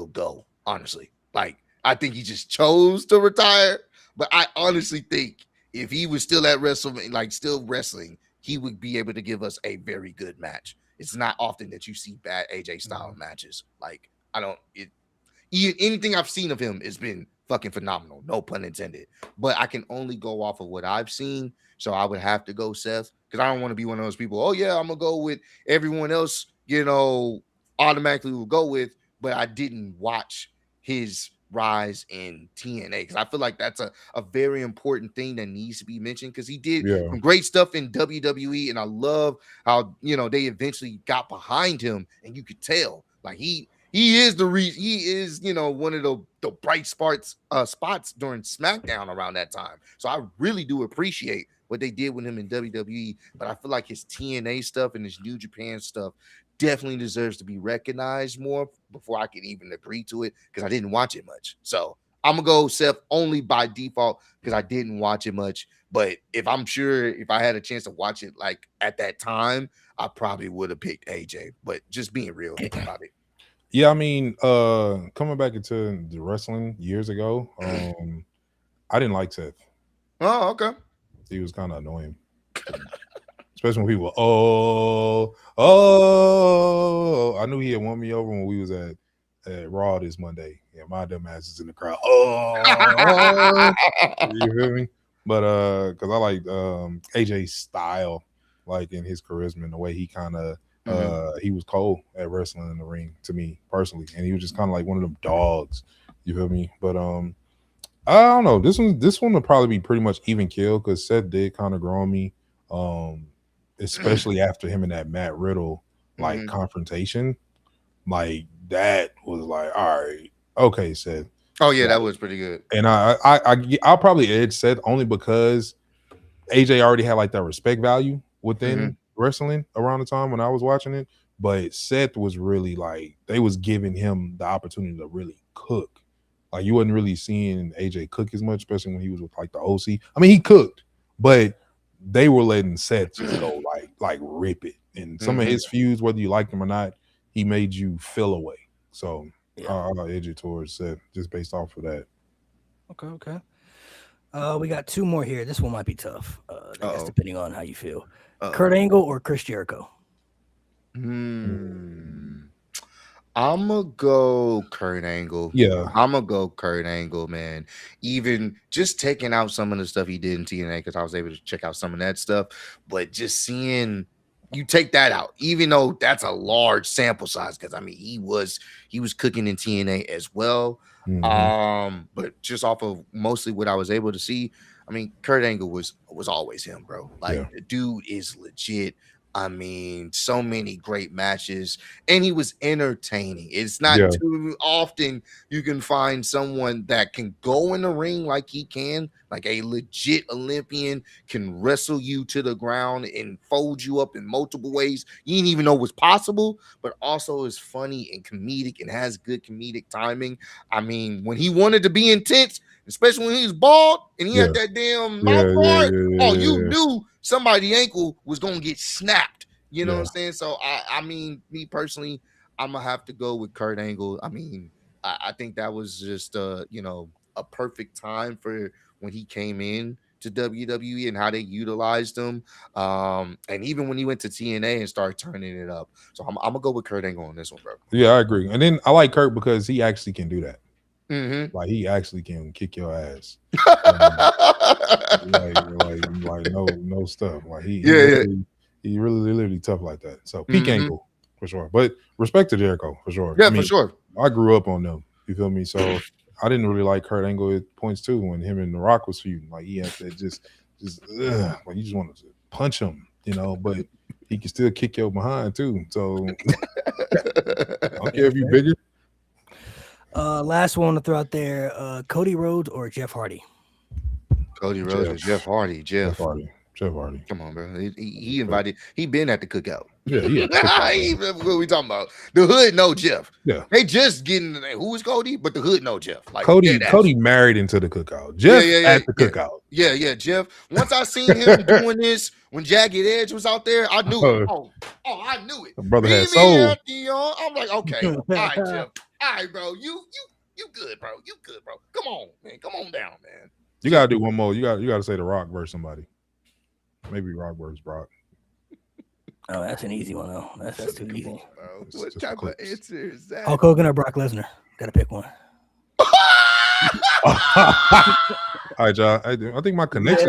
go, honestly. Like, I think he just chose to retire, but I honestly think if he was still at WrestleMania, like still wrestling, he would be able to give us a very good match. It's not often that you see bad AJ style matches. Like, anything I've seen of him has been fucking phenomenal, no pun intended. But I can only go off of what I've seen, so I would have to go Seth because I don't want to be one of those people. Oh yeah, I'm gonna go with everyone else. Automatically will go with, but I didn't watch his rise in TNA because I feel like that's a very important thing that needs to be mentioned because he did some great stuff in WWE, and I love how they eventually got behind him, and you could tell like he is the reason. He is one of the bright spots during SmackDown around that time. So I really do appreciate what they did with him in WWE, but I feel like his TNA stuff and his New Japan stuff definitely deserves to be recognized more before I can even agree to it because I didn't watch it much. So I'm gonna go Seth only by default because I didn't watch it much. But if I had a chance to watch it like at that time, I probably would have picked AJ. But just being real about it. Yeah, I mean, coming back into the wrestling years ago, I didn't like Seth. Oh, okay. He was kind of annoying. Especially when people I knew he had won me over when we was at Raw this Monday. Yeah, my dumb ass is in the crowd. You feel me? But because I like AJ's style, like in his charisma and the way he kind of he was cold at wrestling in the ring to me personally, and he was just kind of like one of them dogs. You feel me? But I don't know. This one will probably be pretty much even kill because Seth did kind of grow on me. Especially after him and that Matt Riddle confrontation, like that was like, all right, okay, Seth. Oh yeah, that was pretty good. And I'll probably edge Seth only because AJ already had like that respect value within wrestling around the time when I was watching it. But Seth was really like they was giving him the opportunity to really cook. Like you wasn't really seeing AJ cook as much, especially when he was with like the OC. I mean, he cooked, but they were letting Seth just go like rip it. And some of his feuds, whether you liked him or not, he made you feel away. So I'll edge it towards Seth just based off of that. Okay. We got two more here. This one might be tough. I guess depending on how you feel. Kurt Angle or Chris Jericho? I'm gonna go Kurt Angle. Yeah, I'm gonna go Kurt Angle, man. Even just taking out some of the stuff he did in TNA because I was able to check out some of that stuff, but just seeing you take that out, even though that's a large sample size, because I mean he was cooking in TNA as well. But just off of mostly what I was able to see, I mean, Kurt Angle was always him, bro. Like the dude is legit. I mean, so many great matches, and he was entertaining. It's not too often you can find someone that can go in the ring like he can, like a legit Olympian can wrestle you to the ground and fold you up in multiple ways you didn't even know was possible, but also is funny and comedic and has good comedic timing. I mean, when he wanted to be intense, especially when he's bald and he had that damn mouth guard. Oh, you knew somebody's ankle was gonna get snapped. You know what I'm saying? So I mean, me personally, I'm gonna have to go with Kurt Angle. I mean, I think that was just you know, a perfect time for when he came in to WWE and how they utilized him. And even when he went to TNA and started turning it up. So I'm gonna go with Kurt Angle on this one, bro. Yeah, I agree. And then I like Kurt because he actually can do that. Mm-hmm. Like he actually can kick your ass. like no stuff. Like he really tough like that. So peak Angle for sure. But respect to Jericho for sure. Yeah, for sure. I grew up on them. You feel me? So I didn't really like Kurt Angle at points too when him and The Rock was feuding. Like he had that just like you just wanted to punch him, you know, but he can still kick your behind too. So I don't care if you bigger. Last one to throw out there, Cody Rhodes or Jeff Hardy? Cody Rhodes or Jeff Hardy. Jeff Hardy. Come on, bro. He invited. He been at the cookout. Yeah. What we talking about? The hood know Jeff. Yeah. They just getting who is Cody, but the hood know Jeff. Like Cody married into the cookout. Jeff at the cookout. Yeah. Jeff. Once I seen him doing this when Jagged Edge was out there, I knew it. I knew it. The brother had soul. I'm like, okay, all right, Jeff. All right, bro. You good, bro. You good, bro. Come on, man. Come on down, man. You gotta do one more. You gotta say The Rock versus somebody. Maybe Rock versus Brock. Oh, that's an easy one though. That's too easy. Bro. What type of answer is that? Hulk Hogan or Brock Lesnar? Gotta pick one. All right, y'all. I think my connection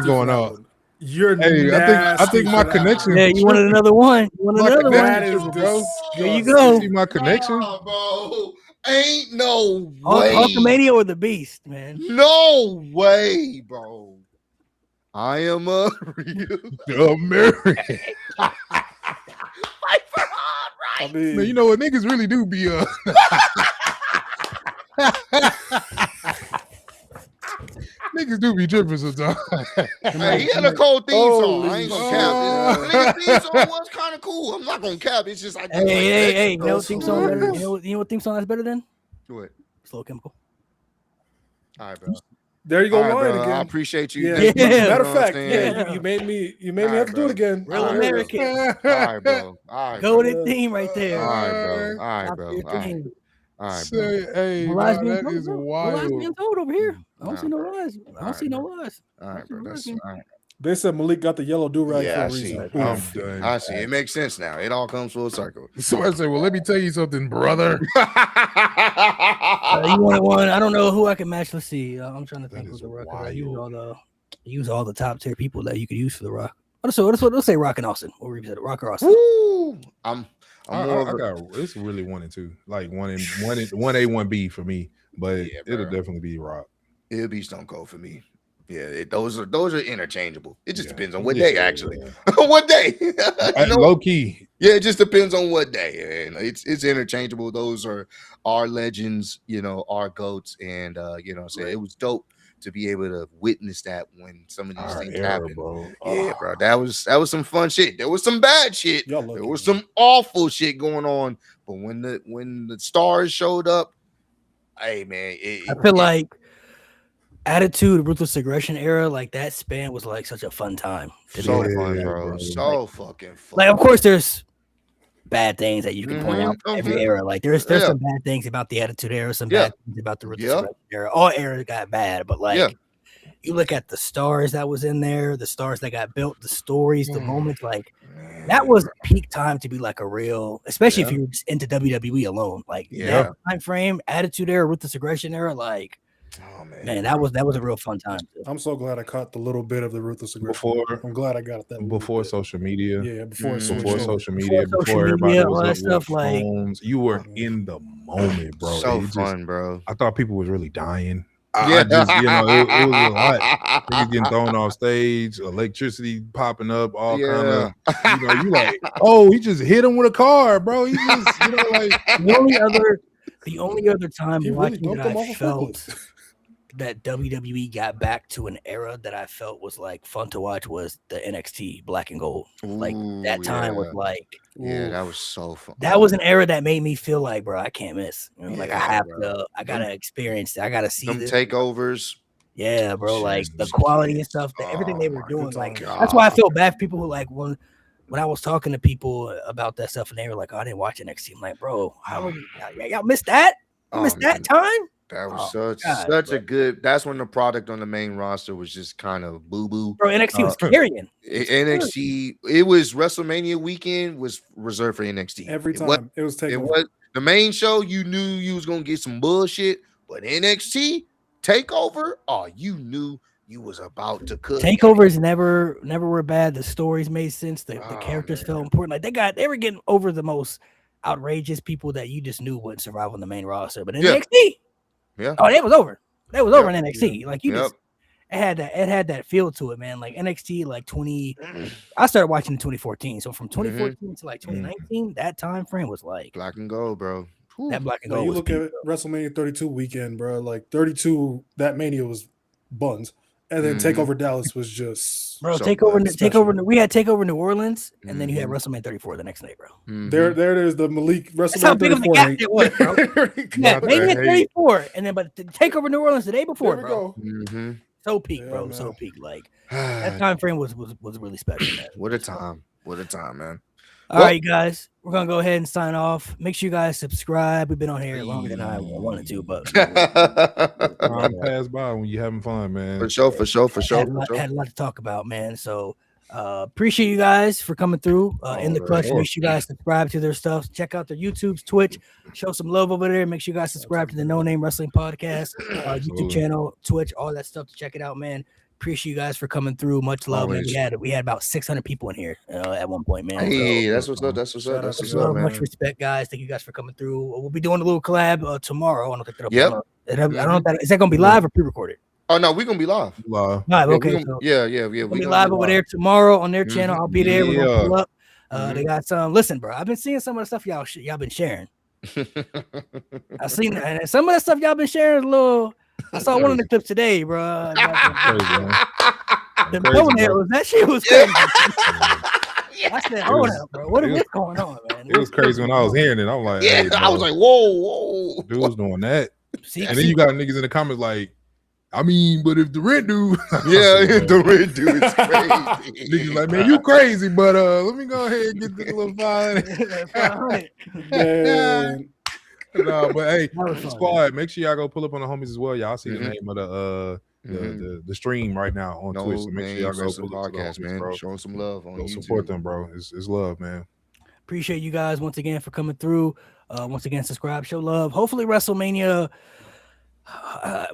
going out. I think my connection. Yeah, you wanted another one. You wanted another one, bro. There you go. See my connection, bro. Ain't no way. Hulkamania or the Beast, man. No way, bro. I am a real American. Fight for hard right. I mean, Man, you know what niggas really do be niggas do be tripping sometimes. Hey, he had a cold theme song. I ain't gonna cap it. The theme song was kind of cool. I'm not gonna cap. It's just like hey. You know what theme song better? You know what theme song that's better than? What? Slow Chemical. All right, bro. there you go, All right, Ryan bro. again. I appreciate you. Yeah. Matter of You know what fact, I'm saying? you made me All have to do it again. Real All right, American. All right, bro. All right, Go bro. to theme right there. All right, bro. All right, bro. All right, Theme. all right, bro. Say, hey, No nah, lies being that told, is bro. No lies wild. being told over here. I don't Nah, see no bro. lies. I don't see no lies. All right, bro. That's all right. They said Malik got the yellow do-rag Yeah, I for a see. reason. I'm Oof. done. I see. It makes sense now. It all comes full circle. So I say, well, let me tell you something, brother. You wanted one? I don't know who I can match. Let's see. I'm trying to think That of is the Rock. I wild. use all the top tier people that you could use for the Rock. Let's say Rock and Austin. What were you saying? Rock or Austin? Woo! I'm more I of a, got it's really 1 and 2, like one A, 1B for me, but Yeah, it'll bro. definitely be Rock. it'll be Stone Cold for me. Yeah, those are interchangeable. It just Yeah. depends on what Yeah, day, actually. What day? You know? Low key. Yeah, it just depends on what day, and it's interchangeable. Those are our legends, you know, our goats, and you know, what I'm saying, it was dope to be able to witness that when some of these Our things era, happen. bro. Yeah, bro, that was some fun shit. There was some bad shit. Y'all lucky, There was man. some awful shit going on, but when the stars showed up, hey man, I feel like Attitude, Ruthless Aggression era, like that span was like such a fun time. so Yeah, fun, bro. bro. So fucking fun. Like, of course, there's bad things that you can point out from Mhm, every mhm. era. Like, there's Yeah. some bad things about the Attitude era, some Yeah. bad things about the Ruthless Yeah. Aggression era. All eras got bad, but like, Yeah. you look at the stars that was in there, the stars that got built, the stories, the moments, like Man, that was peak time to be like a real, especially if Yeah. you're just into WWE alone. Like Yeah. that time frame, Attitude era, Ruthless Aggression era, like oh man, that was a real fun time. I'm so glad I caught the little bit of the Ruthless Aggression. Before- I'm glad I got that. little Before bit. social media. Yeah, before it Mhm. switched Before over. social media, social before everybody media, was all that up stuff, with like- phones, you were in the moment, bro. so It just- fun, bro. I thought people was really dying. I just, you know, it was a lot. Niggas getting thrown off stage, electricity popping up, all kind of, you know, you like, oh, he just hit him with a car, bro. He just, you know, like, The only other time He really watching dumped that him I off a felt forklift. that WWE got back to an era that I felt was like fun to watch was the NXT Black and Gold. Like that time was like, that was so fun. That was an era that made me feel like, bro, I can't miss. You know, like I Yeah, have bro. to, I gotta experience it. I gotta see Them this. takeovers. Yeah, bro. Like the Just quality and kids. stuff, everything they were my doing. Like God. that's why I feel bad for people who like when I was talking to people about that stuff and they were like, "Oh, I didn't watch NXT." I'm like, bro, how was y'all missed that? You missed that time? That was God, a good. That's when the product on the main roster was just kind of boo boo. Bro, NXT was carrying. NXT. It was WrestleMania weekend was reserved for NXT Every time it was taken. It was the main show. You knew you was gonna get some bullshit, but NXT takeover. Oh, you knew you was about to cook. Takeovers never were bad. The stories made sense. The characters felt important. Like they were getting over the most outrageous people that you just knew wouldn't survive on the main roster. But in NXT. Yeah. Oh, it was over. That was over in NXT. Like you just it had that feel to it, man. Like NXT, like 20. I started watching in 2014. So from 2014 to like 2019, that time frame was like Black and Gold, bro. That Black and Gold. You look at WrestleMania 32 weekend, bro. Like 32, that Mania was buns, and then Takeover Dallas was just Takeover. We had Takeover New Orleans, and then you had WrestleMania 34 the next day, bro. There's the Malik WrestleMania. That's how big of a gap it was, bro. Yeah, maybe at 34, and then but Takeover New Orleans the day before, bro. So peak, bro. Man. So peak. Like that time frame was really special, man. What a time. What a time, man. All right, guys. We're gonna go ahead and sign off. Make sure you guys subscribe. We've been on here longer than I wanted to, but time pass by when you're having fun, man. For sure. Had a lot to talk about, man. So appreciate you guys for coming through in the clutch. Make sure you guys subscribe to their stuff. Check out their YouTube's, Twitch. Show some love over there. Make sure you guys subscribe to the No Name Wrestling Podcast, YouTube channel, Twitch, all that stuff to check it out, man. Appreciate you guys for coming through. Much love, man. We had about 600 people in here at one point, man. Hey, that's what's up. That's what's up, man. Much respect, guys. Thank you guys for coming through. We'll be doing a little collab tomorrow. I want to pick it up. Yep. I don't know if that is that gonna be live or pre-recorded. Oh no, we're gonna be live. Live, okay. Yeah. We'll be live over there tomorrow on their channel. I'll be there. We're gonna pull up. They got some. Listen, bro. I've been seeing some of the stuff y'all been sharing. I've seen and some of the stuff y'all been sharing. I saw one of the clips today, bro. The toenails, that shit was crazy. I said, hold up, bro. What is this going on, man? It was crazy when I was hearing it. I'm like, hey, I was like, whoa. Dude's doing that. And then you got niggas in the comments like, I mean, but if the red dude, the red dude is crazy. Niggas like, man, you crazy, but let me go ahead and get this little 500. No, but hey, squad, make sure y'all go pull up on the homies as well. Y'all see the name of the stream right now on Twitch. So make sure y'all go pull up podcast, man. Bro. Showing some love on YouTube. Support them, bro. It's love, man. Appreciate you guys once again for coming through. Once again, subscribe, show love. Hopefully, WrestleMania.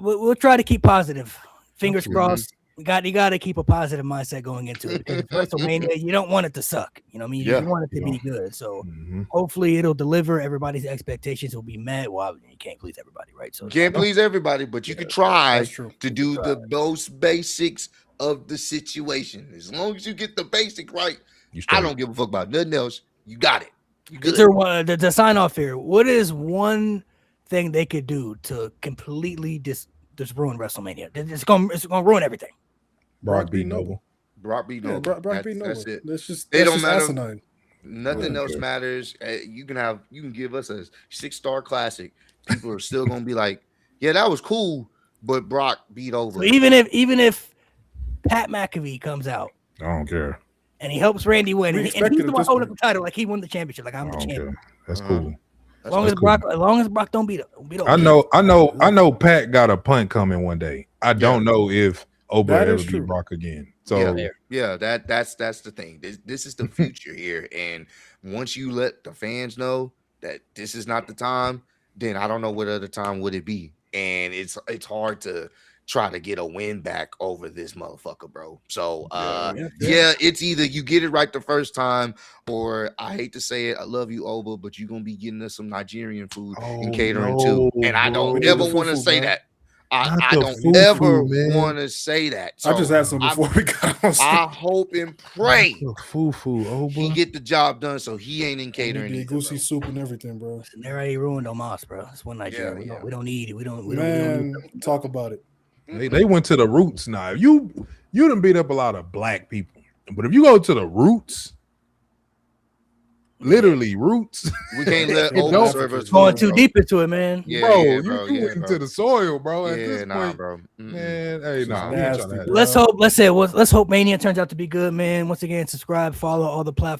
We'll try to keep positive. Fingers crossed. You got to keep a positive mindset going into it because WrestleMania, you don't want it to suck. You know what I mean? You want it to be good. So hopefully it'll deliver. Everybody's expectations will be met. Well, you can't please everybody, right? So you can't please everybody, but you can try to do the most basics of the situation. As long as you get the basic right, I don't give a fuck about nothing else. You got it. You good. To sign off here, what is one thing they could do to completely just ruin WrestleMania? It's gonna ruin everything. Brock beat Noble. Brock beat Noble. Brock beat Noble. That's it. That's don't matter. Asinine. Nothing else matters. You can give us a 6-star classic. People are still gonna be like, yeah, that was cool, but Brock beat over. So even if Pat McAfee comes out, I don't care, and he helps Randy win, and he's the one holding up the title, like he won the championship, like I'm the champion. Care. That's cool. As long as Brock don't beat him. I know Pat got a punt coming one day. I don't know if Oba ever beat Brock again. So that's the thing. This is the future here. And once you let the fans know that this is not the time, then I don't know what other time would it be. And it's hard to try to get a win back over this motherfucker, bro. So it's either you get it right the first time, or I hate to say it, I love you, Oba, but you're gonna be getting us some Nigerian food and catering too. And I don't ever want to say that. I don't ever want to say that. So I just asked him before we got on stage. I hope and pray Oba. he get the job done so he ain't in catering. He goosey soup and everything, bro. They already ruined Omos, bro. It's one Nigeria. We don't need it. We don't talk about it. They went to the roots now. You done beat up a lot of black people, but if you go to the roots, literally roots, We can't let It old don't- servers Going win, too bro. deep into it, man. Yeah, bro, yeah, you bro. went Yeah, into bro. the soil, bro. At Yeah, this nah, point, bro. man, hey, It's nah, not we ain't nasty, trying to have bro. that. Let's hope Mania turns out to be good, man. Once again, subscribe, follow all the platforms.